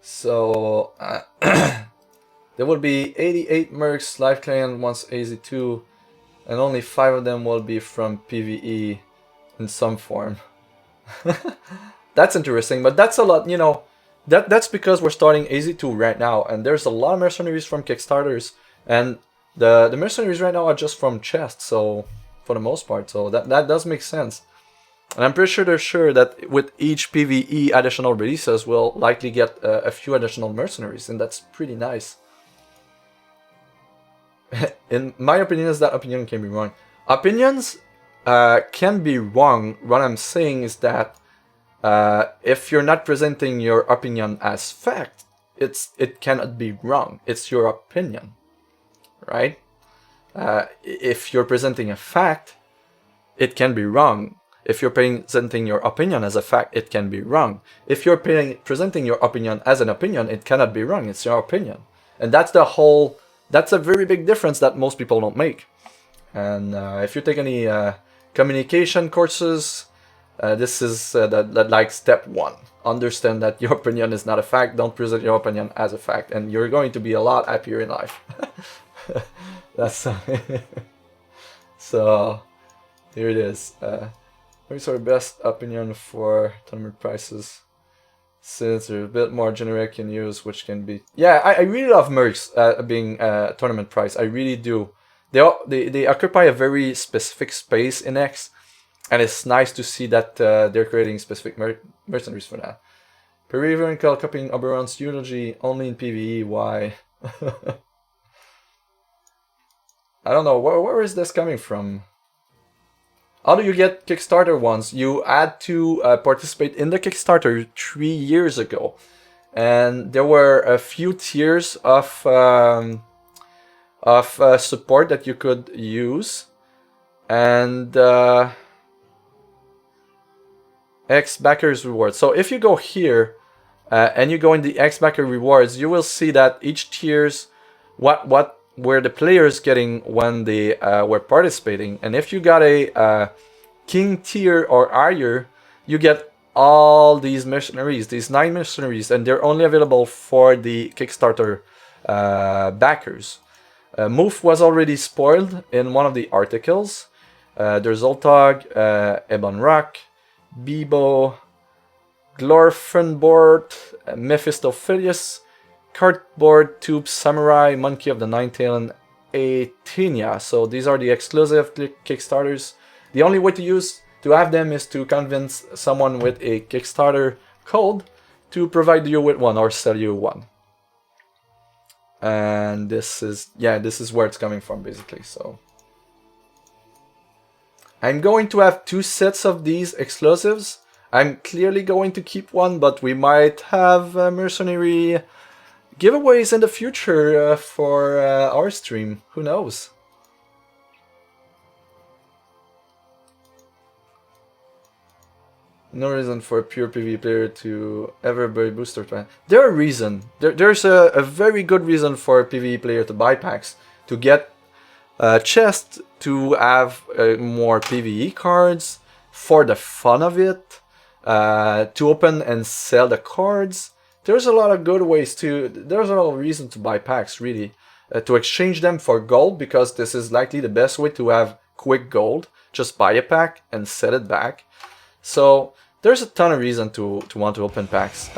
So there will be 88 mercs live client once AZ2, and only 5 of them will be from PvE in some form. That's interesting, but that's a lot, you know. That's because we're starting AZ2 right now, and there's a lot of mercenaries from Kickstarters, and the mercenaries right now are just from chests, so for the most part, so that does make sense. And I'm pretty sure they're sure that with each PvE additional releases, we'll likely get a few additional mercenaries, and that's pretty nice. In my opinion, is that opinion can be wrong. Opinions can be wrong. What I'm saying is that if you're not presenting your opinion as fact, it cannot be wrong. It's your opinion, right? If you're presenting a fact, it can be wrong. If you're presenting your opinion as a fact, it can be wrong. If you're presenting your opinion as an opinion, it cannot be wrong. It's your opinion. And that's a very big difference that most people don't make. And if you take any communication courses, this is like step 1. Understand that your opinion is not a fact. Don't present your opinion as a fact, and you're going to be a lot happier in life. That's so. Here it is. What's our best opinion for tournament prices? Since they're a bit more generic in use, which can be. Yeah, I really love mercs being tournament price. I really do. They occupy a very specific space in X. And it's nice to see that they're creating specific mercenaries for that. Periwinkle copying Oberon's eulogy only in PvE. Why? I don't know. Where is this coming from? How do you get Kickstarter ones? You had to participate in the Kickstarter 3 years ago. And there were a few tiers of support that you could use. And X Backers Rewards. So if you go here and you go in the X Backer Rewards, you will see that each tiers, what were the players getting when they were participating. And if you got a King tier or higher, you get all these mercenaries, these 9 mercenaries, and they're only available for the Kickstarter backers. Moof was already spoiled in one of the articles. There's Zoltog, Ebon Rock, Bebo, Glorfenbord, Mephistophilus, Cardboard Tube Samurai, Monkey of the Nine Tail, and Athenia. So these are the exclusive Kickstarters. The only way to have them is to convince someone with a Kickstarter code to provide you with one or sell you one. And this is where it's coming from, basically. So I'm going to have 2 sets of these explosives. I'm clearly going to keep one, but we might have mercenary giveaways in the future for our stream. Who knows? No reason for a pure PvE player to ever buy booster packs. There's a reason. There's a very good reason for a PvE player to buy packs. To get chests, to have more PvE cards, for the fun of it, to open and sell the cards. There's a lot of good ways to... There's a lot of reason to buy packs, really. To exchange them for gold, because this is likely the best way to have quick gold. Just buy a pack and sell it back. So there's a ton of reason to want to open packs.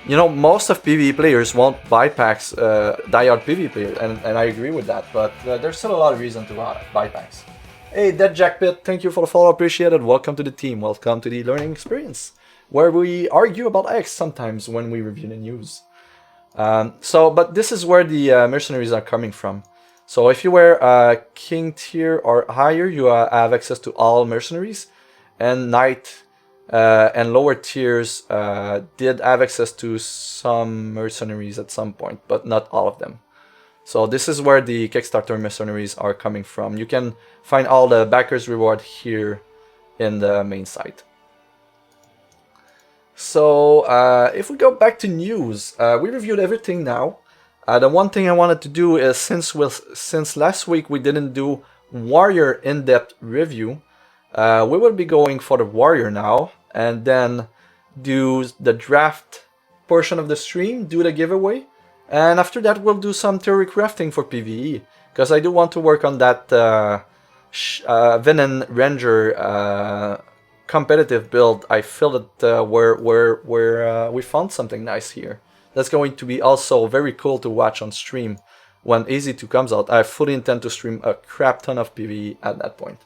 You know, most of PvE players won't buy packs, die-hard PvE players, and I agree with that, but there's still a lot of reason to buy packs. Hey, Dead Jackpit, thank you for the follow, appreciate it. Welcome to the team, welcome to the Learning HEXperience, where we argue about X sometimes when we review the news. But this is where the mercenaries are coming from. So if you were King tier or higher, you have access to all mercenaries. And Knight and lower tiers did have access to some mercenaries at some point, but not all of them. So this is where the Kickstarter mercenaries are coming from. You can find all the backers reward here in the main site. So if we go back to news, we reviewed everything now. The one thing I wanted to do is, since last week we didn't do Warrior in-depth review, we will be going for the Warrior now, and then do the draft portion of the stream, do the giveaway, and after that we'll do some theory crafting for PvE, because I do want to work on that Venom Ranger competitive build. I feel that where we found something nice here. That's going to be also very cool to watch on stream when AZ2 comes out. I fully intend to stream a crap ton of PvE at that point.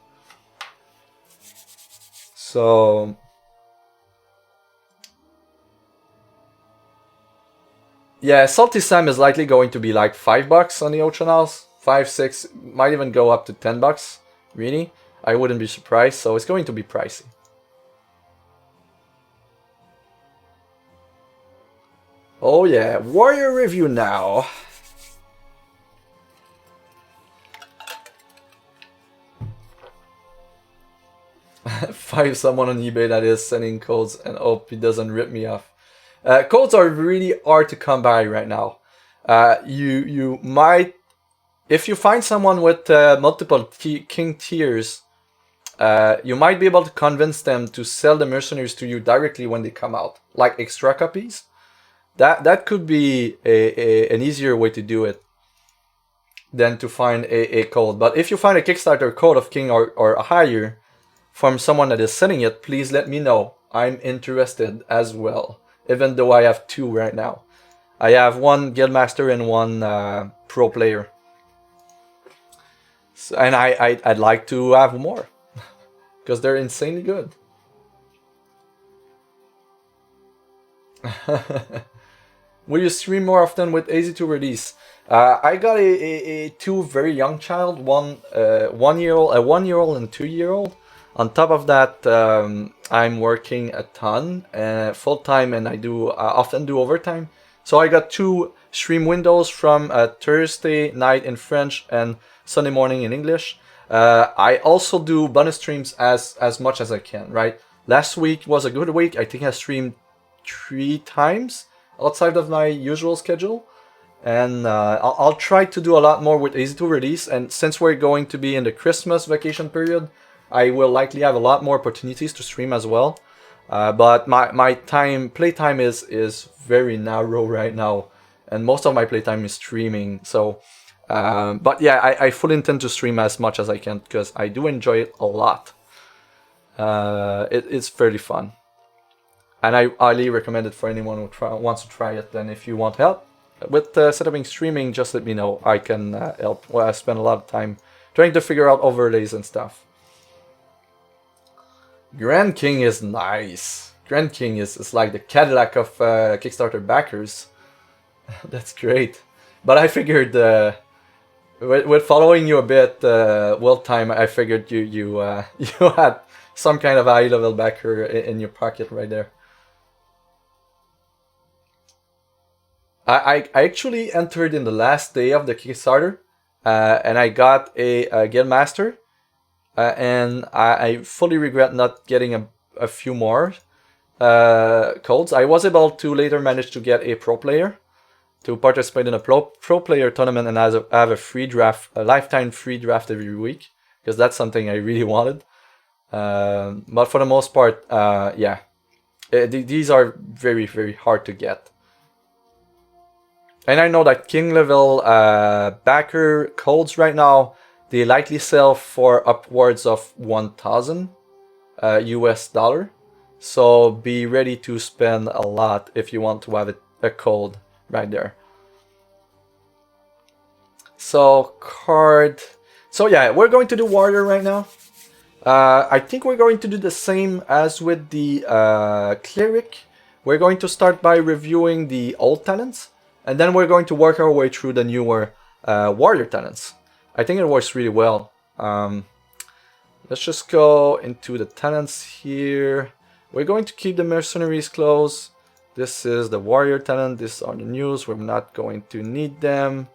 So yeah, Salty Sam is likely going to be like $5 on the old channels, 5, 6, might even go up to $10. Really, I wouldn't be surprised. So it's going to be pricey. Oh yeah, Warrior review now. Find someone on eBay that is sending codes and hope he doesn't rip me off. Codes are really hard to come by right now. You might, if you find someone with multiple king tiers, you might be able to convince them to sell the mercenaries to you directly when they come out, like extra copies. That could be an easier way to do it than to find a code. But if you find a Kickstarter code of king or higher from someone that is selling it, please let me know. I'm interested as well, even though I have 2 right now. I have 1 guildmaster and 1 pro player. So, and I'd like to have more because they're insanely good. Will you stream more often with AZ2 release? I got a 2 very young child, one 1-year-old, a 1-year-old and a 2-year-old. On top of that, I'm working a ton, full time, and I do often do overtime. So I got 2 stream windows from Thursday night in French and Sunday morning in English. I also do bonus streams as much as I can. Right? Last week was a good week. I think I streamed 3 times outside of my usual schedule, and I'll try to do a lot more with AZ2 release. And since we're going to be in the Christmas vacation period, I will likely have a lot more opportunities to stream as well. But my playtime is very narrow right now, and most of my playtime is streaming. So, but yeah, I fully intend to stream as much as I can because I do enjoy it a lot. It's fairly fun. And I highly recommend it for anyone who wants to try it. And if you want help with setting streaming, just let me know. I can help. Well, I spend a lot of time trying to figure out overlays and stuff. Grand King is nice. Grand King is like the Cadillac of Kickstarter backers. That's great. But I figured, with following you a bit, well time, I figured you you had some kind of high level backer in your pocket right there. I actually entered in the last day of the Kickstarter, and I got a Guild Master, and I fully regret not getting a few more codes. I was able to later manage to get a pro player to participate in a pro player tournament and have a free draft, a lifetime free draft every week, because that's something I really wanted. But for the most part, yeah, these are very, very hard to get. And I know that king level backer codes right now, they likely sell for upwards of 1,000 US dollar. So be ready to spend a lot if you want to have a code right there. So card. So yeah, we're going to do Warrior right now. I think we're going to do the same as with the Cleric. We're going to start by reviewing the old talents, and then we're going to work our way through the newer Warrior talents. I think it works really well. Let's just go into the talents here. We're going to keep the mercenaries close. This is the Warrior talent. These are the news. We're not going to need them.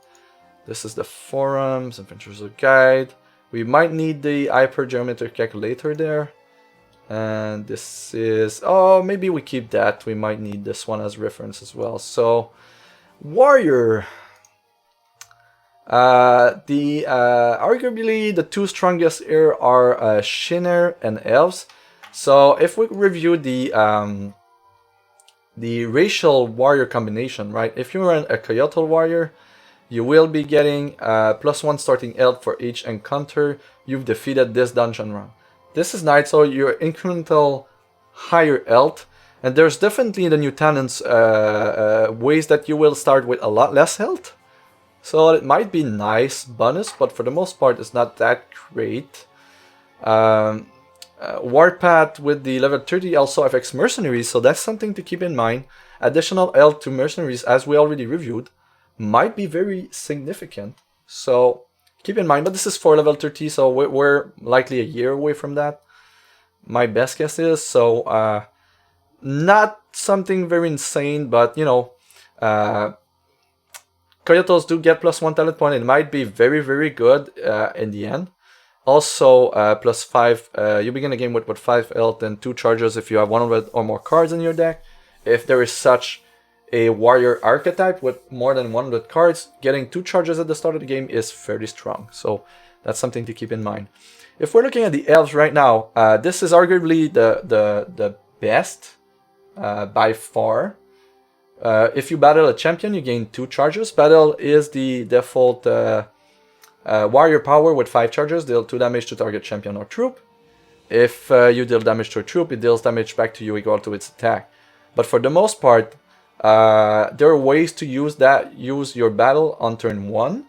This is the forums, Adventurer's Guide. We might need the hypergeometric calculator there. And this is, oh, maybe we keep that. We might need this one as reference as well. So, Warrior. Arguably the two strongest here are Shinner and Elves. So if we review the racial warrior combination, right? If you run a Coyote warrior, you will be getting +1 starting health for each encounter you've defeated this dungeon run. This is nice, so your incremental higher health, and there's definitely in the new talents ways that you will start with a lot less health. So it might be nice bonus, but for the most part it's not that great. Warpath with the level 30 also affects mercenaries, so that's something to keep in mind. Additional health to mercenaries, as we already reviewed, might be very significant. So keep in mind, but this is for level 30, so we're likely a year away from that. My best guess is, so not something very insane, but you know, Coyotes do get +1 talent point. It might be very, very good in the end. Also, +5, you begin the game with 5 health and 2 charges if you have 100 or more cards in your deck. If there is such a warrior archetype with more than 100 cards, getting 2 charges at the start of the game is fairly strong. So that's something to keep in mind. If we're looking at the elves right now, this is arguably the best by far. If you battle a champion, you gain 2 charges. Battle is the default warrior power with 5 charges, deal 2 damage to target champion or troop. If you deal damage to a troop, it deals damage back to you equal to its attack. But for the most part, there are ways to use your battle on turn 1,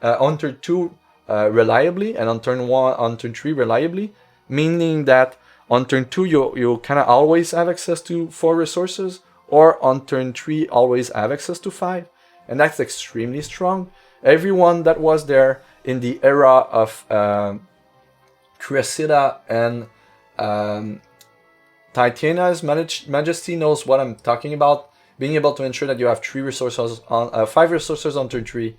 on turn 2 reliably, and on turn 3 reliably, meaning that on turn 2 you kind of always have access to 4 resources, or on turn 3 always have access to 5, and that's extremely strong. Everyone that was there in the era of Cressida and Titania's Majesty knows what I'm talking about. Being able to ensure that you have 5 resources on turn 3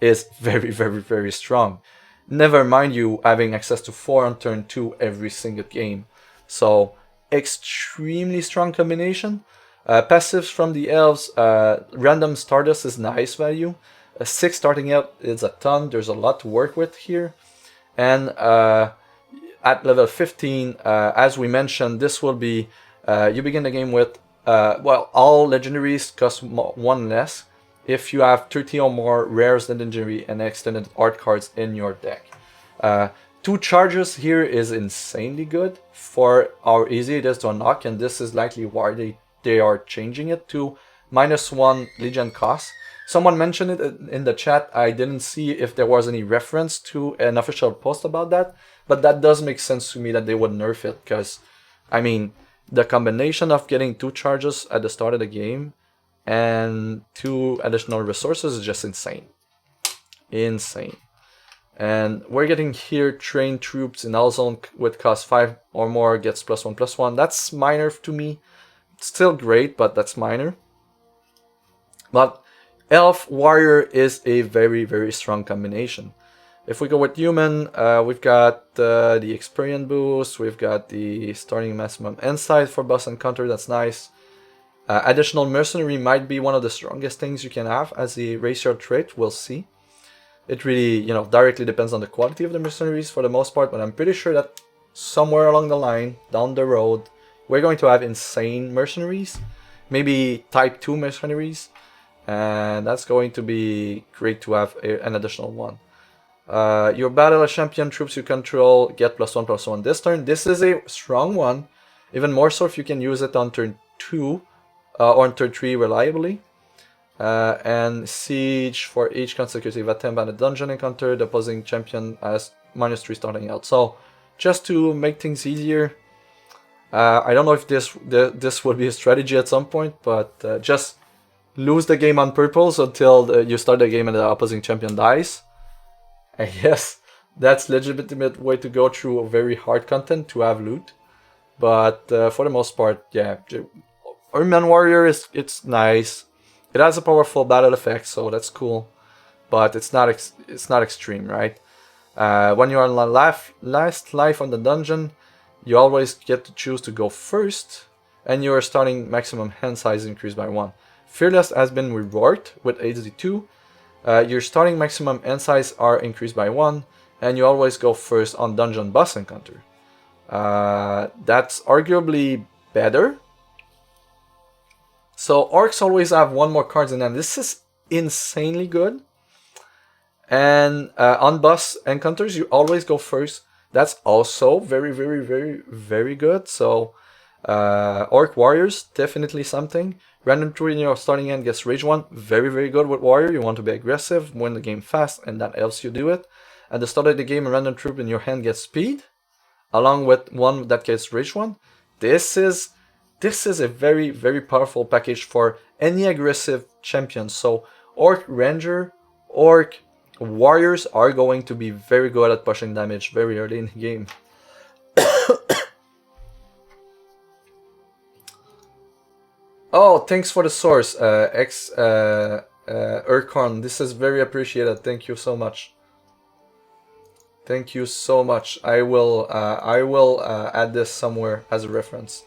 is very, very, very strong. Never mind you having access to 4 on turn 2 every single game. So extremely strong combination. Passives from the elves, random Stardust is nice value. 6 starting out is a ton. There's a lot to work with here. And at level 15, as we mentioned, this will be, you begin the game with, well, all legendaries cost 1 less if you have 30 or more rares, legendary, and extended art cards in your deck. 2 charges here is insanely good for how easy it is to unlock, and this is likely why they are changing it to -1 Legion cost. Someone mentioned it in the chat. I didn't see if there was any reference to an official post about that, but that does make sense to me that they would nerf it, because I mean, the combination of getting 2 charges at the start of the game and 2 additional resources is just insane. Insane. And we're getting here trained troops in all zone with cost 5 or more gets +1/+1. That's minor to me. It's still great, but that's minor. But Elf Warrior is a very, very strong combination. If we go with human, we've got the experience boost, we've got the starting maximum insight for boss encounter, that's nice. Additional mercenary might be one of the strongest things you can have as a racial trait, we'll see. It really, directly depends on the quality of the mercenaries for the most part, but I'm pretty sure that somewhere along the line, down the road, we're going to have insane mercenaries, maybe type 2 mercenaries, and that's going to be great to have an additional one. Your battle champion troops you control get +1/+1 this turn. This is a strong one, even more so if you can use it on turn 2 or on turn 3 reliably. And siege for each consecutive attempt at a dungeon encounter, the opposing champion has -3 starting out. So just to make things easier, I don't know if this would be a strategy at some point, but just lose the game on purpose until you start the game and the opposing champion dies. I guess that's legitimate way to go through very hard content to have loot. But for the most part, yeah, Urban Warrior it's nice. It has a powerful battle effect, so that's cool. But it's not extreme, right? When you're on the last life on the dungeon, you always get to choose to go first, and your starting maximum hand size increased by 1. Fearless has been reworked with HD2. Your starting maximum hand size are increased by 1, and you always go first on dungeon boss encounter. That's arguably better. So orcs always have 1 more cards in hand. This is insanely good. And on boss encounters, you always go first. That's also very, very, very, very good. So orc warriors, definitely something. Random 3 in your starting hand gets rage 1. Very, very good with warrior. You want to be aggressive, win the game fast, and that helps you do it. At the start of the game, a random troop in your hand gets speed, along with 1 that gets rage 1. This is a very, very powerful package for any aggressive champion. So orc ranger, orc warriors are going to be very good at pushing damage very early in the game. Oh, thanks for the source, Urkorn. This is very appreciated. Thank you so much. Thank you so much. I will add this somewhere as a reference.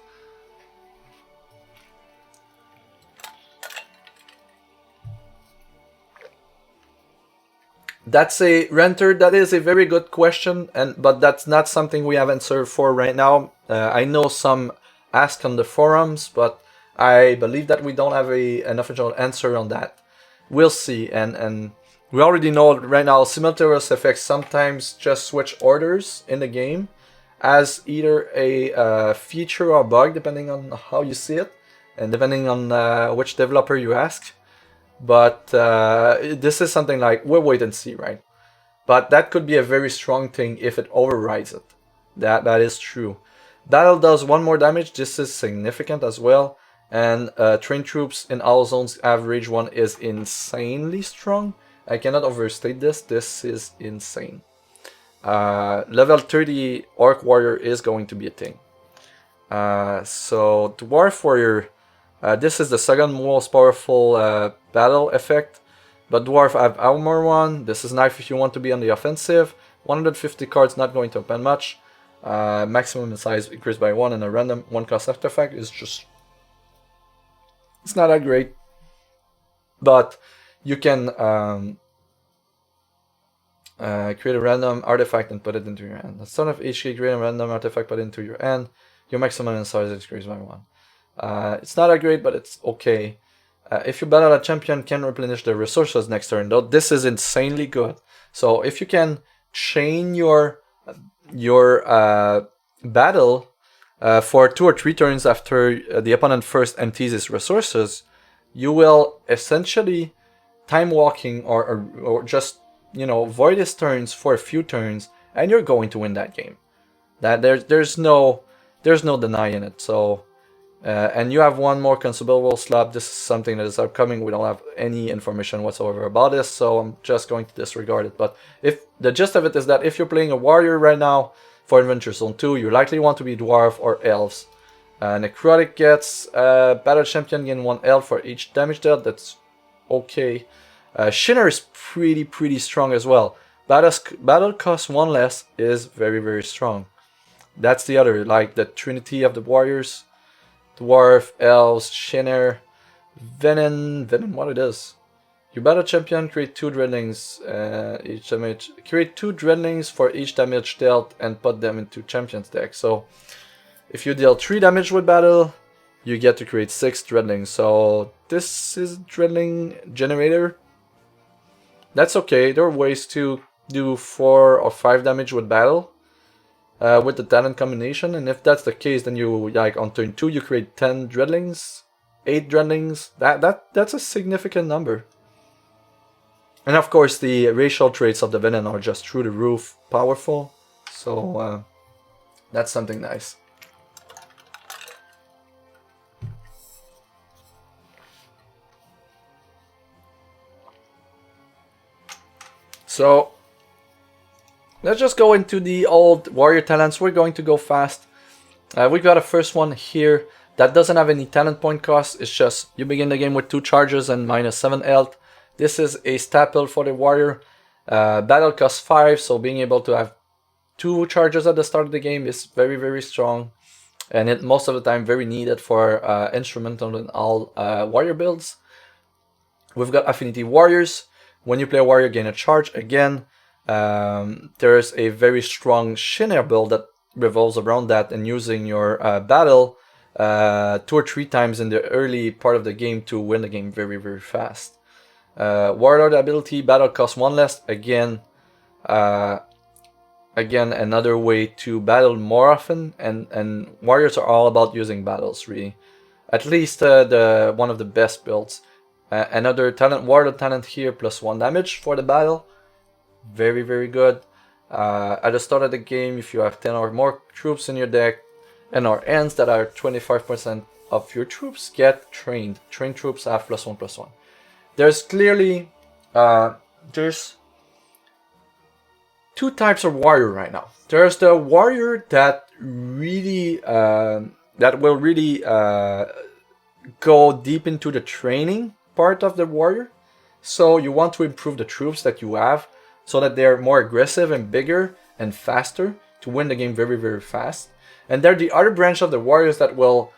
That's a renter. That is a very good question, but that's not something we have answered for right now. I know some ask on the forums, but I believe that we don't have an official answer on that. We'll see, and we already know right now simultaneous effects sometimes just switch orders in the game as either a feature or bug, depending on how you see it, and depending on which developer you ask. But this is something like, we'll wait and see, right? But that could be a very strong thing if it overrides it. That is true. Battle does 1 more damage. This is significant as well. And trained troops in all zones average 1 is insanely strong. I cannot overstate this. This is insane. Level 30 Orc Warrior is going to be a thing. So Dwarf Warrior, this is the second most powerful battle effect. But Dwarf have Armor 1. This is nice if you want to be on the offensive. 150 cards, not going to open much. Maximum size increased by 1, and a random 1 cost artifact is just... it's not that great. But you can create a random artifact and put it into your hand. At the start of each game, create a random artifact, put it into your hand. Your maximum size is increased by 1. It's not that great, but it's okay. If you battle a champion, can replenish the resources next turn, though. This is insanely good. So if you can chain your battle for 2 or 3 turns after the opponent first empties his resources, you will essentially time walking or just void his turns for a few turns, and you're going to win that game. There's no there's no denying it. So, and you have one more consumable slot. This is something that is upcoming. We don't have any information whatsoever about this, so I'm just going to disregard it. But if the gist of it is that if you're playing a warrior right now for Adventure Zone 2, you likely want to be dwarf or elves. Necrotic gets battle champion gain 1 elf for each damage dealt. That's okay. Shinner is pretty strong as well. Battle cost 1 less is very strong. That's the other, like the trinity of the warriors. Dwarf, elves, Shinner, Venom, what it is. You battle champion, create 2 dreadlings each damage. Create 2 dreadlings for each damage dealt and put them into champion's deck. So if you deal 3 damage with battle, you get to create 6 dreadlings. So this is dreadling generator. That's okay. There are ways to do 4 or 5 damage with battle with the talent combination, and if that's the case, then you, like, on turn 2 you create 10 dreadlings, 8 dreadlings. That's a significant number. And of course the racial traits of the villain are just through the roof powerful, so that's something nice. So let's just go into the old warrior talents. We're going to go fast. We've got a first one here that doesn't have any talent point cost. It's just you begin the game with 2 charges and -7 health. This is a staple for the warrior. Battle costs 5, so being able to have 2 charges at the start of the game is very strong, and it most of the time very needed for instrumental in all warrior builds. We've got affinity warriors. When you play a warrior, gain a charge again. There's a very strong Shinner build that revolves around that, and using your battle 2 or 3 times in the early part of the game to win the game very fast. Warlord ability, battle costs 1 less. Again, another way to battle more often, and warriors are all about using battles, really. At least the one of the best builds. Another talent, warlord talent here, +1 damage for the battle. Very good. At the start of the game, if you have 10 or more troops in your deck and or ends that are 25% of your troops, get trained. Trained troops have +1/+1. There's clearly there's 2 types of warrior right now. There's the warrior that really that will really go deep into the training part of the warrior. So you want to improve the troops that you have so that they're more aggressive and bigger and faster to win the game very fast. And they're the other branch of the warriors that will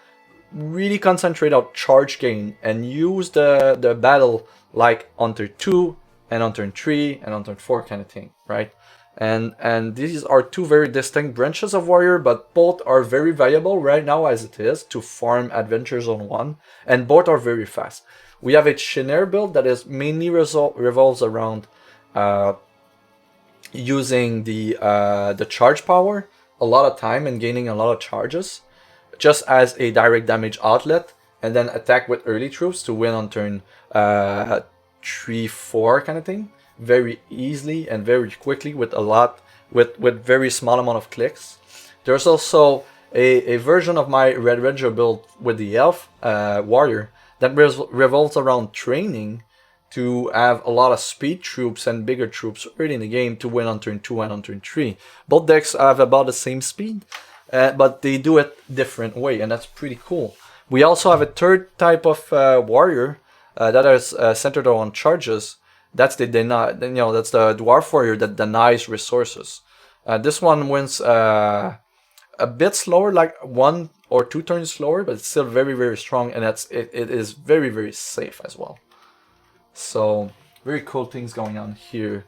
really concentrate on charge gain and use the battle like on turn 2 and on turn 3 and on turn 4 kind of thing, right? And these are 2 very distinct branches of warrior, but both are very valuable right now as it is to farm Adventure Zone 1, and both are very fast. We have a Shinner build that is mainly revolves around using the charge power a lot of time and gaining a lot of charges just as a direct damage outlet, and then attack with early troops to win on turn 3-4 kind of thing very easily and very quickly with very small amount of clicks. There's also a version of my Red Ranger build with the elf warrior that revolves around training to have a lot of speed troops and bigger troops early in the game to win on turn 2 and on turn 3. Both decks have about the same speed, but they do it different way, and that's pretty cool. We also have a third type of warrior that is centered on charges. That's the that's the dwarf warrior that denies resources. This one wins a bit slower, like 1 or 2 turns slower, but it's still very strong, and it is very safe as well. So very cool things going on here.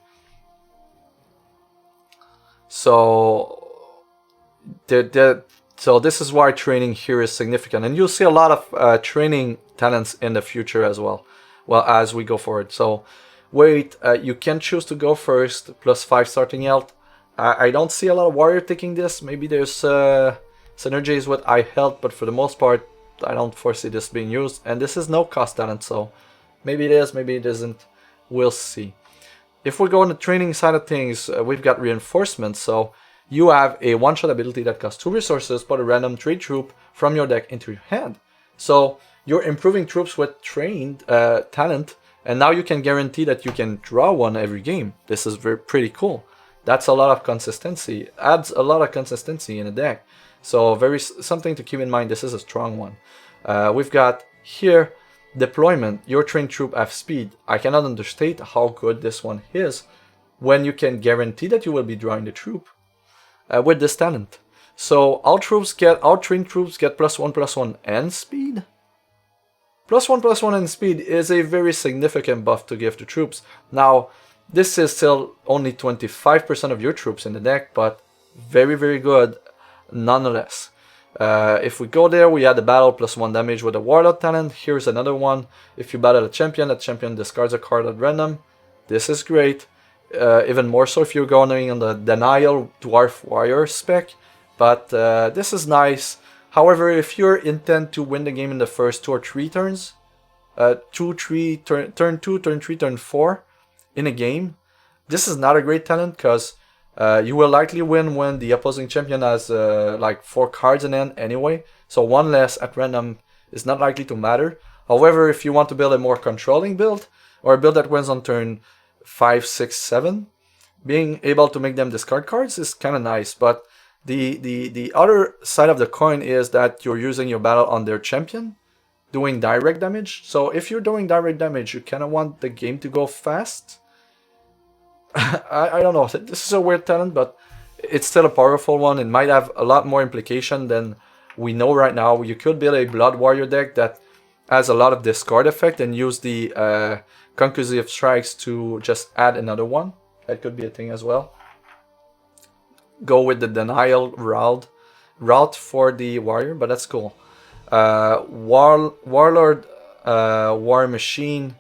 So so this is why training here is significant, and you'll see a lot of training talents in the future as well as we go forward. So wait, you can choose to go first, +5 starting health. I don't see a lot of warrior taking this. Maybe there's synergies with eye health, but for the most part I don't foresee this being used, and this is no cost talent, so maybe it is, maybe it isn't, we'll see. If we go on the training side of things, we've got reinforcements, so you have a one-shot ability that costs 2 resources, put a random trade troop from your deck into your hand. So you're improving troops with trained talent, and now you can guarantee that you can draw one every game. This is pretty cool. That's a lot of consistency, adds a lot of consistency in a deck. So something to keep in mind, this is a strong one. We've got here, deployment, your trained troop have speed. I cannot understate how good this one is when you can guarantee that you will be drawing the troop with this talent. So all trained troops get +1/+1 and speed. +1/+1 and speed is a very significant buff to give to troops. Now, this is still only 25% of your troops in the deck, but very, very good nonetheless. If we go there, we add the battle +1 damage with a Warlord talent. Here's another one. If you battle a champion, that champion discards a card at random. This is great. Even more so if you're going on the Denial Dwarf Warrior spec. But this is nice. However, if you intend to win the game in the first 2 or 3 turns, turn 2, turn 3, turn 4 in a game, this is not a great talent because you will likely win when the opposing champion has like 4 cards in hand anyway. So 1 less at random is not likely to matter. However, if you want to build a more controlling build, or a build that wins on turn 5, 6, 7, being able to make them discard cards is kind of nice. But the other side of the coin is that you're using your battle on their champion, doing direct damage. So if you're doing direct damage, you kind of want the game to go fast. I don't know, this is a weird talent, but it's still a powerful one. It might have a lot more implication than we know right now. You could build a Blood Warrior deck that has a lot of discard effect and use the Concussive Strikes to just add another one. That could be a thing as well. Go with the Denial route for the Warrior, but that's cool. Warlord War Machine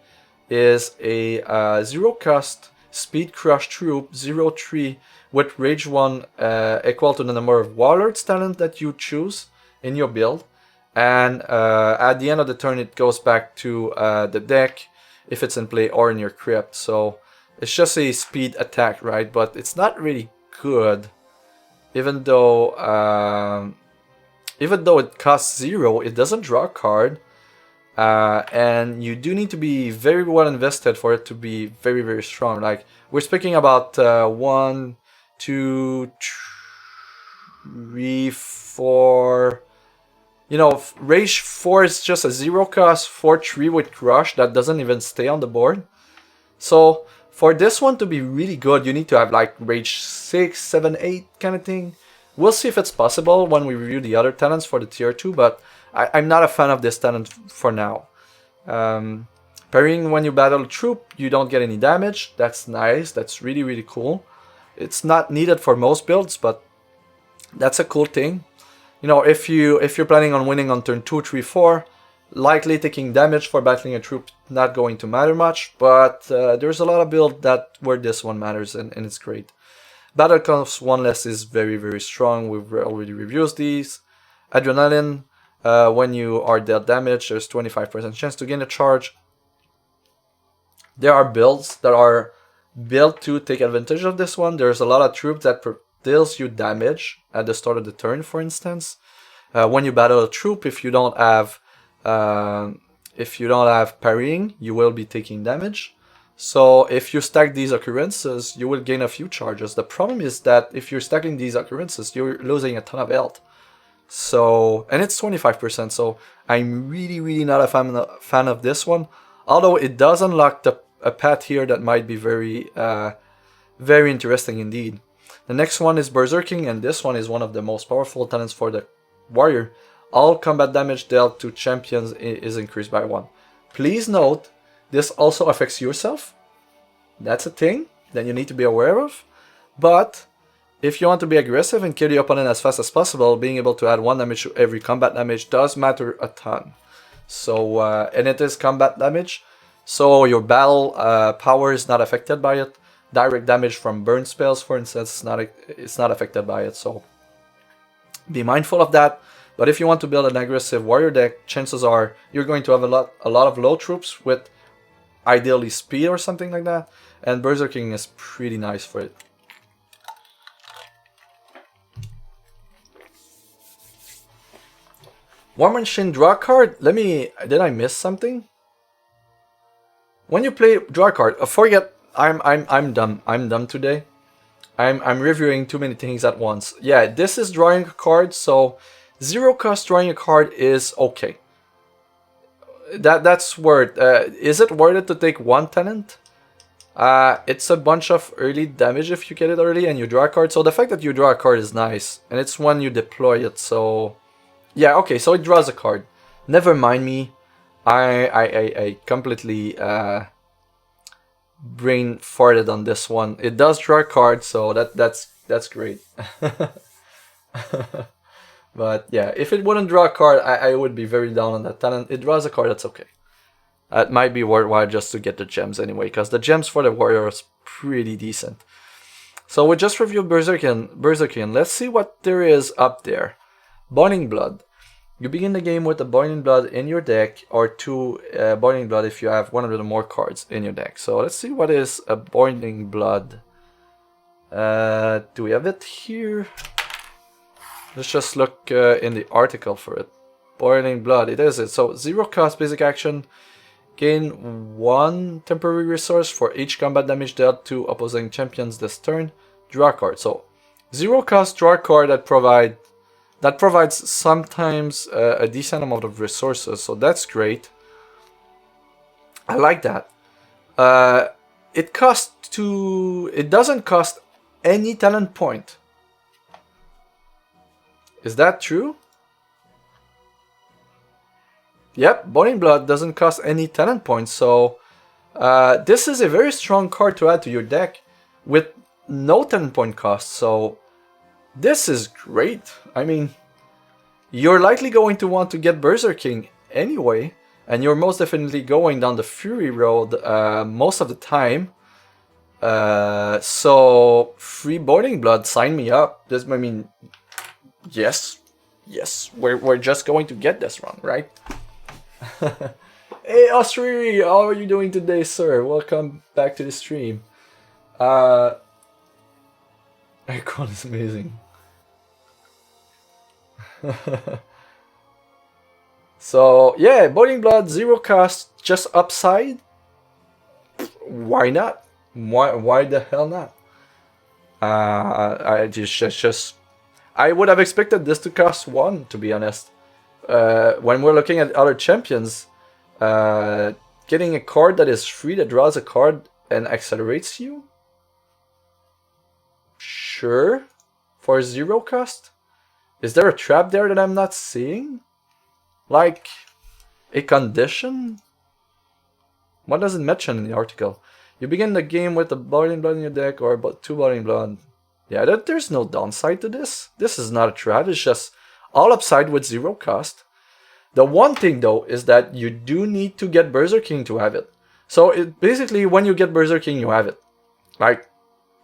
is a 0-cost Speed Crush troop, 0/3, with Rage 1 equal to the number of Warlords talent that you choose in your build. And at the end of the turn, it goes back to the deck if it's in play or in your crypt. So it's just a speed attack, right? But it's not really good. Even though it costs 0, it doesn't draw a card. And you do need to be very well invested for it to be very, very strong. Like, we're speaking about 1, 2, 3, 4. You know, Rage 4 is just a 0-cost 4/3 with Crush that doesn't even stay on the board. So for this one to be really good, you need to have like Rage 6, 7, 8 kind of thing. We'll see if it's possible when we review the other talents for the tier 2, but I'm not a fan of this talent for now. Parrying when you battle a troop, you don't get any damage. That's nice. That's really, really cool. It's not needed for most builds, but that's a cool thing. You know, if you're planning on winning on turn 2, 3, 4, likely taking damage for battling a troop not going to matter much, but there's a lot of builds where this one matters, and it's great. Battle cost 1 less is very, very strong. We've already reviewed these. Adrenaline, when you are dealt damage, there's 25% chance to gain a charge. There are builds that are built to take advantage of this one. There's a lot of troops that deals you damage at the start of the turn, for instance. When you battle a troop, if you don't have parrying, you will be taking damage. So if you stack these occurrences, you will gain a few charges. The problem is that if you're stacking these occurrences, you're losing a ton of health. So, and it's 25%, so I'm really, really not a fan of this one. Although it does unlock a path here that might be very, very interesting indeed. The next one is Berserking, and this one is one of the most powerful talents for the Warrior. All combat damage dealt to champions is increased by 1. Please note, this also affects yourself. That's a thing that you need to be aware of. But if you want to be aggressive and kill the opponent as fast as possible, being able to add 1 damage to every combat damage does matter a ton. So, and it is combat damage, so your battle power is not affected by it. Direct damage from burn spells, for instance, it's not affected by it. So be mindful of that. But if you want to build an aggressive warrior deck, chances are you're going to have a lot of low troops with ideally speed or something like that, and Berserking is pretty nice for it. War Machine draw a card. Did I miss something? When you play draw a card, forget. I'm dumb. I'm dumb today. I'm reviewing too many things at once. Yeah, this is drawing a card, so 0 cost drawing a card is okay. That's worth. Is it worth it to take 1 tenant? It's a bunch of early damage if you get it early and you draw a card. So the fact that you draw a card is nice, and it's when you deploy it. So yeah, okay. So it draws a card. Never mind me. I completely brain farted on this one. It does draw a card, so that's great. But yeah, if it wouldn't draw a card, I would be very down on that talent. It draws a card, that's okay. It might be worthwhile just to get the gems anyway, because the gems for the warrior is pretty decent. So we just reviewed Berserkian. Let's see what there is up there. Boiling Blood. You begin the game with a Boiling Blood in your deck, or 2 Boiling Blood if you have 100 or more cards in your deck. So let's see what is a Boiling Blood. Do we have it here? Let's just look in the article for it. Boiling Blood, it is it. So 0 cost basic action. Gain 1 temporary resource for each combat damage dealt to opposing champions this turn. Draw a card. So 0 cost draw a card that provides sometimes a decent amount of resources. So that's great. I like that. It doesn't cost any talent point. Is that true? Yep, Boiling Blood doesn't cost any talent points, so this is a very strong card to add to your deck with no talent point cost, so this is great. I mean, you're likely going to want to get Berserking anyway, and you're most definitely going down the Fury road most of the time. So free Boiling Blood, sign me up. This, I mean, yes, we're just going to get this run, right? Hey S03E03, how are you doing today, sir? Welcome back to the stream. Icon is amazing. So yeah, Boiling Blood, 0 cost, just upside. Why not? Why the hell not? I would have expected this to cost 1, to be honest. When we're looking at other champions, getting a card that is free that draws a card and accelerates you? Sure. For 0 cost? Is there a trap there that I'm not seeing? Like a condition? What does it mention in the article? You begin the game with a Boiling Blood in your deck or 2 Boiling Blood. Yeah, there's no downside to this. This is not a trap, it's just all upside with 0 cost. The one thing though is that you do need to get Berserking to have it. So basically when you get Berserking you have it. Like,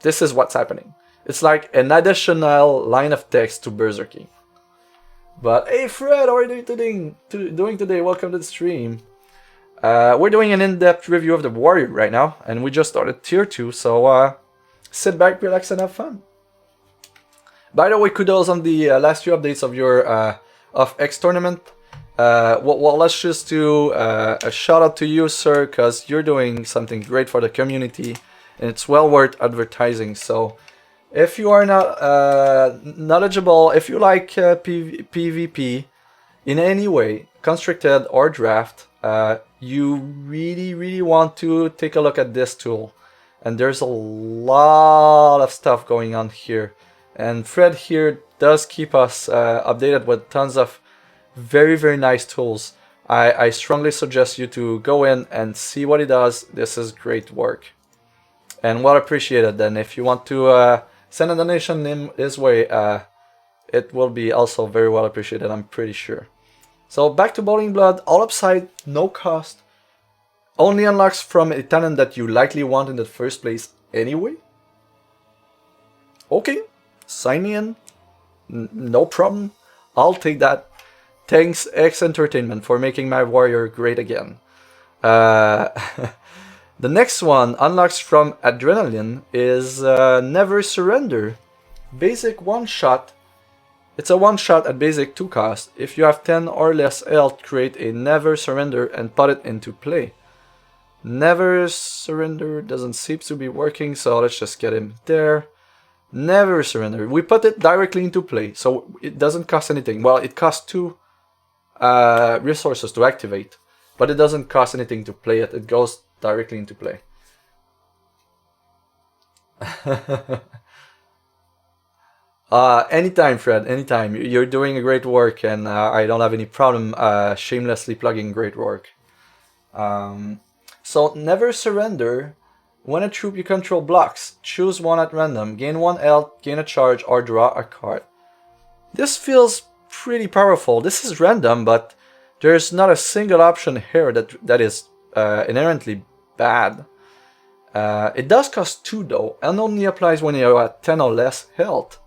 this is what's happening. It's like an additional line of text to Berserking. But hey Fred, how are you doing today? Welcome to the stream. We're doing an in-depth review of the Warrior right now, and we just started tier 2, so sit back, relax, and have fun. By the way, kudos on the last few updates of your of X tournament. Well, let's just do a shout out to you, sir, because you're doing something great for the community, and it's well worth advertising. So, if you are not knowledgeable, if you like PvP in any way, constructed or draft, you really want to take a look at this tool. And there's a lot of stuff going on here. And Fred here does keep us updated with tons of very nice tools. I strongly suggest you to go in and see what he does. This is great work. And well appreciated. Then if you want to send a donation in his way, it will be also very well appreciated, I'm pretty sure. So back to Boiling Blood, all upside, no cost. Only unlocks from a talent that you likely want in the first place anyway. Okay, sign me in. No problem. I'll take that. Thanks X Entertainment for making my warrior great again. The next one unlocks from Adrenaline is Never Surrender. Basic one shot. It's a one-shot at basic 2 cost. If you have 10 or less health, create a Never Surrender and put it into play. Never Surrender doesn't seem to be working, so let's just get him there. Never Surrender. We put it directly into play, so it doesn't cost anything. Well, it costs 2 resources to activate, but it doesn't cost anything to play it. It goes directly into play. Anytime, Fred, anytime. You're doing a great work, and I don't have any problem shamelessly plugging great work. So, Never Surrender. When a troop you control blocks, choose one at random, gain 1 health, gain a charge, or draw a card. This feels pretty powerful. This is random, but there's not a single option here that is inherently bad. It does cost 2 though, and only applies when you're at 10 or less health.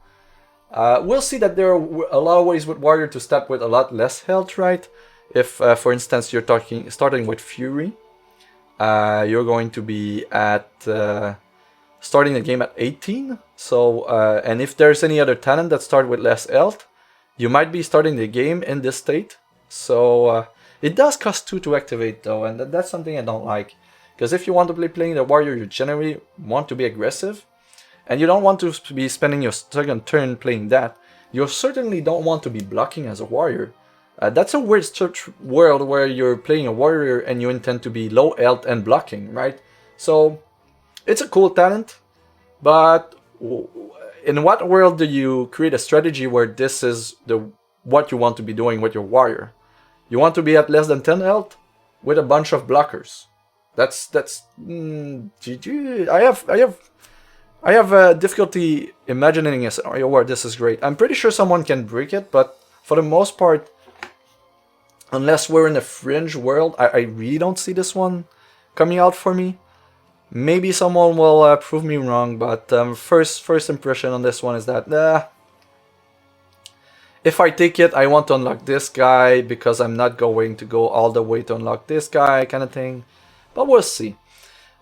We'll see that there are a lot of ways with Warrior to start with a lot less health, right? If, for instance, you're starting with Fury, you're going to be at starting the game at 18. So, and if there's any other talent that start with less health, you might be starting the game in this state. So it does cost 2 to activate though, and that's something I don't like. Because if you want to be playing the Warrior, you generally want to be aggressive, and you don't want to be spending your second turn playing that. You certainly don't want to be blocking as a Warrior. That's a weird world where you're playing a Warrior and you intend to be low health and blocking, right? So it's a cool talent, but in what world do you create a strategy where this is what you want to be doing with your Warrior? You want to be at less than 10 health with a bunch of blockers. That's GG. I have difficulty imagining a scenario where this is great. I'm pretty sure someone can break it, but for the most part, unless we're in a fringe world, I really don't see this one coming out for me. Maybe someone will prove me wrong, but first impression on this one is that if I take it, I want to unlock this guy because I'm not going to go all the way to unlock this guy, kind of thing. But we'll see.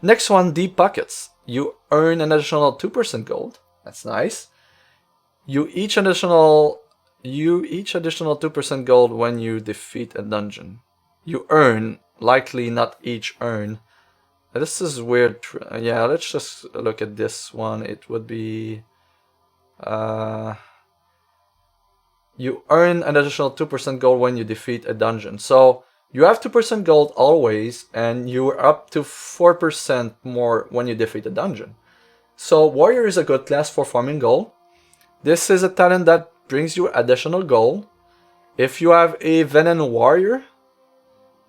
Next one, Deep Pockets. You earn an additional 2% gold. That's nice. You each additional 2% gold when you defeat a dungeon. You earn, likely not each earn. This is weird. Yeah, let's just look at this one. It would be... you earn an additional 2% gold when you defeat a dungeon. So you have 2% gold always, and you're up to 4% more when you defeat a dungeon. So Warrior is a good class for farming gold. This is a talent that brings you additional gold. If you have a Venom Warrior,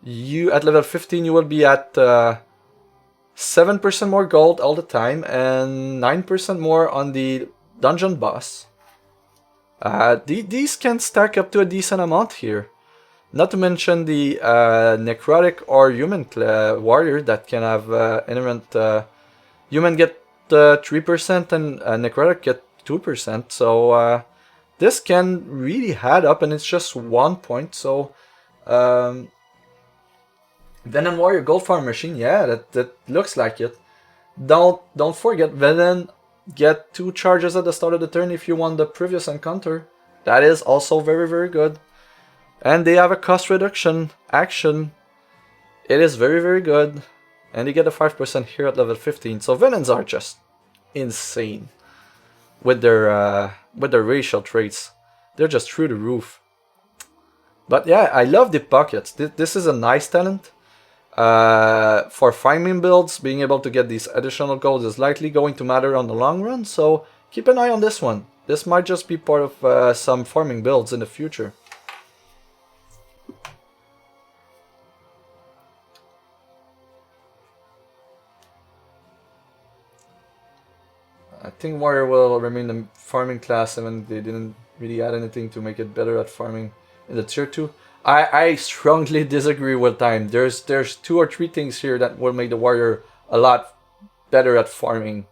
at level 15 you will be at 7% more gold all the time and 9% more on the dungeon boss. These can stack up to a decent amount here. Not to mention the necrotic or human warrior that can have inherent... human get 3% and necrotic get 2%. So this can really add up, and it's just 1 point. So Venom Warrior Gold Farm Machine, yeah, that looks like it. Don't forget, Venom get 2 charges at the start of the turn if you won the previous encounter. That is also very, very good. And they have a cost reduction action. It is very, very good. And you get a 5% here at level 15. So Venoms are just insane with their racial traits. They're just through the roof. But yeah, I love the pockets. This is a nice talent. For farming builds, being able to get these additional gold is likely going to matter on the long run. So keep an eye on this one. This might just be part of some farming builds in the future. I think Warrior will remain the farming class, and they didn't really add anything to make it better at farming in the tier 2. I strongly disagree with time. There's 2 or 3 things here that will make the Warrior a lot better at farming.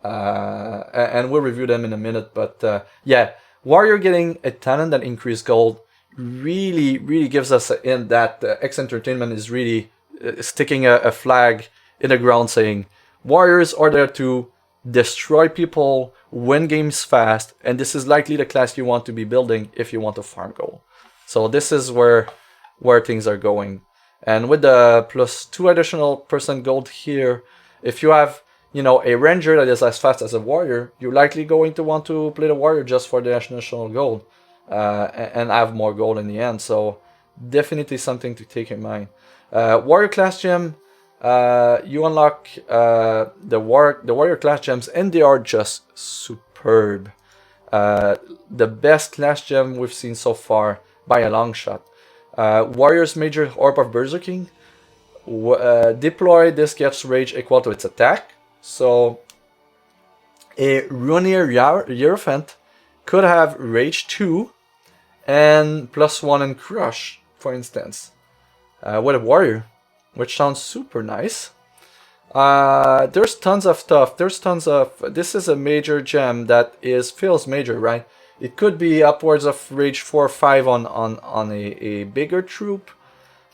And we'll review them in a minute. But yeah, Warrior getting a talent that increased gold really gives us a hint that X Entertainment is really sticking a flag in the ground saying Warriors are there to destroy people, win games fast, and this is likely the class you want to be building if you want to farm gold. So this is where things are going. And with the +2 additional % gold here, if you have, you know, a ranger that is as fast as a warrior, you're likely going to want to play the warrior just for the additional gold and have more gold in the end. So definitely something to take in mind. Warrior class gem, you unlock the warrior class gems, and they are just superb. The best class gem we've seen so far by a long shot. Warrior's Major Orb of Berserking. Deploy, this gets rage equal to its attack. So a Runir Hierophant could have rage 2 and +1 in crush, for instance, with a warrior, which sounds super nice. There's tons of stuff. This is a major gem that feels major, right? It could be upwards of rage 4 or 5 on a bigger troop.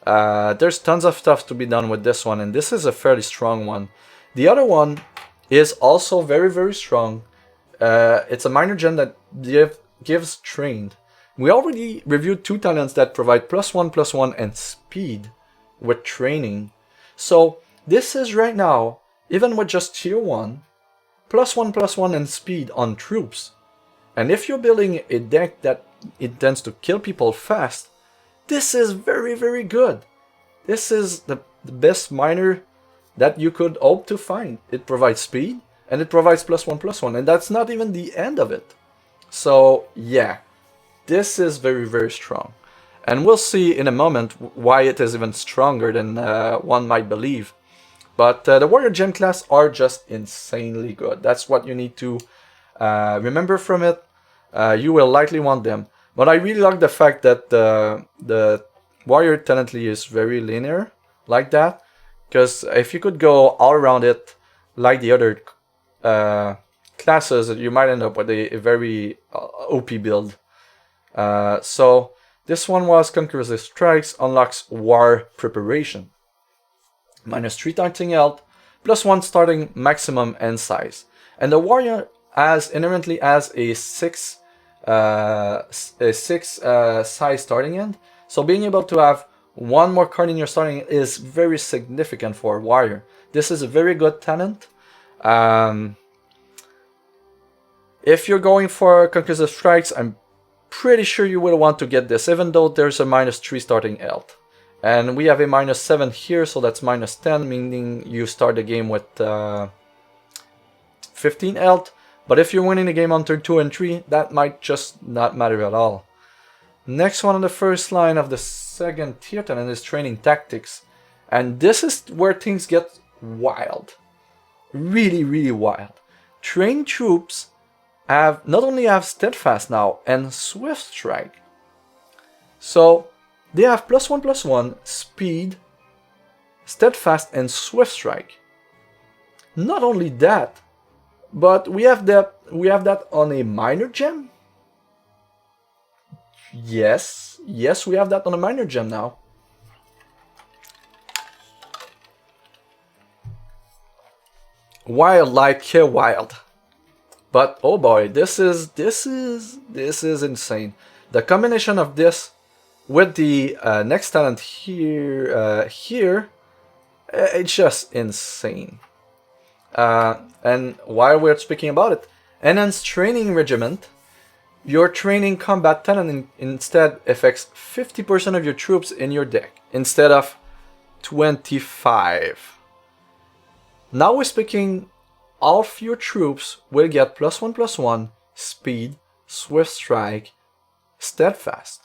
There's tons of stuff to be done with this one, and this is a fairly strong one. The other one is also very, very strong. It's a minor gem that gives trained. We already reviewed 2 talents that provide +1/+1 and speed with training. So this is right now, even with just tier 1, +1/+1 and speed on troops. And if you're building a deck that intends to kill people fast, this is very, very good. This is the best minor that you could hope to find. It provides speed, and it provides +1/+1, and that's not even the end of it. So yeah, this is very, very strong. And we'll see in a moment why it is even stronger than one might believe. But the warrior gem class are just insanely good. That's what you need to remember from it. You will likely want them. But I really like the fact that the warrior tenantly is very linear like that. Because if you could go all around it like the other classes, you might end up with a very OP build. So this one was Conqueror's Strikes, unlocks War Preparation. -3 taunting health, +1 starting maximum end size. And the warrior inherently has a 6 size starting end. So being able to have 1 more card in your starting is very significant for a warrior. This is a very good talent. If you're going for Conqueror's Strikes, I'm pretty sure you will want to get this, even though there's a -3 starting health. And we have a -7 here, so that's -10, meaning you start the game with 15 health. But if you're winning the game on turn 2 and 3, that might just not matter at all. Next one on the first line of the second tier talent is Training Tactics. And this is where things get wild. Really, really wild. Trained troops not only have Steadfast now and Swift Strike. So they have +1/+1, Speed, Steadfast, and Swift Strike. Not only that, but we have that on a minor gem. Yes, we have that on a minor gem now. Wild like wild. But oh boy, this is insane. The combination of this with the next talent here, it's just insane. And while we're speaking about it, Enhanced Training Regiment, your training combat talent instead affects 50% of your troops in your deck instead of 25. Now we're speaking, all of your troops will get +1/+1, Speed, Swift Strike, Steadfast.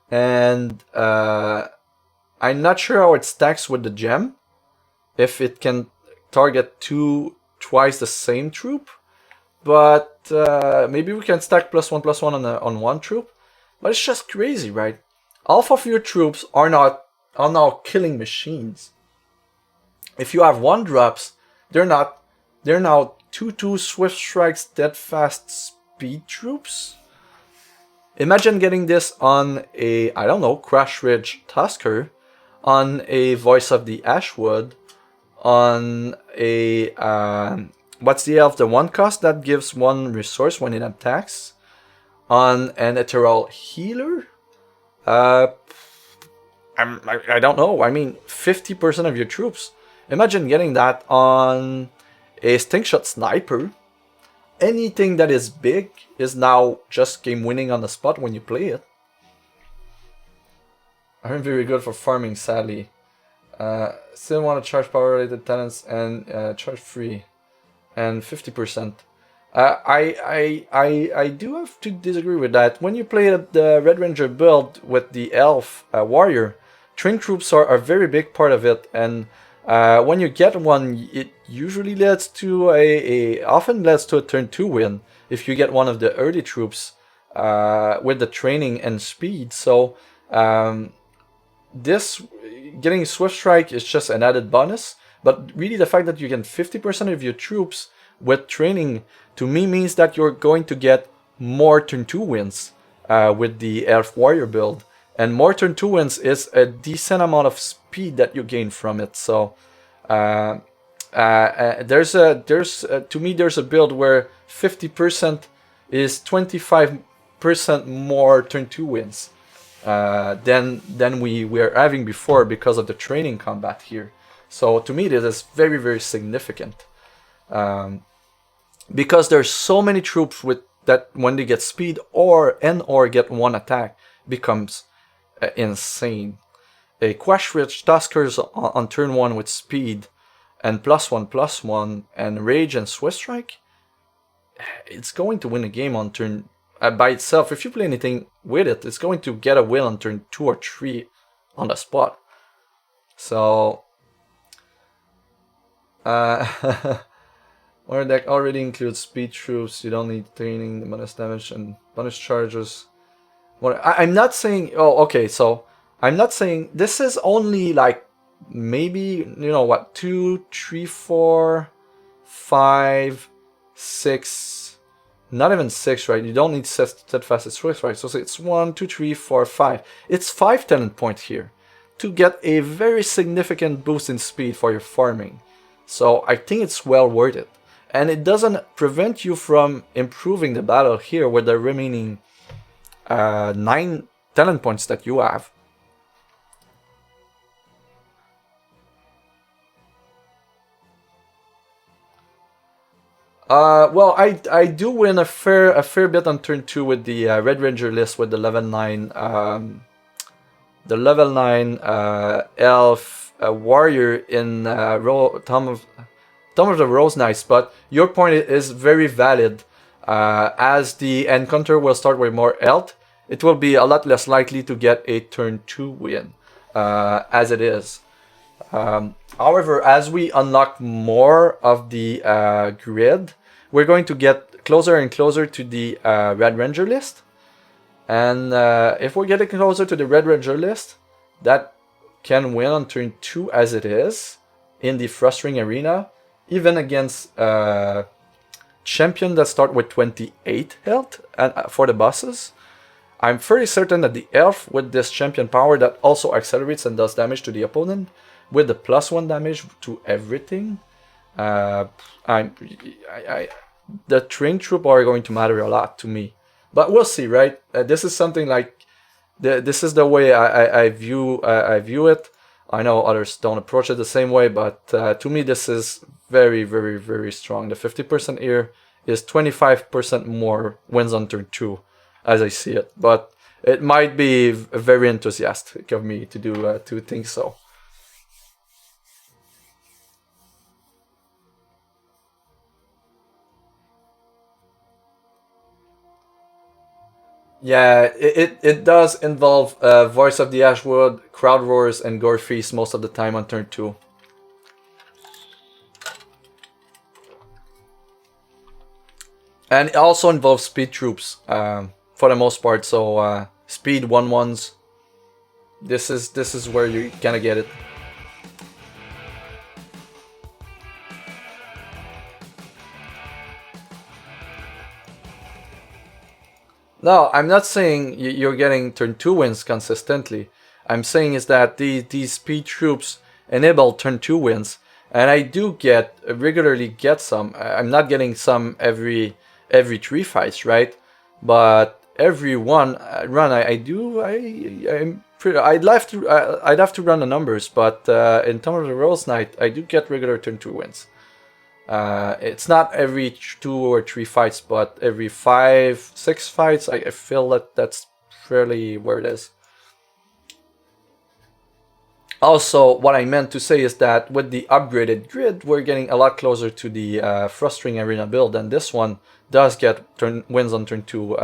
And I'm not sure how it stacks with the gem, if it can target twice the same troop, but maybe we can stack +1/+1 on one troop. But it's just crazy, right? Half of your troops are now killing machines. If you have 1-drops, they're now 2/2 Swift Strike, Steadfast, Speed troops. Imagine getting this on a, I don't know, Crash Ridge Tusker, on a Voice of the Ashwood, on a what's the elf? The 1 cost that gives 1 resource when it attacks. On an ethereal healer. I don't know. I mean, 50% of your troops. Imagine getting that on a stink shot sniper. Anything that is big is now just game winning on the spot when you play it. Aren't very good for farming, sadly. Still want to charge power related talents and charge free and 50%. I do have to disagree with that. When you play the Red Ranger build with the Elf Warrior, train troops are a very big part of it, and when you get one, it usually leads to often leads to a turn 2 win if you get one of the early troops with the training and speed. So this getting Swift Strike is just an added bonus, but really the fact that you get 50% of your troops with training to me means that you're going to get more turn 2 wins with the Elf Warrior build, and more turn 2 wins is a decent amount of speed that you gain from it. So to me there's a build where 50% is 25% more turn 2 wins than we were having before because of the training combat here. So to me this is very, very significant. Because there's so many troops with that when they get speed or get 1 attack becomes insane. A Quash Rich Tuskers on turn 1 with speed and +1/+1 and Rage and Swift Strike, it's going to win a game on turn by itself. If you play anything with it, it's going to get a win on turn 2 or 3 on the spot. So Warrior deck already includes speed troops. You don't need training, the bonus damage and bonus charges. I'm not saying. Oh, okay. So I'm not saying this is only like maybe 2, 3, 4, 5, 6. Not even 6, right? You don't need steadfast and swift, right? So it's 1, 2, 3, 4, 5. It's 5 talent points here to get a very significant boost in speed for your farming. So I think it's well worth it. And it doesn't prevent you from improving the battle here with the remaining 9 talent points that you have. Well, I do win a fair bit on turn 2 with the Red Ranger list with the level 9 Elf Warrior in Tomb of the Rose Knights, but your point is very valid. As the encounter will start with more health, it will be a lot less likely to get a turn 2 win, as it is. However, as we unlock more of the grid, we're going to get closer and closer to the Red Ranger list. And if we're getting closer to the Red Ranger list, that can win on turn 2 as it is in the Frostring Arena, even against champion that start with 28 health for the bosses. I'm fairly certain that the elf with this champion power that also accelerates and does damage to the opponent with the +1 damage to everything, the train troop are going to matter a lot to me. But we'll see, right? This is something like this is the way I view it. I know others don't approach it the same way, but to me this is very, very, very strong. The 50% here is 25% more wins on turn 2, as I see it. But it might be very enthusiastic of me to think so. Yeah, it does involve Voice of the Ashwood, Crowd Roars, and Gore Feast most of the time on turn 2. And it also involves speed troops for the most part. So speed 1/1s. This is where you're gonna get it. No, I'm not saying you're getting turn 2 wins consistently. I'm saying is that these speed troops enable turn 2 wins, And I do regularly get some. I'm not getting some every 3 fights, right? But every one run I'd have to run the numbers, but in Tournament of the Rose Night, I do get regular turn 2 wins. It's not every 2 or 3 fights, but every 5, 6 fights. I feel that that's fairly where it is. Also, what I meant to say is that with the upgraded grid, we're getting a lot closer to the Frustrating Arena build, and this one does get wins on turn 2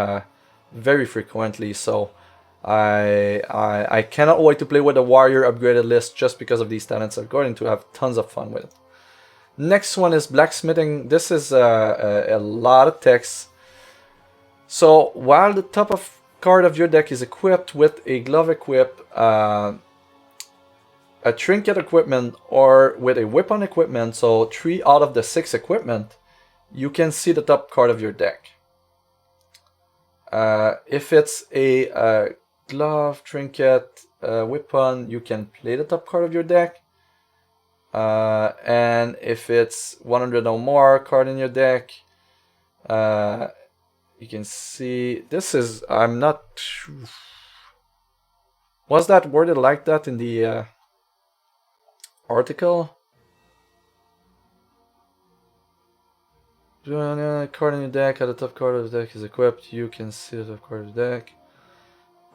very frequently, so I cannot wait to play with the Warrior upgraded list just because of these talents. I'm going to have tons of fun with it. Next one is Blacksmithing. This is a lot of text. So while the top of card of your deck is equipped with a glove equip, a trinket equipment, or with a weapon equipment, so 3 out of the 6 equipment, you can see the top card of your deck. If it's a glove, trinket, weapon, you can play the top card of your deck. And if it's 100 or more card in your deck, you can see this is, I'm not sure. Was that worded like that in the article? Card in your deck, the top card of the deck is equipped, you can see the top card of the deck.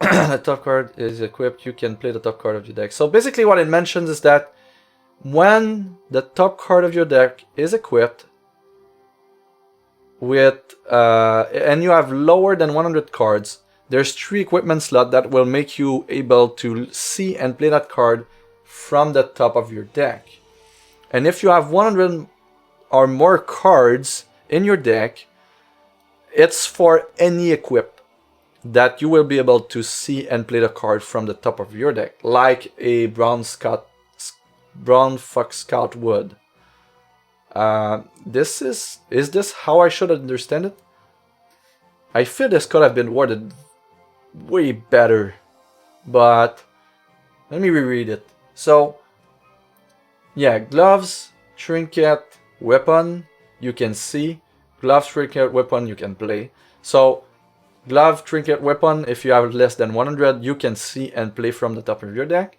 The top card is equipped, you can play the top card of your deck. So basically what it mentions is that when the top card of your deck is equipped with, and you have lower than 100 cards, there's 3 equipment slots that will make you able to see and play that card from the top of your deck. And if you have 100 or more cards in your deck, it's for any equip that you will be able to see and play the card from the top of your deck, like a Brown Fox Scout would. Is this how I should understand it? I feel this could have been worded way better, but let me reread it. So, yeah, gloves, trinket, weapon, you can see. Glove, trinket, weapon, you can play. So, glove, trinket, weapon, if you have less than 100, you can see and play from the top of your deck.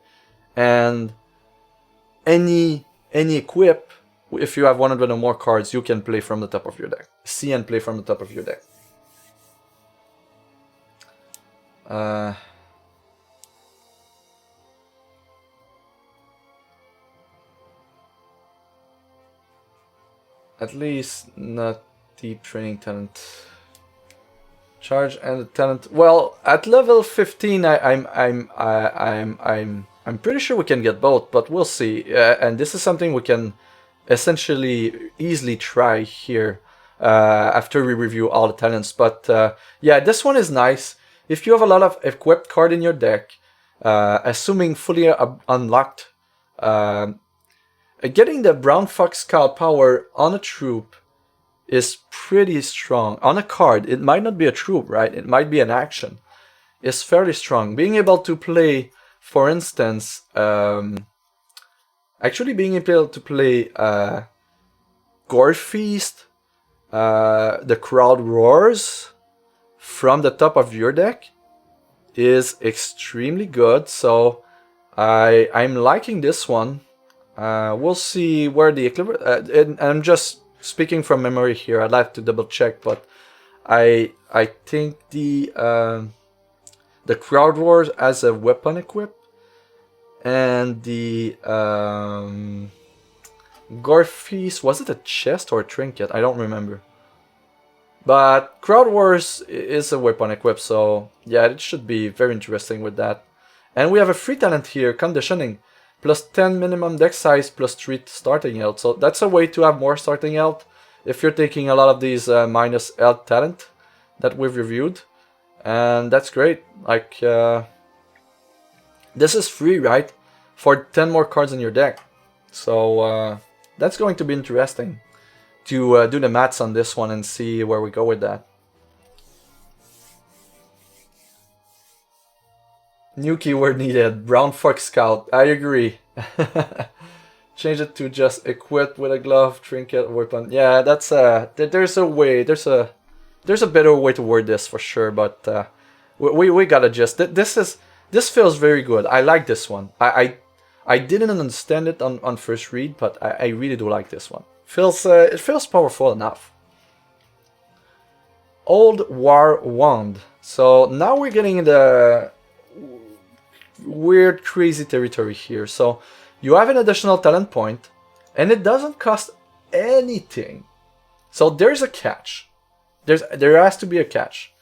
And any equip, if you have 100 or more cards, you can play from the top of your deck. See and play from the top of your deck. At least not deep training talent. Charge and the talent. Well, at level 15, I'm pretty sure we can get both, but we'll see. And this is something we can essentially easily try here after we review all the talents. But yeah, this one is nice. If you have a lot of equipped card in your deck, assuming fully unlocked, getting the Brown Fox Scout power on a troop is pretty strong. On a card, it might not be a troop, right? It might be an action. It's fairly strong. Being able to play, for instance, actually being able to play Gore Feast, the Crowd Roars from the top of your deck is extremely good. So I'm liking this one. We'll see where the equivalent. And I'm just speaking from memory here. I'd like to double check, but I think the Crowd Wars as a weapon equip, and the Gore Feast, was it a chest or a trinket? I don't remember. But Crowd Wars is a weapon equip, so yeah, it should be very interesting with that. And we have a free talent here, Conditioning. Plus 10 minimum deck size, plus 3 starting health. So that's a way to have more starting health if you're taking a lot of these minus health talent that we've reviewed. And that's great. Like, this is free, right? For 10 more cards in your deck. So that's going to be interesting to do the maths on this one and see where we go with that. New keyword needed. Brown Fox Scout. I agree. change it to just equipped with a glove, trinket, weapon. Yeah, that's there's a way, there's a better way to word this for sure, but we gotta just this feels very good. I like this one. I didn't understand it on first read, but I really do like this one. It feels powerful enough. Old War Wand. So now we're getting into weird, crazy territory here. So you have an additional talent point, and it doesn't cost anything. So there's a catch. There has to be a catch.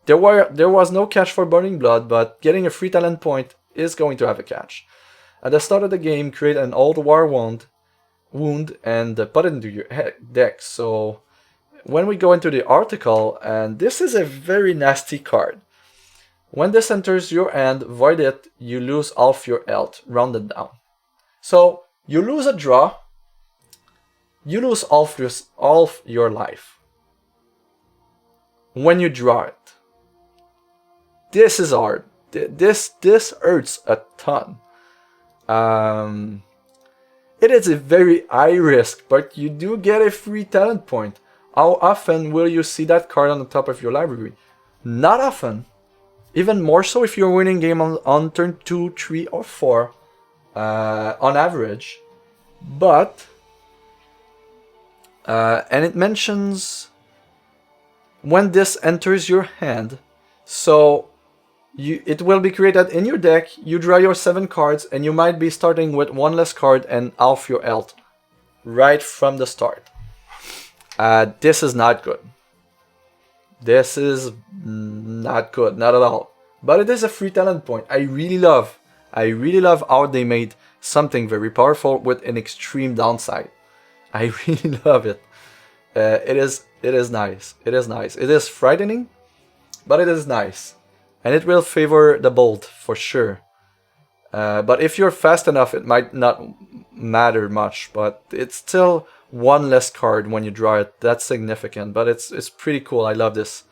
There was no catch for Burning Blood, but getting a free talent point is going to have a catch. At the start of the game, create an Old War wound and put it into your deck. So when we go into the article, and this is a very nasty card. When this enters your hand, void it, you lose half your health, rounded down. So you lose a draw, you lose half your life when you draw it. This is hard. This hurts a ton. It is a very high risk, but you do get a free talent point. How often will you see that card on the top of your library? Not often. Even more so if you're winning game on turn 2, 3, or 4 on average. But, and it mentions when this enters your hand, so it will be created in your deck, you draw your 7 cards, and you might be starting with 1 less card and half your health right from the start. This is not good. This is not good, not at all. But it is a free talent point. I really love how they made something very powerful with an extreme downside. I really love it. It is nice. It is nice. It is frightening, but it is nice. And it will favor the bolt for sure. But if you're fast enough, it might not matter much. But it's still 1 less card when you draw it. That's significant, but it's pretty cool. I love this.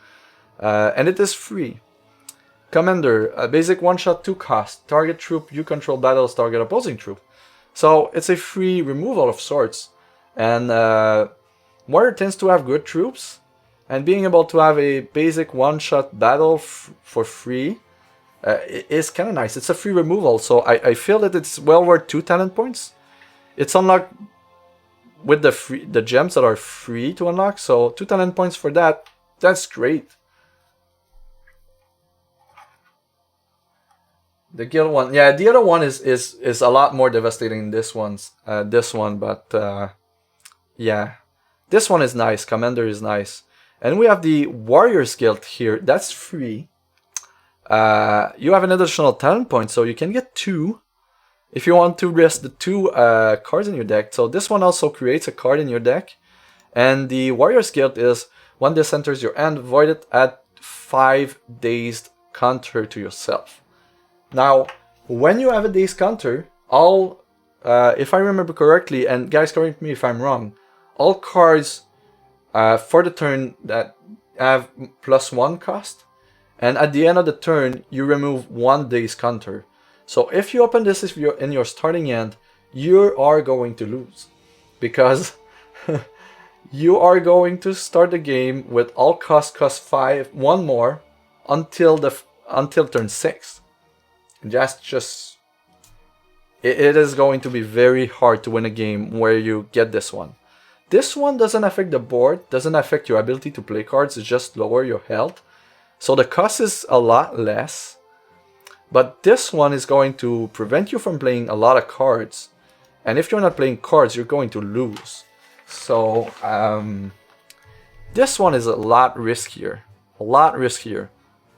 And it is free. Commander, a basic 1-shot 2 cost. Target troop you control battles target opposing troop. So it's a free removal of sorts. And Warrior tends to have good troops. And being able to have a basic 1-shot battle for free is kind of nice. It's a free removal, so I feel that it's well worth 2 talent points. It's unlocked with the gems that are free to unlock, so 2 talent points for that. That's great. The guild one, yeah, the other one is a lot more devastating than this one, but yeah, this one is nice. Commander is nice. And we have the Warriors Guild here. That's free. You have an additional talent point, so you can get 2 if you want to risk the 2 cards in your deck. So this one also creates a card in your deck. And the Warriors Guild is when this enters your hand, void it, add 5 dazed counter to yourself. Now, when you have a dazed counter, if I remember correctly, and guys correct me if I'm wrong, all cards for the turn that have +1 cost, and at the end of the turn you remove 1 day's counter. So if you open this in your starting hand, you are going to lose, because you are going to start the game with all cost 5, 1 more until turn 6. That's just it is going to be very hard to win a game where you get this one. This one doesn't affect the board, doesn't affect your ability to play cards, it just lower your health. So the cost is a lot less. But this one is going to prevent you from playing a lot of cards. And if you're not playing cards, you're going to lose. So this one is a lot riskier.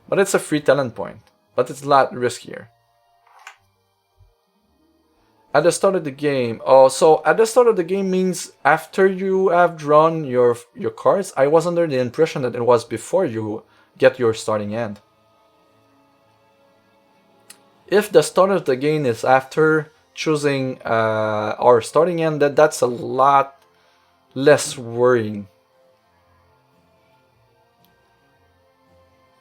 But it's a free talent point. But it's a lot riskier. At the start of the game. Oh, so at the start of the game means after you have drawn your cards. I was under the impression that it was before you get your starting hand. If the start of the game is after choosing our starting hand, that's a lot less worrying.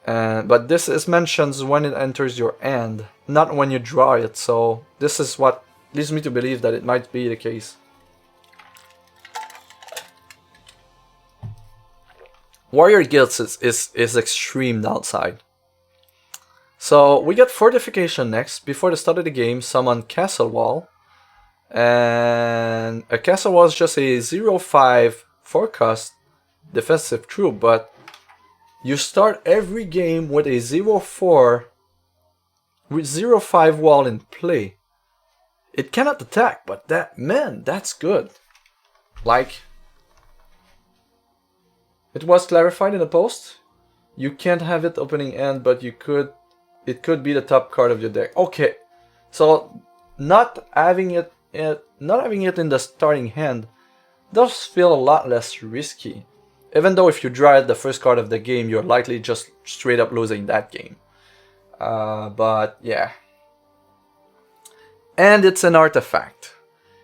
But this is mentions when it enters your hand, not when you draw it. So this is what leads me to believe that it might be the case. Warrior guilds is extreme downside. So we get fortification next. Before the start of the game, summon castle wall. And a castle wall is just a 0-5 forecast defensive troop, but you start every game with a 0-4 with 0-5 wall in play. It cannot attack, but that's good. Like, it was clarified in the post. You can't have it opening end, but it could be the top card of your deck. Okay, so not having it in the starting hand does feel a lot less risky. Even though if you draw it the first card of the game, you're likely just straight up losing that game. But yeah. And it's an artifact.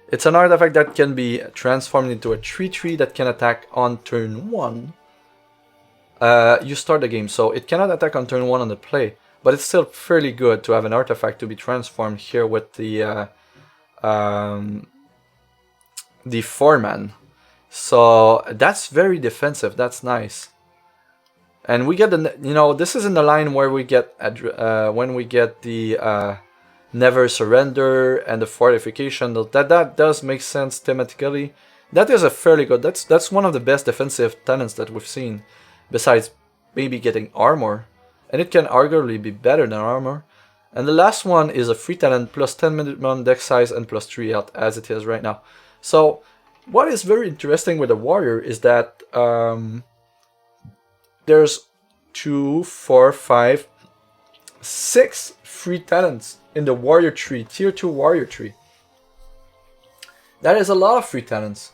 It's an artifact that can be transformed into a 3/3 that can attack on turn 1. You start the game, so it cannot attack on turn 1 on the play. But it's still fairly good to have an artifact to be transformed here with the 4-man. So that's very defensive. That's nice. And we get the, this is in the line where we get when we get the never surrender and the fortification. That does make sense thematically. That is a fairly good. That's one of the best defensive talents that we've seen, besides maybe getting armor, and it can arguably be better than armor. And the last one is a free talent plus 10 minimum deck size and plus 3 health as it is right now. So what is very interesting with the warrior is that there's 2, 4, 5, 6 free talents in the warrior tree, tier 2 warrior tree. That is a lot of free talents.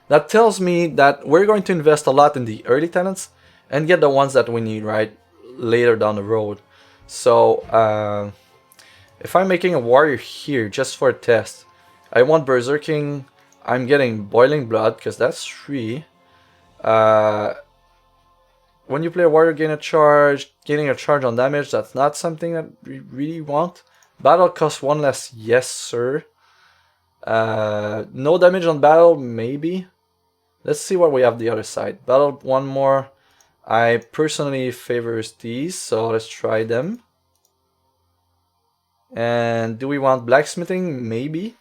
That tells me that we're going to invest a lot in the early talents and get the ones that we need right later down the road. So if I'm making a warrior here just for a test, I want berserking. I'm getting boiling blood because that's 3. When you play a warrior, gain a charge. Gaining a charge on damage, that's not something that we really want. Battle costs 1 less, yes sir. No damage on battle, maybe. Let's see what we have the other side. Battle 1 more. I personally favors these, so let's try them. And do we want blacksmithing? Maybe.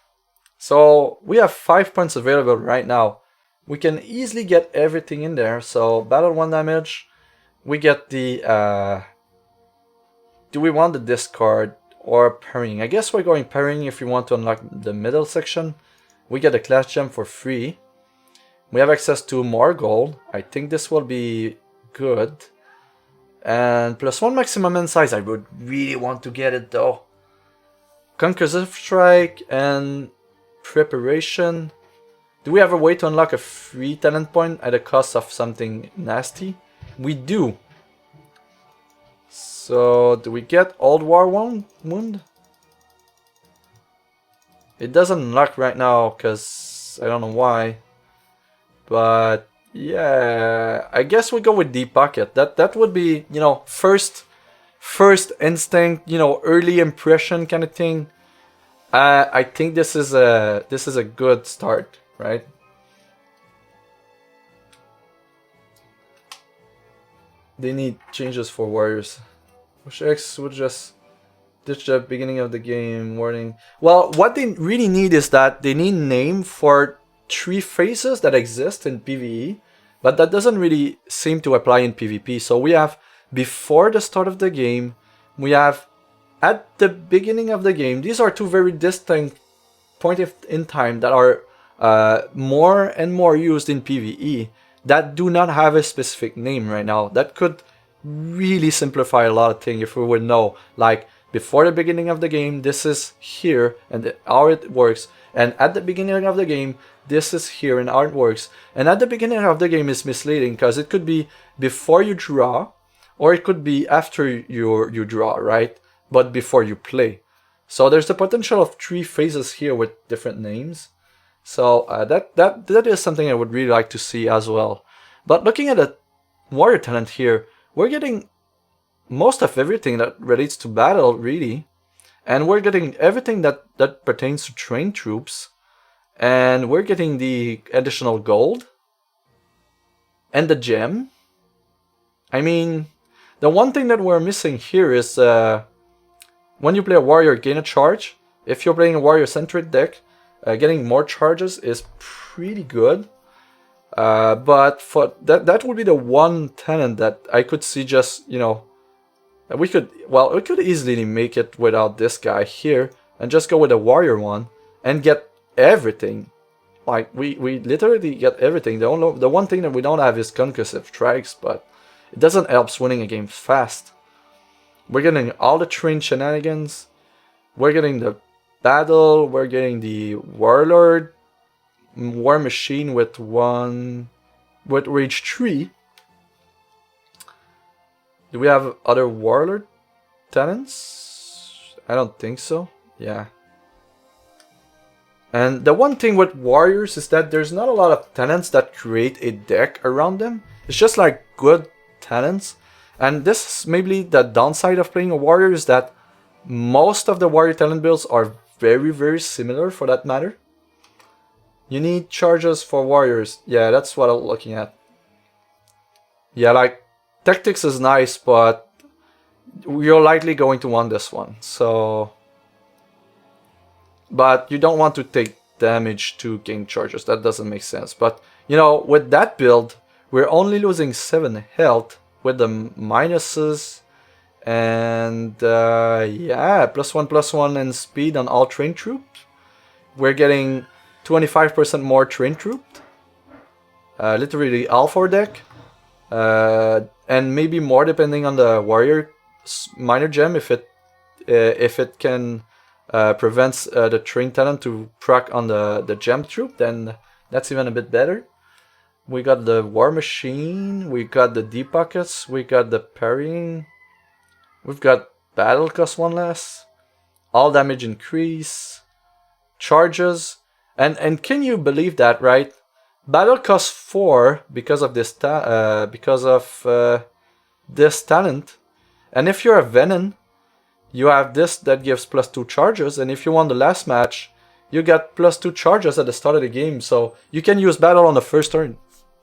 So we have 5 points available right now. We can easily get everything in there. So battle 1 damage. We get the do we want the discard or parrying? I guess we're going parrying if you want to unlock the middle section. We get a class gem for free. We have access to more gold. I think this will be good. And plus 1 maximum in size. I would really want to get it though. Concursive strike and preparation. Do we have a way to unlock a free talent point at the cost of something nasty? We do. So do we get Old War Wound? It doesn't unlock right now because I don't know why. But yeah, I guess we go with Deep Pocket. That would be, first instinct, early impression kind of thing. I think this is a good start, right? They need changes for warriors. Which X would just ditch the beginning of the game warning. Well, what they really need is that they need name for 3 phases that exist in PvE, but that doesn't really seem to apply in PvP. So we have before the start of the game, we have at the beginning of the game. These are 2 very distinct points in time that are more and more used in PvE that do not have a specific name right now. That could really simplify a lot of things if we would know, like, before the beginning of the game, this is here and how it works, and at the beginning of the game, this is here and how it works. And at the beginning of the game is misleading because it could be before you draw, or it could be after you draw, right? But before you play. So there's the potential of 3 phases here with different names. So that is something I would really like to see as well. But looking at the warrior talent here, we're getting most of everything that relates to battle, really. And we're getting everything that pertains to trained troops. And we're getting the additional gold. And the gem. I mean, the one thing that we're missing here is when you play a warrior, gain a charge. If you're playing a warrior-centric deck, getting more charges is pretty good. But for that would be the one tenant that I could see just, you know, we could easily make it without this guy here and just go with a warrior one and get everything. Like we literally get everything. The one thing that we don't have is concussive strikes, but it doesn't help winning a game fast. We're getting all the train shenanigans. We're getting the battle. We're getting the warlord, war machine with rage 3. Do we have other warlord tenants? I don't think so. Yeah. And the one thing with warriors is that there's not a lot of tenants that create a deck around them. It's just like good tenants. And this is maybe the downside of playing a warrior, is that most of the warrior talent builds are very, very similar for that matter. You need charges for warriors. Yeah, that's what I'm looking at. Yeah, like tactics is nice, but you're likely going to want this one. So, but you don't want to take damage to gain charges. That doesn't make sense. But you know, with that build, we're only losing 7 health with the minuses, and yeah, +1/+1 and speed on all train troops. We're getting 25% more train troops. Literally all for deck. And maybe more depending on the warrior minor gem, if it can prevents the train talent to proc on the gem troop, then that's even a bit better. We got the war machine, we got the deep pockets, we got the parrying, we've got battle cost 1 less, all damage increase, charges, and can you believe that, right? Battle cost 4 because of this this talent, and if you're a Venom, you have this that gives +2 charges, and if you won the last match, you get +2 charges at the start of the game. So you can use battle on the first turn,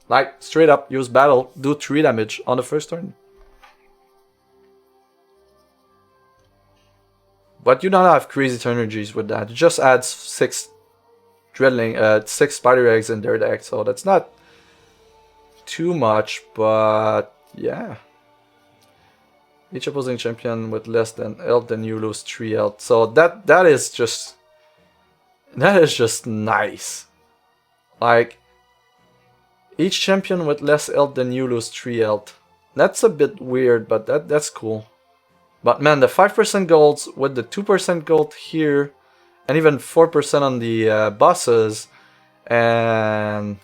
like straight up use battle, do 3 damage on the first turn. But you don't have crazy synergies with that. It just adds 6 6 spider eggs in their deck, so that's not too much, but yeah. Each opposing champion with less than health, then you lose 3 health. So that is just nice. Like, each champion with less health than you lose 3 health. That's a bit weird, but that's cool. But man, the 5% golds with the 2% gold here, and even 4% on the bosses, and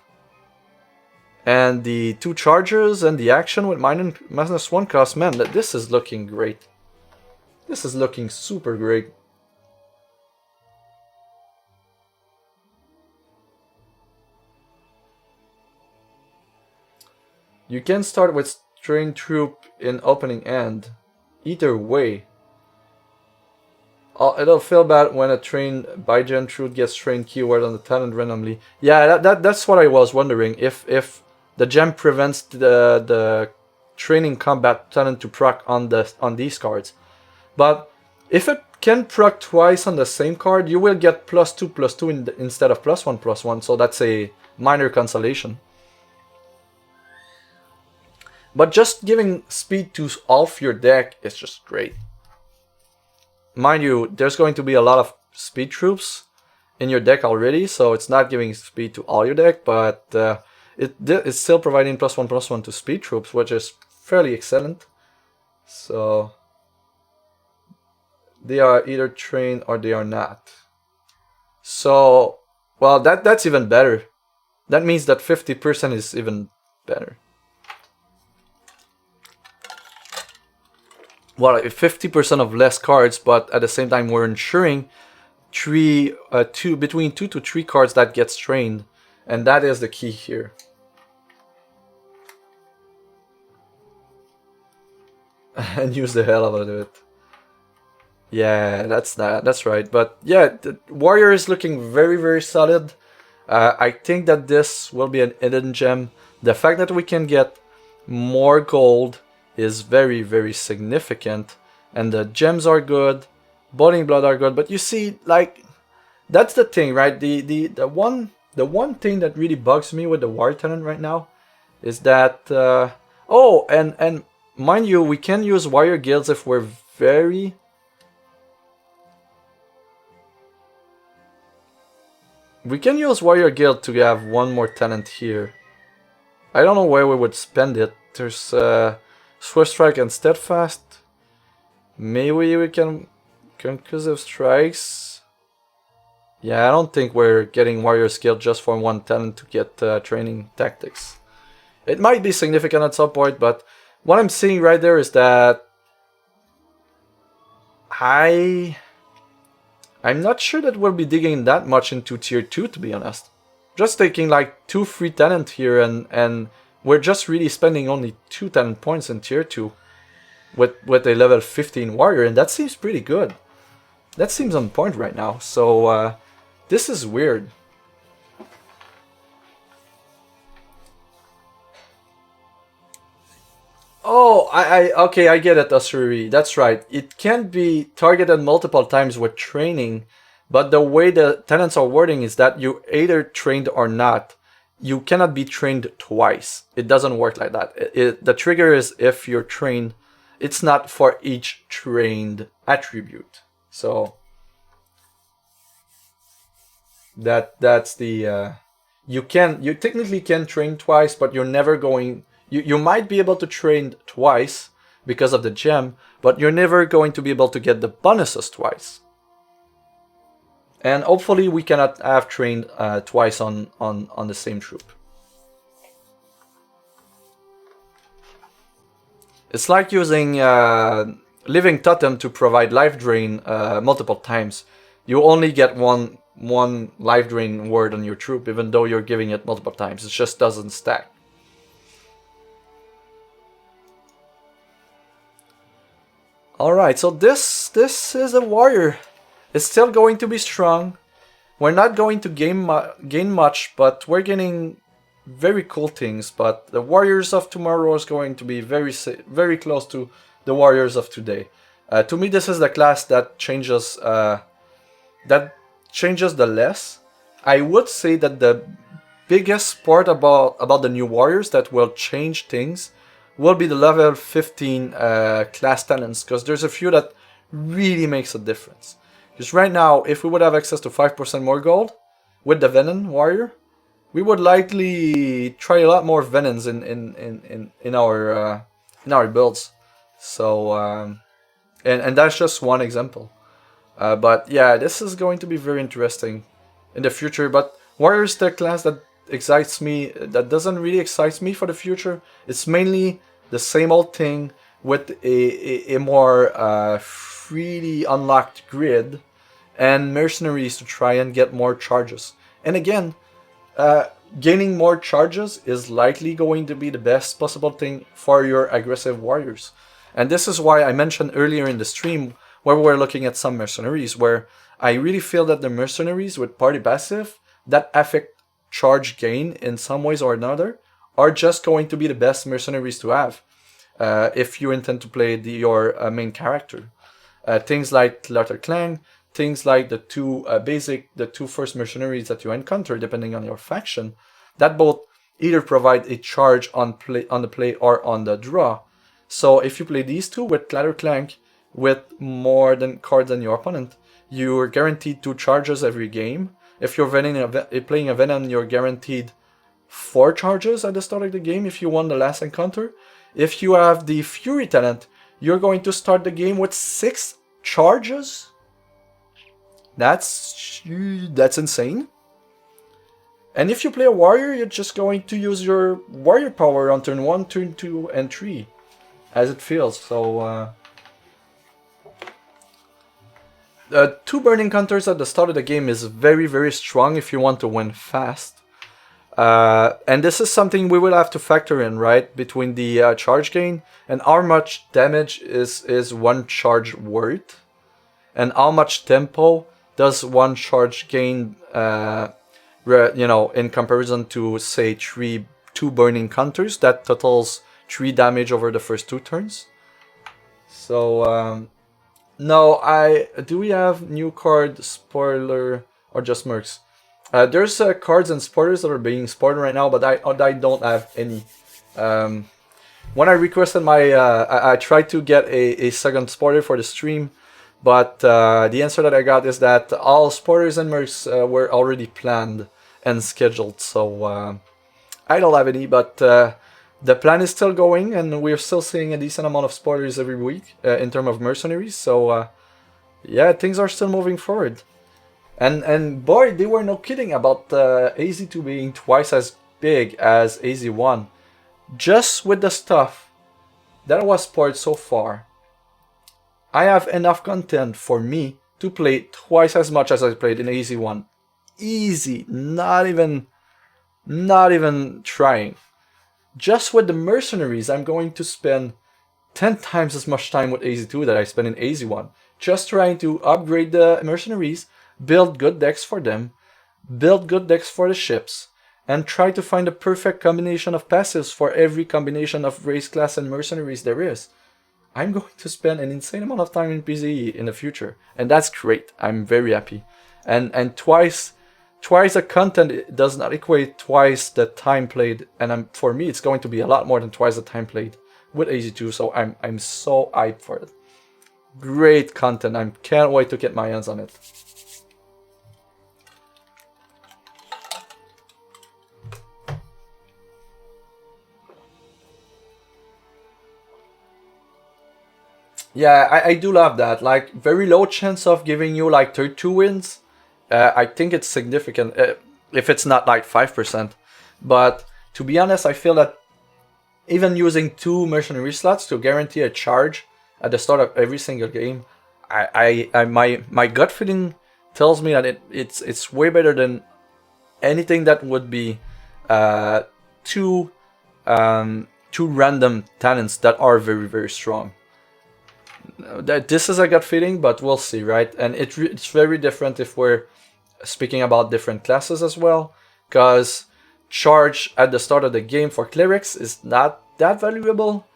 the 2 chargers and the action with -1 cost, man, this is looking great. This is looking super great. You can start with train troop in opening end. Either way. It'll feel bad when a train by gen troop gets train keyword on the talent randomly. Yeah, that's what I was wondering. If the gem prevents the training combat talent to proc on these cards. But if it can proc twice on the same card, you will get +2/+2 instead of +1/+1. So that's a minor consolation. But just giving speed to all of your deck is just great. Mind you, there's going to be a lot of speed troops in your deck already, so it's not giving speed to all your deck, but it's still providing +1/+1 to speed troops, which is fairly excellent. So they are either trained or they are not. So, well, that's even better. That means that 50% is even better. Well, 50% of less cards, but at the same time we're ensuring between 2 to 3 cards that gets trained, and that is the key here. And use the hell out of it. Yeah, that's right. But yeah, the Warrior is looking very, very solid. I think that this will be an hidden gem. The fact that we can get more gold is very, very significant. And the gems are good. Boiling Blood are good. But you see, like, that's the thing, right? The one thing that really bugs me with the Warrior Talent right now is that oh, and mind you, we can use Warrior Guilds if we're very... We can use Warrior Guild to have one more talent here. I don't know where we would spend it. There's Swift Strike and Steadfast. Maybe we can... Concussive Strikes. Yeah, I don't think we're getting Warrior's Guild just for one talent to get training tactics. It might be significant at some point, but what I'm seeing right there is that I'm not sure that we'll be digging that much into tier 2, to be honest. Just taking like 2 free talent here, and we're just really spending only 2 talent points in tier 2 with a level 15 warrior, and that seems pretty good. That seems on point right now, so this is weird. Oh, okay, I get it, S03E03. That's right. It can be targeted multiple times with training, but the way the talents are wording is that you either trained or not. You cannot be trained twice. It doesn't work like that. The trigger is if you're trained. It's not for each trained attribute. So that's the you technically can train twice, but you're never going... You might be able to train twice because of the gem, but you're never going to be able to get the bonuses twice. And hopefully we cannot have trained twice on the same troop. It's like using Living Totem to provide life drain multiple times. You only get one life drain word on your troop, even though you're giving it multiple times. It just doesn't stack. Alright, so this is a warrior. It's still going to be strong. We're not going to gain much, but we're gaining very cool things. But the warriors of tomorrow is going to be very close to the warriors of today. To me, this is the class that changes the less. I would say that the biggest part about the new warriors that will change things will be the level 15 class talents, because there's a few that really makes a difference. Because right now, if we would have access to 5% more gold with the Venom warrior, we would likely try a lot more Venoms in our builds. So and that's just one example. But yeah, this is going to be very interesting in the future. But warrior is the class that excites me. That doesn't really excite me for the future. It's mainly the same old thing with a more freely unlocked grid and mercenaries to try and get more charges. And again, gaining more charges is likely going to be the best possible thing for your aggressive warriors. And this is why I mentioned earlier in the stream where we were looking at some mercenaries, where I really feel that the mercenaries with party passive that affect charge gain in some ways or another are just going to be the best mercenaries to have if you intend to play your main character. Things like Clang, things like the two first mercenaries that you encounter, depending on your faction, that both either provide a charge on the play or on the draw. So if you play these two with Clank with more cards than your opponent, you're guaranteed 2 charges every game. If you're playing a Venom, you're guaranteed 4 charges at the start of the game if you won the last encounter. If you have the Fury talent, you're going to start the game with 6 charges. That's insane. And if you play a warrior, you're just going to use your warrior power on turn 1, turn 2, and 3, as it feels. So 2 burning counters at the start of the game is very, very strong if you want to win fast. And this is something we will have to factor in, right? Between the charge gain and how much damage is 1 charge worth. and how much tempo does one charge gain, you know, in comparison to, say, two burning counters that totals 3 damage over the first 2 turns. So no, do we have new card spoiler or just mercs? There's cards and spoilers that are being spoiled right now, but I don't have any. When I requested my, I tried to get a second spoiler for the stream, but the answer that I got is that all spoilers and mercs were already planned and scheduled, so I don't have any, but the plan is still going, and we're still seeing a decent amount of spoilers every week in terms of mercenaries, so yeah, things are still moving forward. And boy, they were no kidding about AZ2 being twice as big as AZ1. Just with the stuff that was spoiled so far, I have enough content for me to play twice as much as I played in AZ1. Easy, not even trying. Just with the mercenaries, I'm going to spend 10 times as much time with AZ2 that I spent in AZ1. Just trying to upgrade the mercenaries, build good decks for them, build good decks for the ships, and try to find the perfect combination of passives for every combination of race class and mercenaries there is. I'm going to spend an insane amount of time in PzE in the future, and that's great. I'm very happy. And twice the content does not equate twice the time played, and for me it's going to be a lot more than twice the time played with AZ2, so I'm so hyped for it. Great content. I can't wait to get my hands on it. Yeah, I do love that. Like, very low chance of giving you like 32 wins. I think it's significant if it's not like 5%. But to be honest, I feel that even using 2 mercenary slots to guarantee a charge at the start of every single game, my gut feeling tells me that it's way better than anything that would be two random talents that are very, very strong. This is a gut feeling, but we'll see, right? And it's very different if we're speaking about different classes as well, because charge at the start of the game for clerics is not that valuable.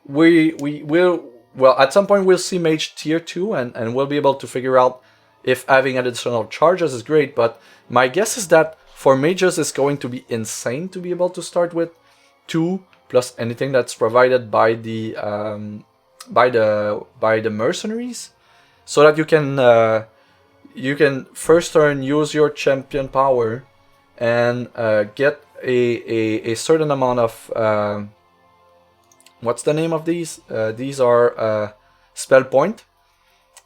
We will, well, at some point we'll see mage tier 2 and we'll be able to figure out if having additional charges is great, but my guess is that for mages it's going to be insane to be able to start with 2 plus anything that's provided by the mercenaries, so that you can first turn use your champion power and get a certain amount of what's the name of these? These are spell point.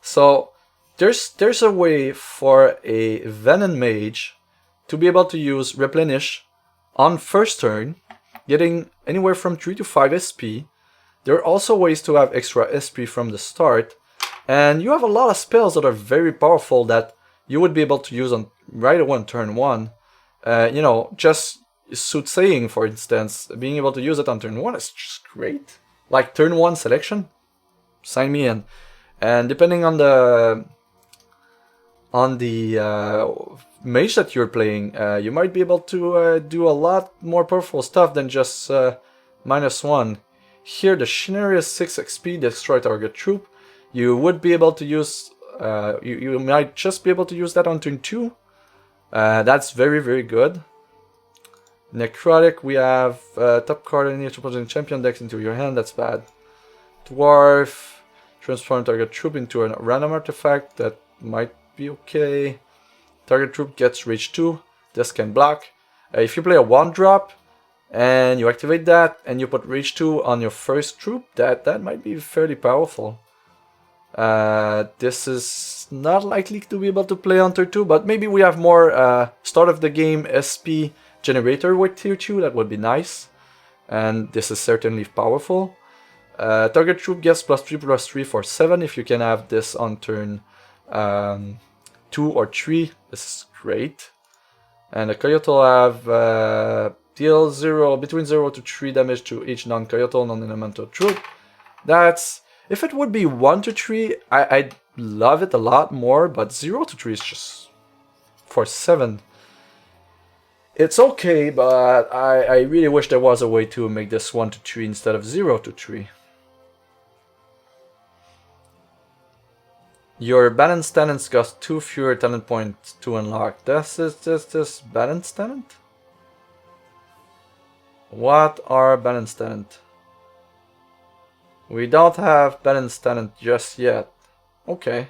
So there's a way for a Venom mage to be able to use replenish on first turn, getting anywhere from 3 to 5 SP. There are also ways to have extra SP from the start, and you have a lot of spells that are very powerful that you would be able to use on right away on turn 1. You know, just soothsaying, for instance, being able to use it on turn 1 is just great. Like turn 1 selection, sign me in. And depending on the mage that you're playing, you might be able to do a lot more powerful stuff than just -1. Here, the Shinari 6 XP, destroy target troop. You would be able to use, you might just be able to use that on turn 2. That's very, very good. Necrotic, we have top card and to put in champion decks into your hand, that's bad. Dwarf, transform target troop into a random artifact, that might be okay. Target troop gets rage 2, this can block. If you play a 1-drop, and you activate that, and you put Reach 2 on your first troop, that might be fairly powerful. This is not likely to be able to play on turn 2, but maybe we have more start of the game SP generator with tier 2, that would be nice. And this is certainly powerful. Target troop gets +3/+3 for 7 if you can have this on turn 2 or 3. This is great. And the Coyote will have deal between 0 to 3 damage to each non-Coyote, non-elemental troop. That's, if it would be 1 to 3, love it a lot more, but 0 to 3 is just for 7. It's okay, but I really wish there was a way to make this 1 to 3 instead of 0 to 3. Your balanced talents cost 2 fewer talent points to unlock. This balanced talent? What are balanced talent? We don't have balanced talent just yet. Okay.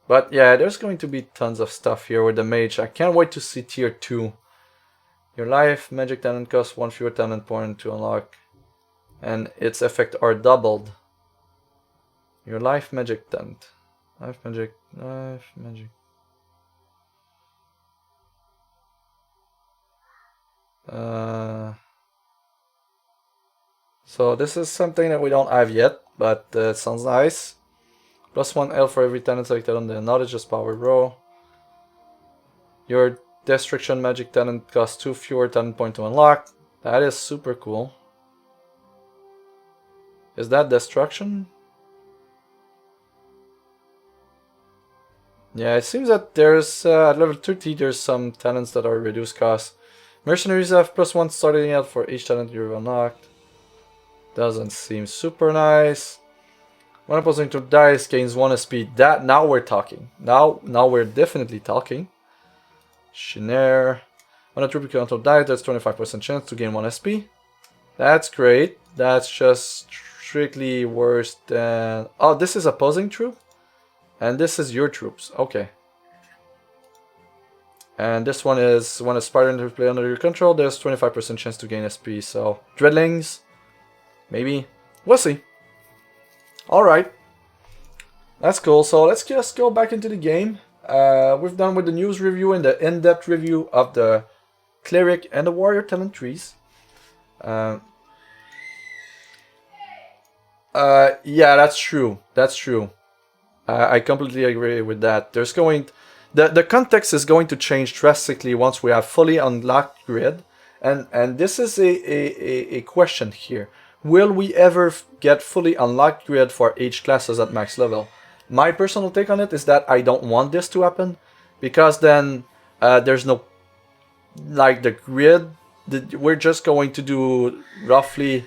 But yeah, there's going to be tons of stuff here with the mage. I can't wait to see tier 2. Your life magic talent costs 1 fewer talent point to unlock. And its effect are doubled. Your life magic talent. Life magic. So this is something that we don't have yet, but it sounds nice. Plus 1 L for every talent selected on the knowledge as power row. Your destruction magic talent costs 2 fewer talent point to unlock. That is super cool. Is that destruction? Yeah, it seems that there's at level 30 there's some talents that are reduced cost. Mercenaries have plus 1 starting out for each talent you've unlocked. Doesn't seem super nice. When opposing to dice gains 1 SP. That now we're talking. Now we're definitely talking. Chinaire. When a troop control dice, there's 25% chance to gain 1 SP. That's great. That's just strictly worse than... Oh, this is opposing troop? And this is your troops. Okay. And this one is when a Spartan play under your control, there's 25% chance to gain SP. So, Dreadlings. Maybe. We'll see. Alright. That's cool. So let's just go back into the game. We've done with the news review and the in-depth review of the Cleric and the Warrior talent trees. Yeah, that's true. That's true. I completely agree with that. There's going... The context is going to change drastically once we have fully unlocked grid. And this is a question here. Will we ever get fully unlocked grid for each classes at max level? My personal take on it is that I don't want this to happen, because then there's no, like, the grid. We're just going to do roughly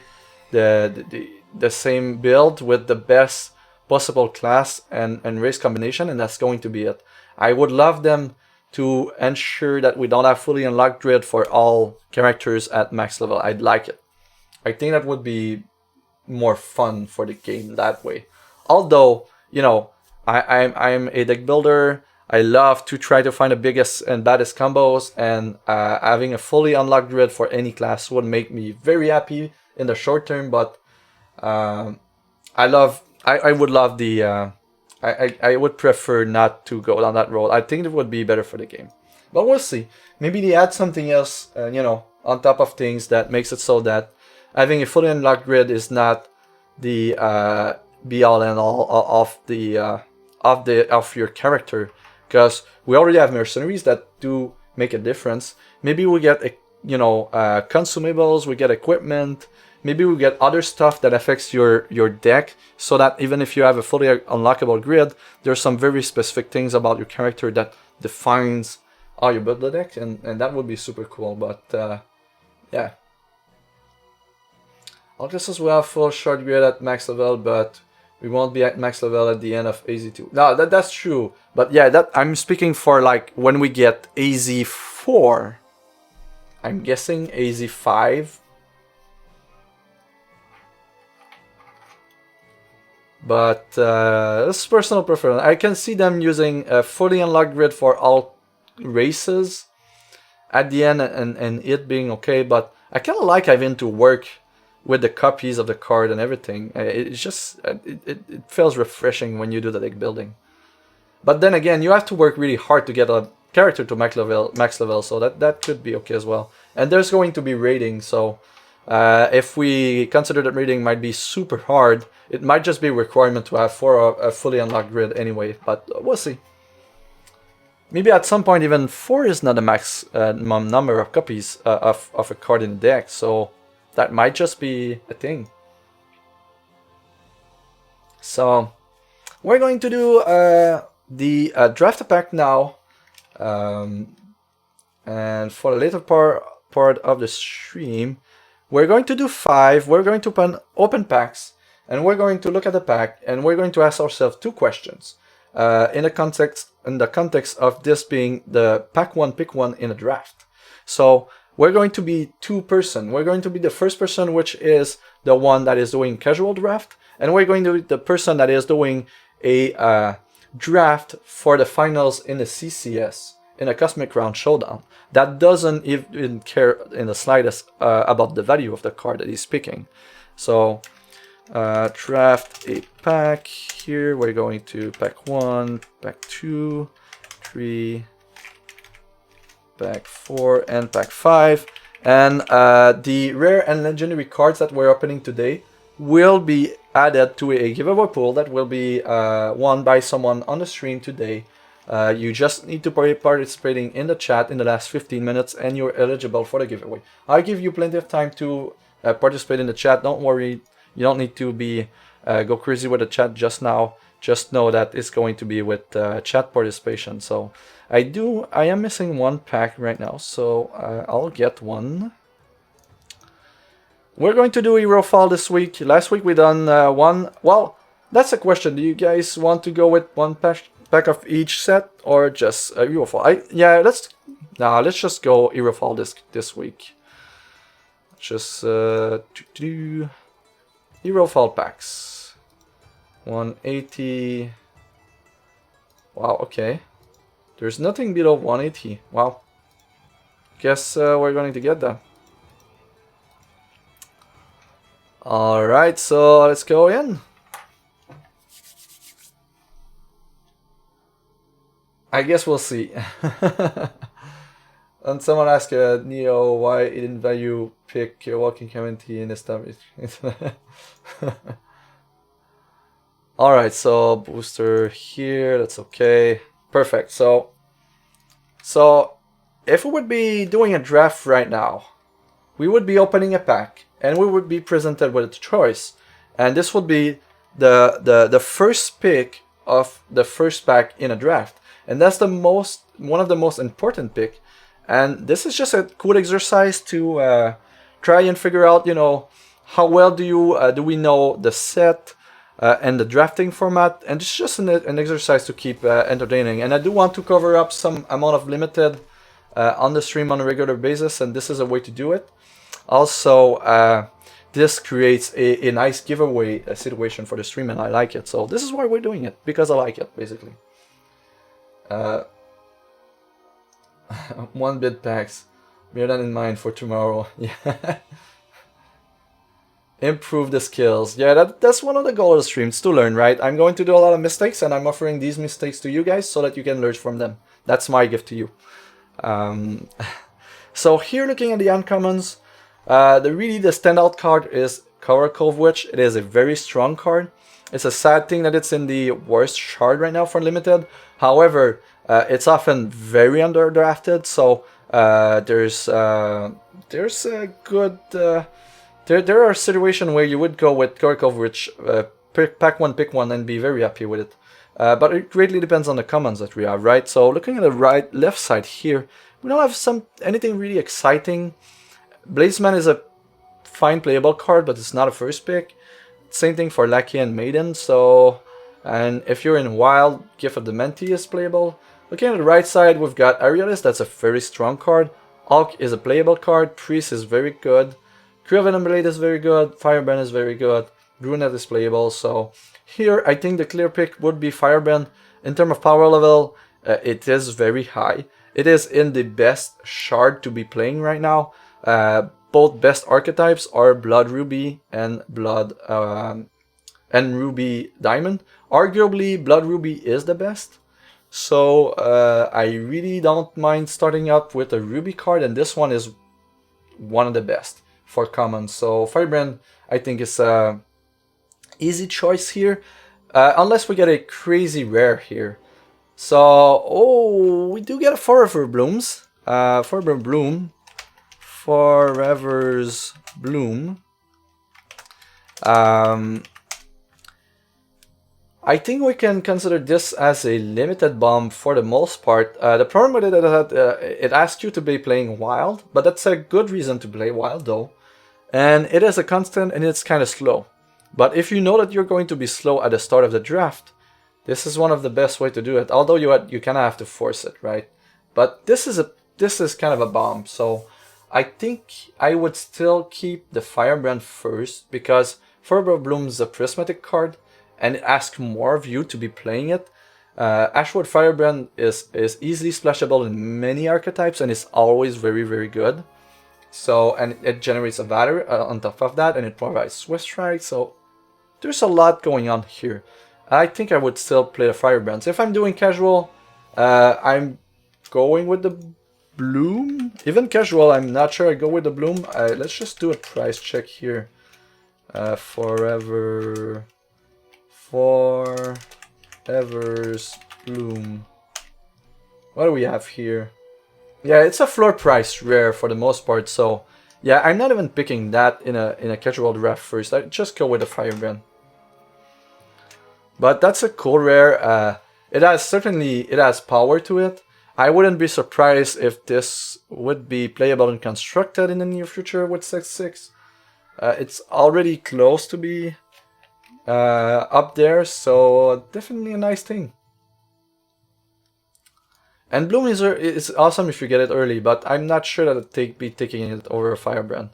the same build with the best possible class and race combination, and that's going to be it. I would love them to ensure that we don't have fully unlocked grid for all characters at max level. I'd like it. I think that would be more fun for the game that way. Although, you know, I'm a deck builder. I love to try to find the biggest and baddest combos, and having a fully unlocked grid for any class would make me very happy in the short term. But I would love the I would prefer not to go down that road. I think it would be better for the game, but we'll see. Maybe they add something else, you know, on top of things that makes it so that having a fully unlocked grid is not the be all and all of your character, because we already have mercenaries that do make a difference. Maybe we get consumables, we get equipment, maybe we get other stuff that affects your deck, so that even if you have a fully unlockable grid, there's some very specific things about your character that defines how you build the deck, and that would be super cool. But yeah. All classes will have full short grid at max level, but we won't be at max level at the end of AZ2. No, that's true. But yeah, that I'm speaking for like when we get AZ4. I'm guessing AZ5. But it's personal preference. I can see them using a fully unlocked grid for all races at the end, and it being okay. But I kind of like having to work with the copies of the card and everything. It's just it feels refreshing when you do the deck building. But then again, you have to work really hard to get a character to max level, so that could be okay as well. And there's going to be raiding, so if we consider that raiding might be super hard, it might just be a requirement to have for a fully unlocked grid anyway. But we'll see. Maybe at some point even 4 is not a maximum number of copies of a card in the deck, so that might just be a thing. So we're going to do the draft a pack now. And for the later part of the stream, we're going to do 5. We're going to open packs, and we're going to look at the pack, and we're going to ask ourselves 2 questions in the context of this being the pack 1 pick 1 in a draft. So we're going to be 2 person. We're going to be the first person, which is the one that is doing casual draft, and we're going to be the person that is doing a draft for the finals in the CCS, in a Cosmic Round Showdown, that doesn't even care in the slightest about the value of the card that he's picking. So draft a pack. Here we're going to pack 1, pack 2, 3, pack 4, and pack 5. And the rare and legendary cards that we're opening today will be added to a giveaway pool that will be won by someone on the stream today. You just need to be participating in the chat in the last 15 minutes and you're eligible for the giveaway. I'll give you plenty of time to participate in the chat. Don't worry, you don't need to be go crazy with the chat just now. Just know that it's going to be with chat participation. So I am missing 1 pack right now, so I'll get one. We're going to do Hero Fall this week. Last week we done 1. Well, that's a question. Do you guys want to go with 1 pack of each set, or just Hero Fall? Yeah, let's just go Hero Fall this week. Just do Hero Fall packs. 180. Wow, okay. There's nothing below 180. Wow. Guess we're going to get that. Alright, so let's go in. I guess we'll see. And someone asked Neo why he didn't value pick Walking Community in this time. Alright, so booster here, that's okay. Perfect. So if we would be doing a draft right now, we would be opening a pack and we would be presented with a choice. And this would be the first pick of the first pack in a draft. And that's one of the most important pick. And this is just a cool exercise to try and figure out, how well do we know the set and the drafting format. And it's just an exercise to keep entertaining. And I do want to cover up some amount of limited on the stream on a regular basis, and this is a way to do it. Also, this creates a nice giveaway situation for the stream, and I like it. So this is why we're doing it, because I like it, basically. 1 bid packs. Bear that in mind for tomorrow. Yeah. Improve the skills. Yeah, that's one of the goals of the streams, to learn, right? I'm going to do a lot of mistakes, and I'm offering these mistakes to you guys so that you can learn from them. That's my gift to you. So here, looking at the uncommons, the standout card is Cleric Witch. It is a very strong card. It's a sad thing that it's in the worst shard right now for limited. However, it's often very underdrafted. So there's a good there are situations where you would go with Cleric Witch, pack 1, pick 1, and be very happy with it. But it greatly depends on the commons that we have, right? So looking at the left side here, we don't have anything really exciting. Blazeman is a fine playable card, but it's not a first pick. Same thing for Lackey and Maiden. So, and if you're in Wild, Gift of the Mentee is playable. Looking at the right side, we've got Aerialist. That's a very strong card. Hulk is a playable card. Priest is very good. Crew of Venom Blade is very good. Firebrand is very good. Brunette is playable. So here, I think the clear pick would be Firebrand. In terms of power level, it is very high. It is in the best shard to be playing right now. Both best archetypes are Blood Ruby and Ruby Diamond. Arguably, Blood Ruby is the best. So I really don't mind starting up with a Ruby card, and this one is one of the best for common. So Firebrand, I think, is a easy choice here, unless we get a crazy rare here. So, we do get a Forever Blooms. Forever's Bloom. I think we can consider this as a limited bomb for the most part. The problem with it is that it asks you to be playing wild, but that's a good reason to play wild though. And it is a constant and it's kind of slow. But if you know that you're going to be slow at the start of the draft, this is one of the best way to do it. Although you kind of have to force it, right? But this is kind of a bomb. So I think I would still keep the Firebrand first because Fervor Bloom is a prismatic card and it asks more of you to be playing it. Ashwood Firebrand is easily splashable in many archetypes and is always very, very good. So, and it generates a valor on top of that, and it provides Swift Strike. So there's a lot going on here. I think I would still play the Firebrands. If I'm doing casual, I'm going with the Bloom. Even casual, I'm not sure I go with the Bloom. Let's just do a price check here. Forever's Bloom. What do we have here? Yeah, it's a floor price rare for the most part, so yeah, I'm not even picking that in a casual draft first. I just go with the Firebrand. But that's a cool rare. It has power to it. I wouldn't be surprised if this would be playable and constructed in the near future with 6/6. It's already close to be up there, so definitely a nice thing. And Bloom is awesome if you get it early, but I'm not sure that I'd be taking it over a Firebrand.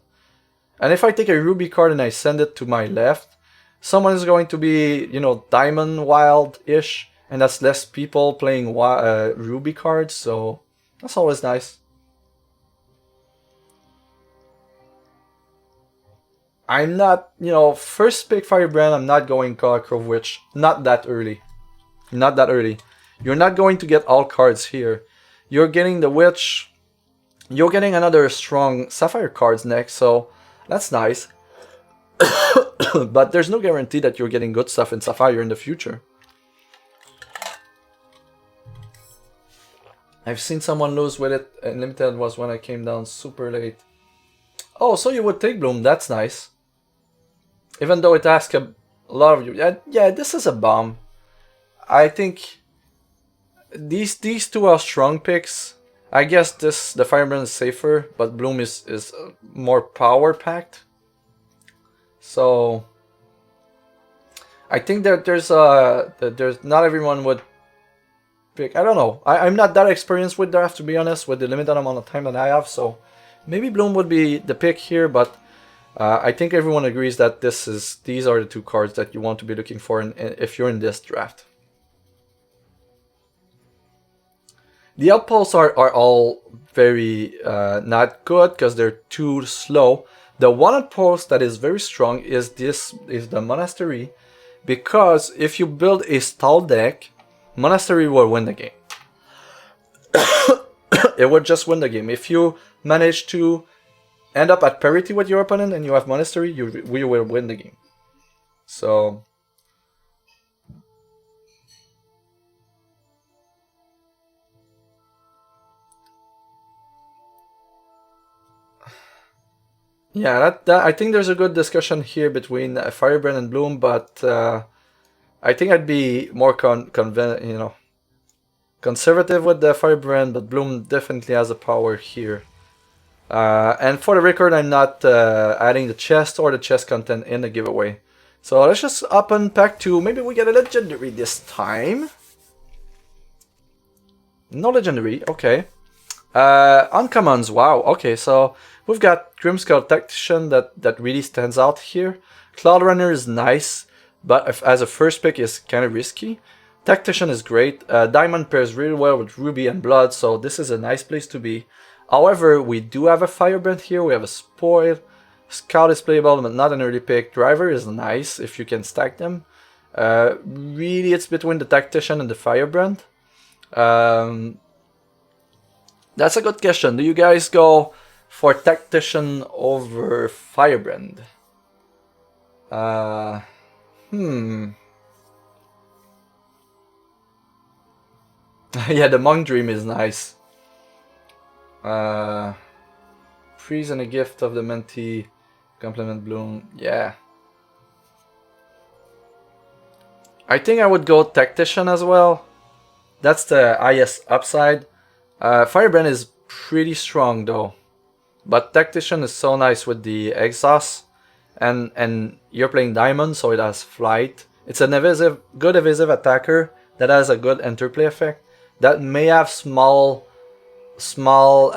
And if I take a Ruby card and I send it to my left, someone is going to be, you know, Diamond Wild-ish, and that's less people playing Ruby cards, so that's always nice. I'm not, you know, first pick Firebrand, I'm not going Color Witch. Not that early. Not that early. You're not going to get all cards here. You're getting the Witch. You're getting another strong Sapphire cards next, so that's nice. But there's no guarantee that you're getting good stuff in Sapphire in the future. I've seen someone lose with it, and Limited was when I came down super late. Oh, so you would take Bloom, that's nice. Even though it asks a lot of you. Yeah, this is a bomb. I think these two are strong picks. I guess the Firebrand is safer, but Bloom is more power packed. So I think that there's not everyone would pick. I don't know. I'm not that experienced with draft, to be honest, with the limited amount of time that I have. So maybe Bloom would be the pick here, but I think everyone agrees that these are the two cards that you want to be looking for if you're in this draft. The outposts are all very not good because they're too slow. The one outpost that is very strong is the Monastery, because if you build a stall deck, Monastery will win the game. It will just win the game. If you manage to end up at parity with your opponent and you have Monastery, we will win the game. So yeah, I think there's a good discussion here between Firebrand and Bloom, but I think I'd be more conservative with the Firebrand, but Bloom definitely has a power here. And for the record, I'm not adding the chest or the chest content in the giveaway. So let's just open pack 2. Maybe we get a legendary this time. No legendary, okay. Uncommons, wow, okay, so we've got Grimskull Tactician that really stands out here. Cloud Runner is nice, but as a first pick is kind of risky. Tactician is great. Diamond pairs really well with Ruby and Blood, so this is a nice place to be. However, we do have a Firebrand here, we have a Spoil. Scout is playable, but not an early pick. Driver is nice if you can stack them. Really, it's between the Tactician and the Firebrand. That's a good question. Do you guys go for Tactician over Firebrand? Yeah, the Monk Dream is nice. Freeze and a Gift of the Mentee, Complement Bloom, yeah. I think I would go Tactician as well. That's the highest upside. Firebrand is pretty strong though. But Tactician is so nice with the exhaust. And you're playing Diamond, so it has flight. It's an good evasive attacker that has a good interplay effect. That may have small additional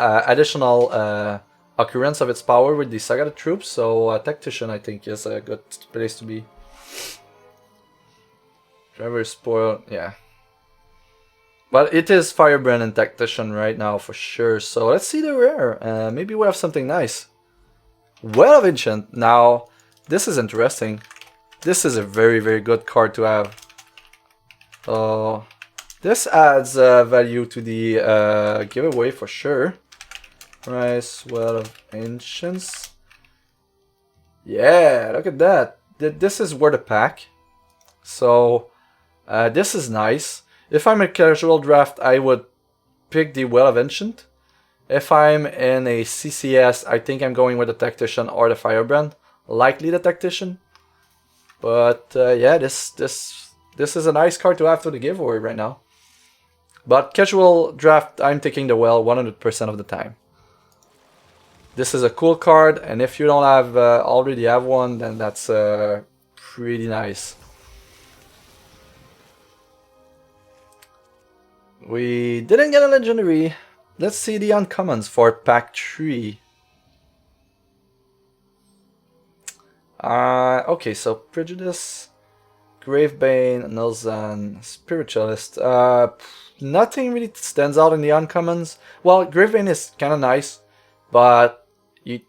occurrence of its power with the Saga troops. So Tactician, I think, is a good place to be. Driver spoil, yeah. But it is Firebrand and Tactician right now for sure. So let's see the rare. Maybe we have something nice. Well of Ancient. Now, this is interesting. This is a very, very good card to have. So this adds value to the giveaway for sure. Price, Well of Ancients. Yeah, look at that. This is worth a pack. So this is nice. If I'm a casual draft, I would pick the Well of Ancient. If I'm in a CCS, I think I'm going with the Tactician or the Firebrand. Likely the Tactician. But yeah, this is a nice card to have for the giveaway right now. But casual draft, I'm taking the Well 100% of the time. This is a cool card, and if you don't have already have one, then that's pretty nice. We didn't get a legendary. Let's see the uncommons for pack 3. Okay, so Prejudice, Gravebane, Nilzan, Spiritualist. Nothing really stands out in the uncommons. Well, Gravebane is kind of nice, but you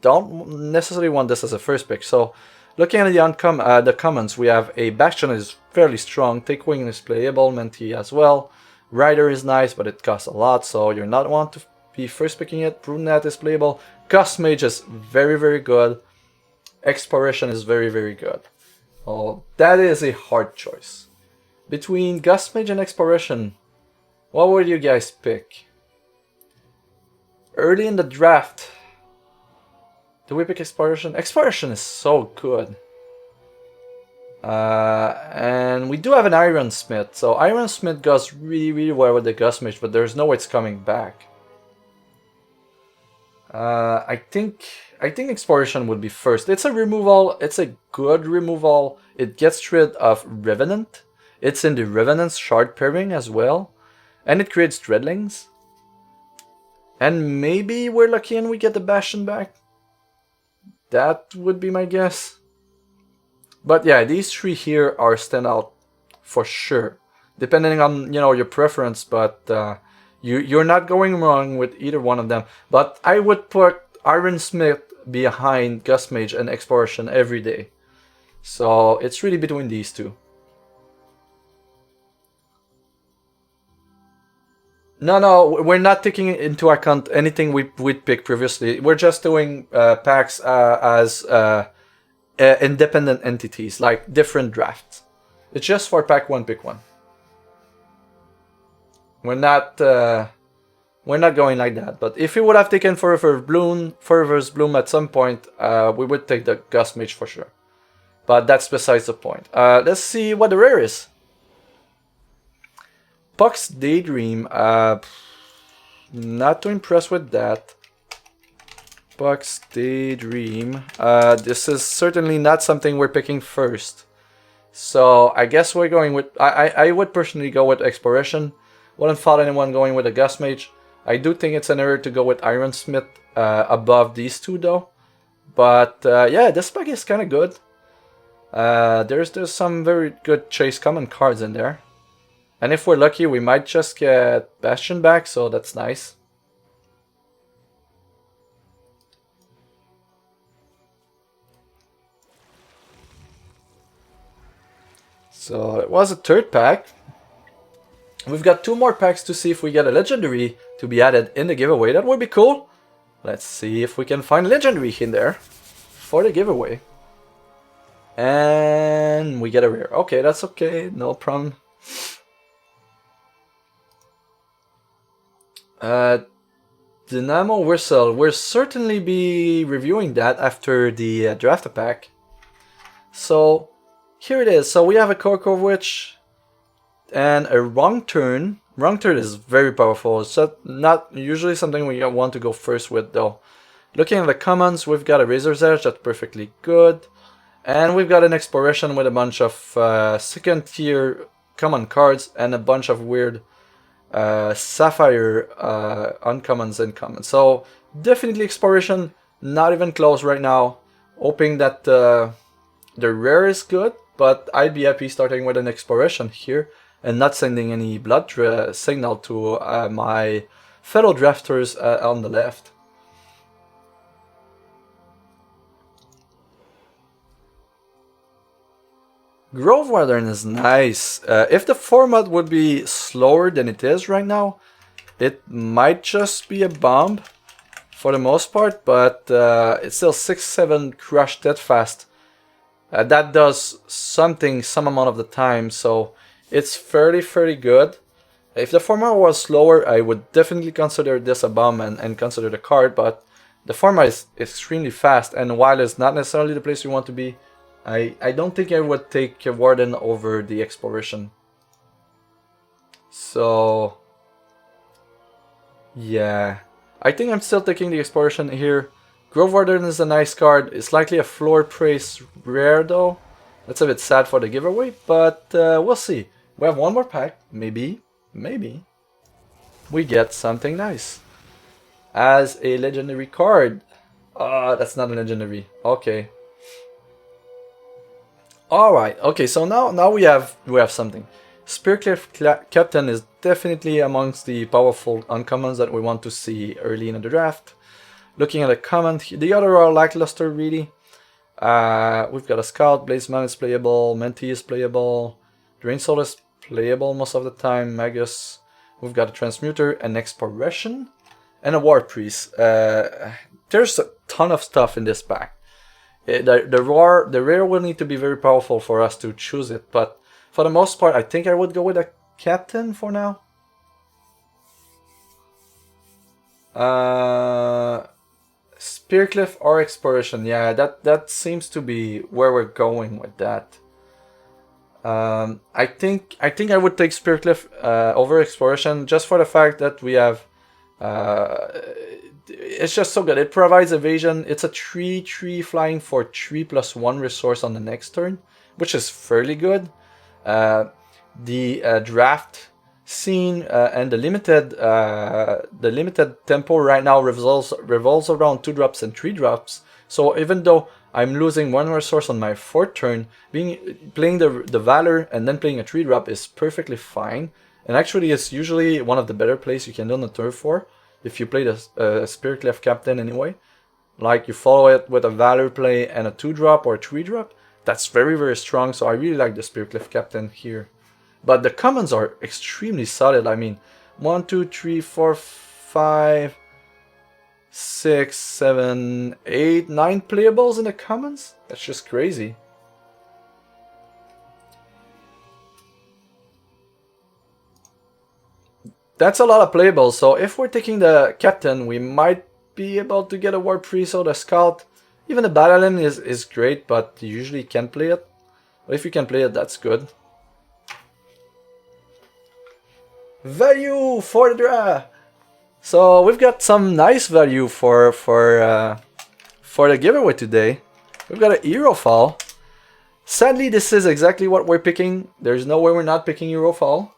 don't necessarily want this as a first pick. So, looking at the commons, we have a Bastion is fairly strong. Take Wing is playable, Menti as well. Rider is nice, but it costs a lot, so you're not want to be first picking it. Brunette is playable. Gust Mage is very, very good. Exploration is very, very good. Oh, that is a hard choice. Between Gust Mage and Exploration, what would you guys pick? Early in the draft, do we pick Exploration? Exploration is so good. And we do have an Ironsmith, so Ironsmith goes really, really well with the Gust Mage, but there's no way it's coming back. I think Exploration would be first. It's a removal. It's a good removal. It gets rid of Revenant. It's in the Revenant's shard pairing as well, and it creates Dreadlings. And maybe we're lucky and we get the Bastion back. That would be my guess. But yeah, these three here are standout for sure, depending on your preference. But you're not going wrong with either one of them. But I would put Ironsmith behind Gust Mage and Exploration every day. So it's really between these two. No, we're not taking into account anything we'd picked previously. We're just doing packs as independent entities, like different drafts. It's just for pack 1, pick 1. We're not going like that. But if we would have taken Forever's Bloom at some point, we would take the Gust Mage for sure. But that's besides the point. Let's see what the rare is. Puck's Daydream. Not too impressed with that. Puck's Daydream. This is certainly not something we're picking first. So I guess we're going with... I would personally go with Exploration. Wouldn't fault anyone going with a Gust Mage. I do think it's an error to go with Ironsmith above these two though. But yeah, this pack is kind of good. There's some very good chase common cards in there. And if we're lucky, we might just get Bastion back, so that's nice. So it was a third pack. We've got 2 more packs to see if we get a legendary to be added in the giveaway. That would be cool. Let's see if we can find legendary in there for the giveaway. And we get a rare. Okay, that's okay. No problem. Dynamo Whistle. We'll certainly be reviewing that after the draft pack. So here it is. So we have a Coco Witch and a Wrong Turn. Wrong Turn is very powerful. It's not usually something we want to go first with though. Looking at the commons, we've got a Razor's Edge, that's perfectly good. And we've got an Exploration with a bunch of second tier common cards and a bunch of weird Sapphire uncommons and commons. So definitely Exploration, not even close right now. Hoping that the rare is good, but I'd be happy starting with an Exploration here and not sending any blood signal to my fellow drafters on the left. Grove Warden is nice. If the format would be slower than it is right now, it might just be a bomb for the most part, but it's still 6-7 crush dead fast. That does something some amount of the time, so it's fairly good. If the format was slower, I would definitely consider this a bomb and consider the card, but the format is extremely fast, and while it's not necessarily the place you want to be, I don't think I would take a Warden over the Exploration. So yeah, I think I'm still taking the Exploration here. Grove Warden is a nice card. It's likely a floor price rare though. That's a bit sad for the giveaway, but we'll see. We have one more pack. Maybe we get something nice as a legendary card. That's not a legendary. Okay. Alright, okay, so now we have something. Spearcliff Captain is definitely amongst the powerful uncommons that we want to see early in the draft. Looking at the common, the other are lackluster really. We've got a Scout, Blazeman is playable, Mentee is playable, Drain Soul is playable most of the time, Magus. We've got a Transmuter, an Exploration, and a War Priest. There's a ton of stuff in this pack. The rare will need to be very powerful for us to choose it, but for the most part, I think I would go with a Captain for now. Spearcliff or Exploration, yeah, that seems to be where we're going with that. I think I would take Spearcliff over Exploration just for the fact that we have. It's just so good. It provides evasion. It's a 3/3 flying for 3+1 resource on the next turn, which is fairly good. The draft scene and the limited tempo right now revolves around 2-drops and 3-drops. So even though I'm losing 1 resource on my 4th turn, playing the Valor and then playing a 3-drop is perfectly fine. And actually, it's usually one of the better plays you can do on the turn 4. If you play the Spearcliff Captain anyway, like you follow it with a Valor play and a 2-drop or a 3-drop, that's very strong. So I really like the Spearcliff Captain here. But the commons are extremely solid. I mean, 1, 2, 3, 4, 5, 6, 7, 8, 9 playables in the commons. That's just crazy. That's a lot of playables, so if we're taking the Captain, we might be able to get a War Priest or the Scout. Even the Battalion is great, but you usually can't play it. But if you can play it, that's good. Value for the draw! So we've got some nice value for the giveaway today. We've got a Hero-Fall. Sadly, this is exactly what we're picking. There's no way we're not picking Hero-Fall.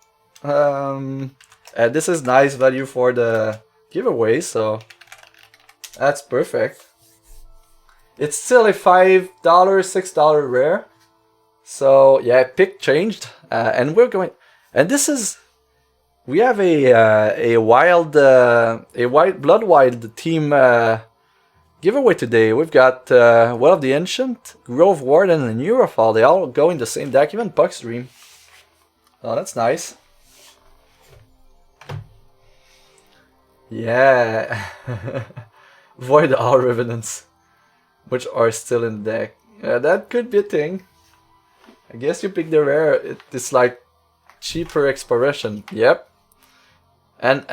This is nice value for the giveaway, so that's perfect. It's still a $5, $6 rare. So yeah, pick changed, and we're going. And this is, we have a Blood Wild team giveaway today. We've got Well of the Ancient, Grove Warden, and Hero-Fall. They all go in the same deck, even Puck's Dream. Oh, that's nice. Yeah. Void all Revenants, which are still in the deck. That could be a thing. I guess you pick the rare. It's like cheaper Exploration. Yep. And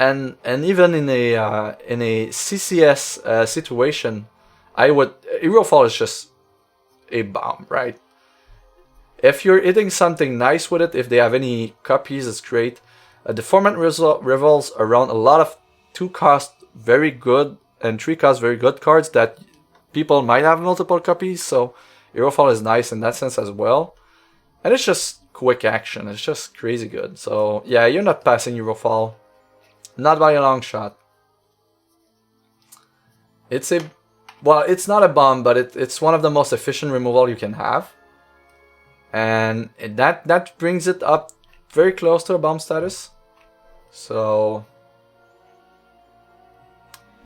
even in a CCS situation, I would Hero-Fall is just a bomb, right? If you're hitting something nice with it, if they have any copies, it's great. The format revolves around a lot of 2-cost very good and 3-cost very good cards that people might have multiple copies, so Aerofall is nice in that sense as well. And it's just quick action, it's just crazy good. So yeah, you're not passing Aerofall. Not by a long shot. It's a... well, it's not a bomb, but it's one of the most efficient removal you can have. And that brings it up very close to a bomb status. So...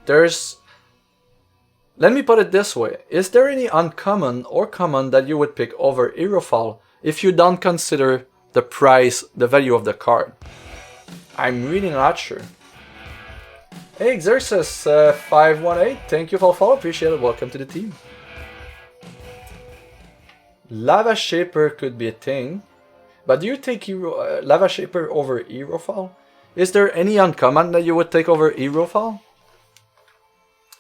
there's... let me put it this way. Is there any uncommon or common that you would pick over Aerofall if you don't consider the price, the value of the card? I'm really not sure. Hey, Xerxes 518, thank you for the follow, appreciate it, welcome to the team. Lava Shaper could be a thing, but do you take Lava Shaper over Aerofall? Is there any uncommon that you would take over Aerofall?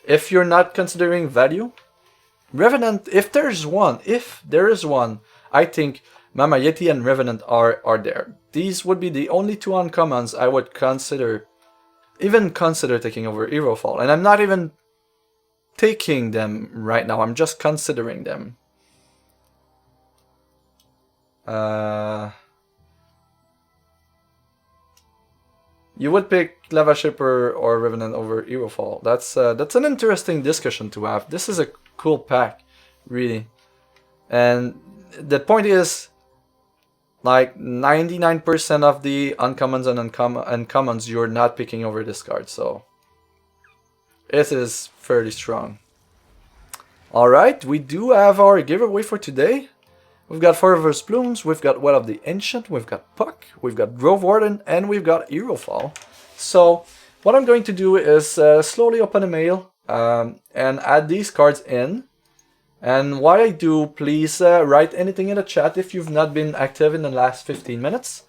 If you're not considering value? Revenant, if there is one, I think Mama Yeti and Revenant are there. These would be the only 2 uncommons I would consider taking over Aerofall. And I'm not even taking them right now, I'm just considering them. You would pick Lava Shipper or Revenant over Aerofall. That's an interesting discussion to have. This is a cool pack, really. And the point is, like 99% of the uncommons and uncommons you're not picking over this card, so it is fairly strong. Alright, we do have our giveaway for today. We've got Forever's Blooms, we've got Well of the Ancient, we've got Puck, we've got Grove Warden, and we've got Aerofall. So what I'm going to do is slowly open a mail and add these cards in. And while I do, please write anything in the chat if you've not been active in the last 15 minutes.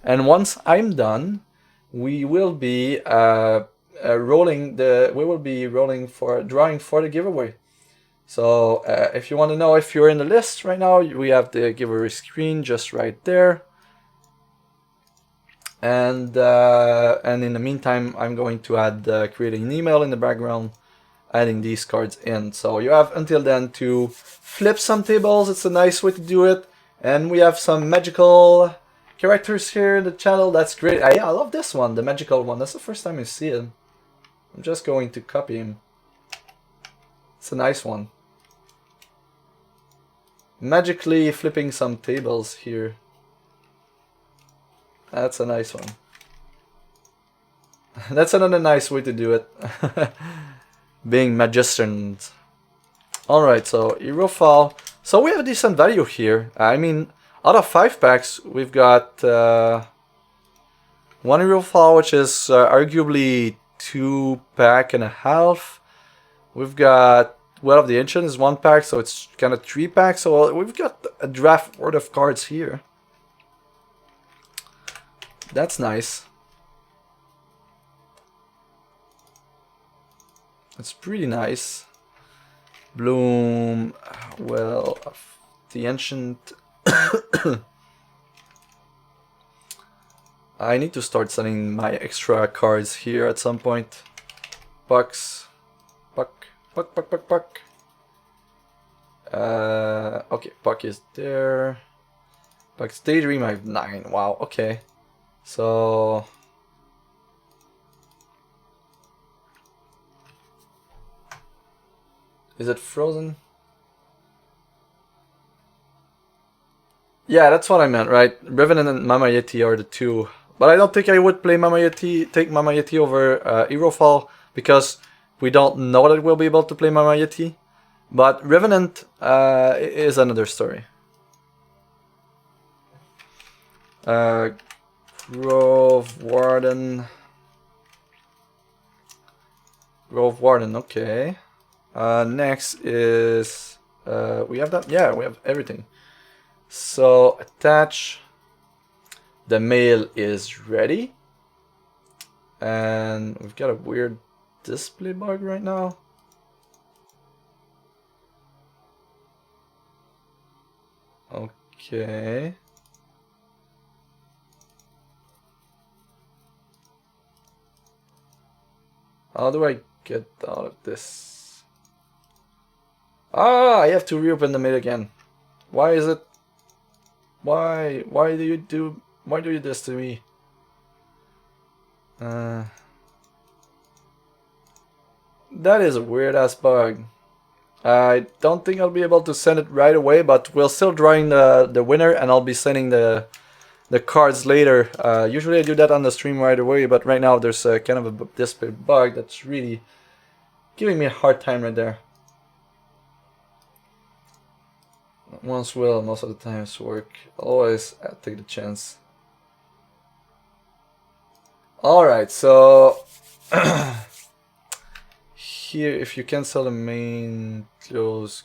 And once I'm done, we will be drawing for the giveaway. So if you want to know if you're in the list right now, we have the giveaway screen just right there. And in the meantime, I'm going to add creating an email in the background, adding these cards in. So you have until then to flip some tables. It's a nice way to do it. And we have some magical characters here in the channel. That's great. I love this one, the magical one. That's the first time I see it. I'm just going to copy him. It's a nice one. Magically flipping some tables here. That's a nice one. That's another nice way to do it. Being magicians. Alright, so Aerofall. So we have a decent value here. I mean, out of 5 packs, we've got one Aerofall, which is arguably 2.5 packs. We've got Well of the Ancient is 1 pack, so it's kind of 3 packs. So we've got a draft worth of cards here. That's nice. It's pretty nice. Bloom, Well of the Ancient. I need to start selling my extra cards here at some point. Pucks. Puck. Okay, Puck is there. Puck's Daydream, I have 9. Wow, okay. So... is it frozen? Yeah, that's what I meant, right? Revenant and Mama Yeti are the 2. But I don't think I would play Mama Yeti, take Mama Yeti over Aerofall, because we don't know that we'll be able to play Mama Yeti. But Revenant is another story. Grove Warden, okay. Next is we have that. Yeah, we have everything. So attach. The mail is ready, and we've got a weird display bug right now. Okay. How do I get out of this? Ah, I have to reopen the mail again. Why is it? Why do you do this to me? That is a weird ass bug. I don't think I'll be able to send it right away, but we'll still drawing the winner, and I'll be sending the cards later. Usually I do that on the stream right away, but right now there's kind of this big bug that's really giving me a hard time right there. Once will, most of the times work. Always take the chance. Alright, so here, if you cancel the main close,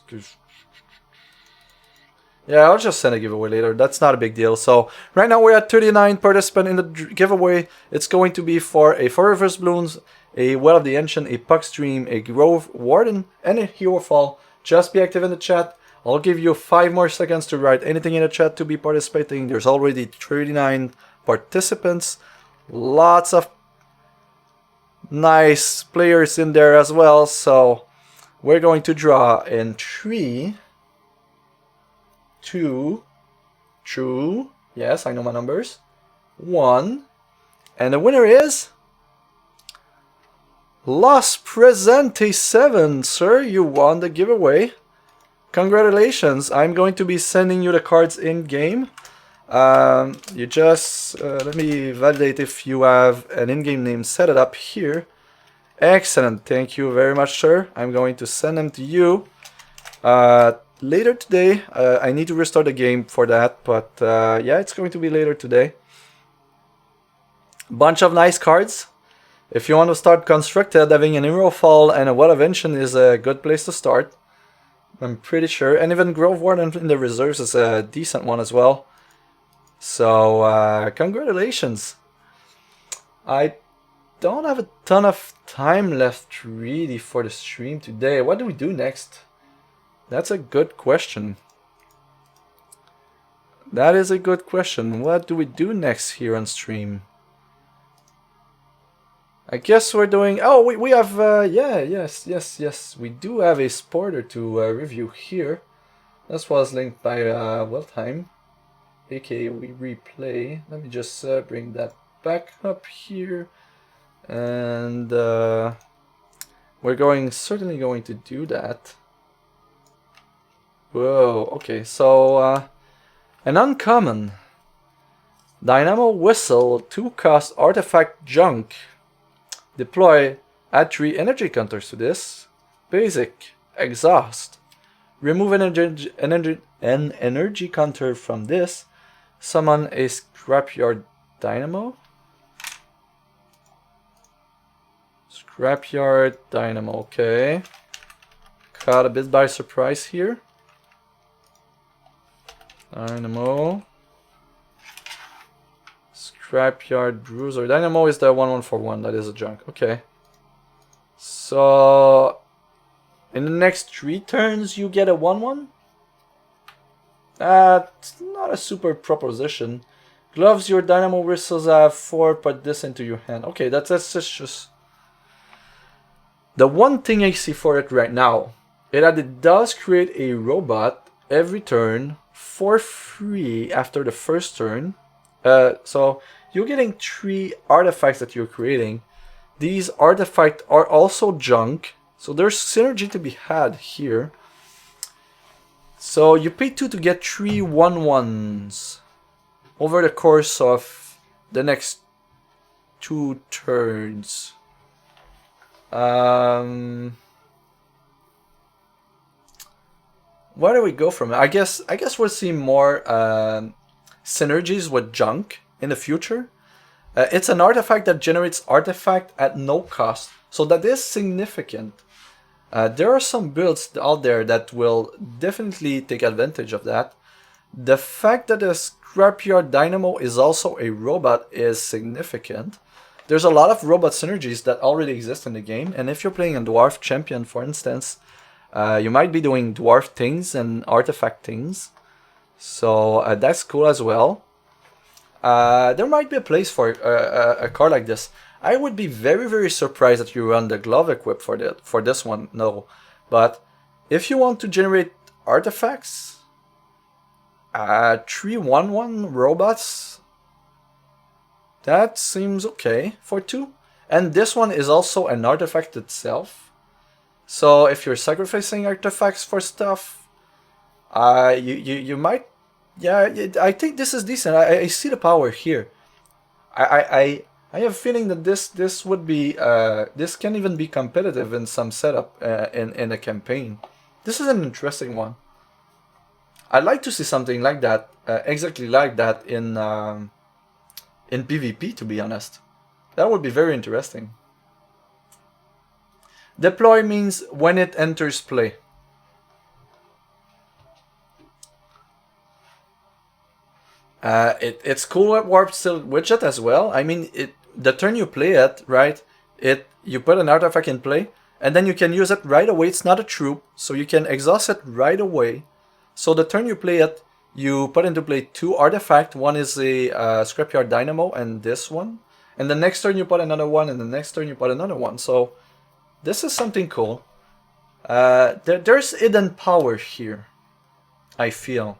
yeah, I'll just send a giveaway later. That's not a big deal. So right now we're at 39 participants in the giveaway. It's going to be for a 4 Reverse Balloons, a Well of the Ancient, a Puck Stream, a Grove Warden, and a Hero Fall. Just be active in the chat. I'll give you 5 more seconds to write anything in the chat to be participating. There's already 39 participants. Lots of nice players in there as well. So we're going to draw in 3, 2, true. Yes, I know my numbers. 1. And the winner is Los Presente 7. Sir, you won the giveaway. Congratulations. I'm going to be sending you the cards in game. You just let me validate if you have an in-game name. Set it up here. Excellent. Thank you very much, sir. I'm going to send them to you later today. I need to restart the game for that, but yeah, it's going to be later today. Bunch of nice cards. If you want to start constructed, having an Hero Fall and a Well of Ancient is a good place to start. I'm pretty sure. And even Grove Warden in the reserves is a decent one as well. So, congratulations. I don't have a ton of time left really for the stream today. What do we do next? That's a good question. That is a good question. What do we do next here on stream? I guess we're doing... Oh, we have... yeah, yes. We do have a spoiler to review here. This was linked by Welltime, aka We Replay. Let me just bring that back up here. And we're certainly going to do that. Whoa, okay, so an uncommon Dynamo Whistle, 2-cost artifact junk. Deploy, add 3 energy counters to this. Basic, exhaust. Remove an energy counter from this. Summon a Scrapyard Dynamo. Scrapyard Dynamo, okay. Caught a bit by surprise here. Dynamo. Scrapyard Bruiser. Dynamo is the 1/1/1. That is a junk. Okay. So in the next 3 turns you get a 1/1. That's not a super proposition. Gloves, your Dynamo Whistles have 4. Put this into your hand. Okay, that's just the one thing I see for it right now is that it does create a robot every turn for free after the first turn. So you're getting 3 artifacts that you're creating. These artifacts are also junk, so there's synergy to be had here. So you pay 2 to get 3 1/1s over the course of the next 2 turns. Where do we go from it? I guess we'll see more synergies with junk in the future. It's an artifact that generates artifact at no cost, so that is significant. There are some builds out there that will definitely take advantage of that. The fact that the Scrapyard Dynamo is also a robot is significant. There's a lot of robot synergies that already exist in the game, and if you're playing a Dwarf Champion, for instance, you might be doing Dwarf things and Artifact things. So that's cool as well. There might be a place for a card like this. I would be very, very surprised that you run the glove equip for this one. No, but if you want to generate artifacts, 3/1/1 robots, that seems okay for 2. And this one is also an artifact itself. So if you're sacrificing artifacts for stuff, you might. Yeah, I think this is decent. I see the power here. I have a feeling that this would be this can even be competitive in some setup in a campaign. This is an interesting one. I'd like to see something like that, exactly like that in PvP. To be honest, that would be very interesting. Deploy means when it enters play. It's cool with Warp Still widget as well. I mean, the turn you play it, right? You put an artifact in play, and then you can use it right away. It's not a troop, so you can exhaust it right away. So the turn you play it, you put into play 2 artifacts. One is a Scrapyard Dynamo, and this one. And the next turn you put another one, and the next turn you put another one. So this is something cool. There's hidden power here, I feel.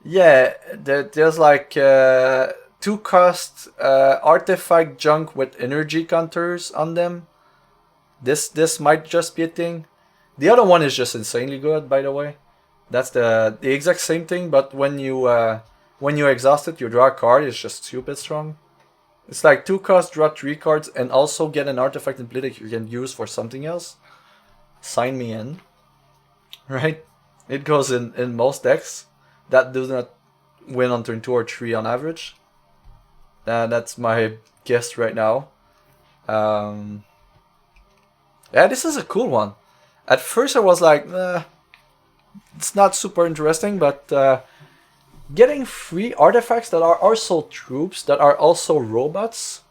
Yeah, there's like 2 cost artifact junk with energy counters on them. This might just be a thing. The other one is just insanely good, by the way. That's the exact same thing, but when you exhaust it, you draw a card. It's just stupid strong. It's like 2 cost, draw 3 cards, and also get an artifact in play that you can use for something else. Sign me in. Right? It goes in most decks. That does not win on turn 2 or 3 on average. That's my guess right now. Yeah, this is a cool one. At first I was like, it's not super interesting, but getting 3 artifacts that are also troops, that are also robots,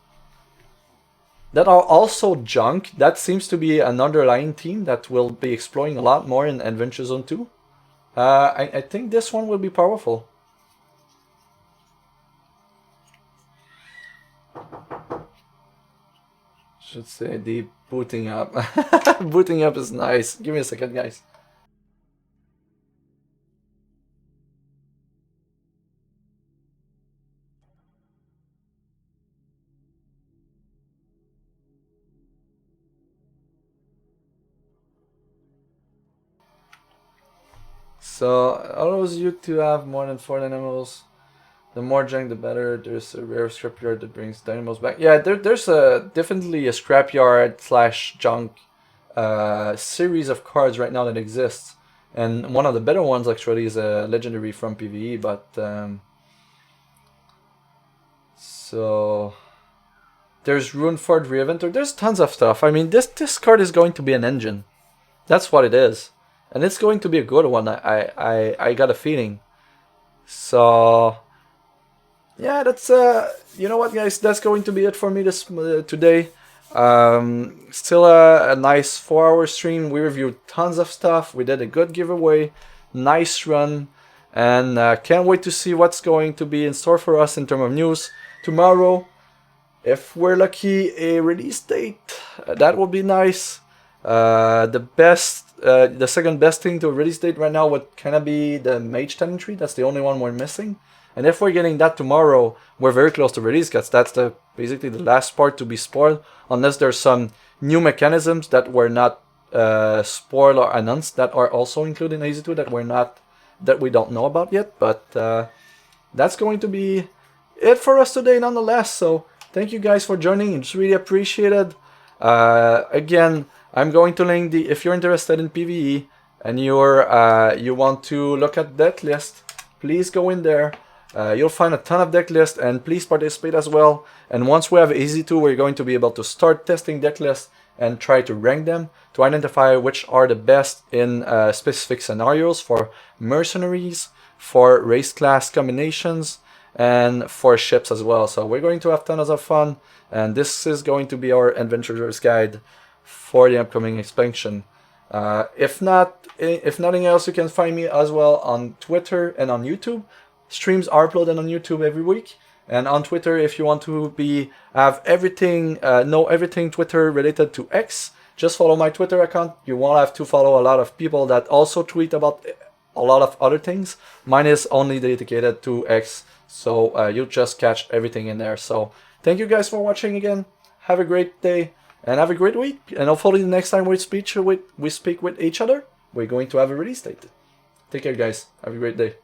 that are also junk, that seems to be an underlying theme that we'll be exploring a lot more in Adventure Zone 2. I think this one will be powerful. Should say the booting up. Booting up is nice. Give me a second, guys. So, allows you to have more than 4 animals. The more junk, the better. There's a rare scrapyard that brings dynamos back. Yeah, there's definitely a scrapyard / junk series of cards right now that exists. And one of the better ones actually is a legendary from PvE, but so there's Runeford Reinventor. There's tons of stuff. I mean, this card is going to be an engine. That's what it is. And it's going to be a good one, I got a feeling. So yeah, that's you know what, guys, that's going to be it for me today. Still a nice 4-hour stream. We reviewed tons of stuff. We did a good giveaway, nice run, and can't wait to see what's going to be in store for us in terms of news tomorrow. If we're lucky, a release date, that would be nice. The second best thing to a release date right now would kind of be the Mage Tenantry. That's the only one we're missing. And if we're getting that tomorrow, we're very close to release, because that's basically the last part to be spoiled, unless there's some new mechanisms that were not spoiled or announced that are also included in AZ2 that we don't know about yet. But that's going to be it for us today, nonetheless. So thank you guys for joining. It's really appreciated. Again, I'm going to link if you're interested in PvE and you want to look at deck list, please go in there. You'll find a ton of deck lists, and please participate as well. And once we have AZ2, we're going to be able to start testing deck lists and try to rank them to identify which are the best in specific scenarios for mercenaries, for race class combinations, and for ships as well. So we're going to have tons of fun, and this is going to be our adventurer's guide for the upcoming expansion. If nothing else, you can find me as well on Twitter and on YouTube. Streams are uploaded on YouTube every week, and on Twitter, if you want to have everything, know everything Twitter related to X, just follow my Twitter account. You won't have to follow a lot of people that also tweet about a lot of other things. Mine is only dedicated to X, so you'll just catch everything in there. So thank you guys for watching again. Have a great day and have a great week. And hopefully the next time we speak with each other, we're going to have a release date. Take care, guys. Have a great day.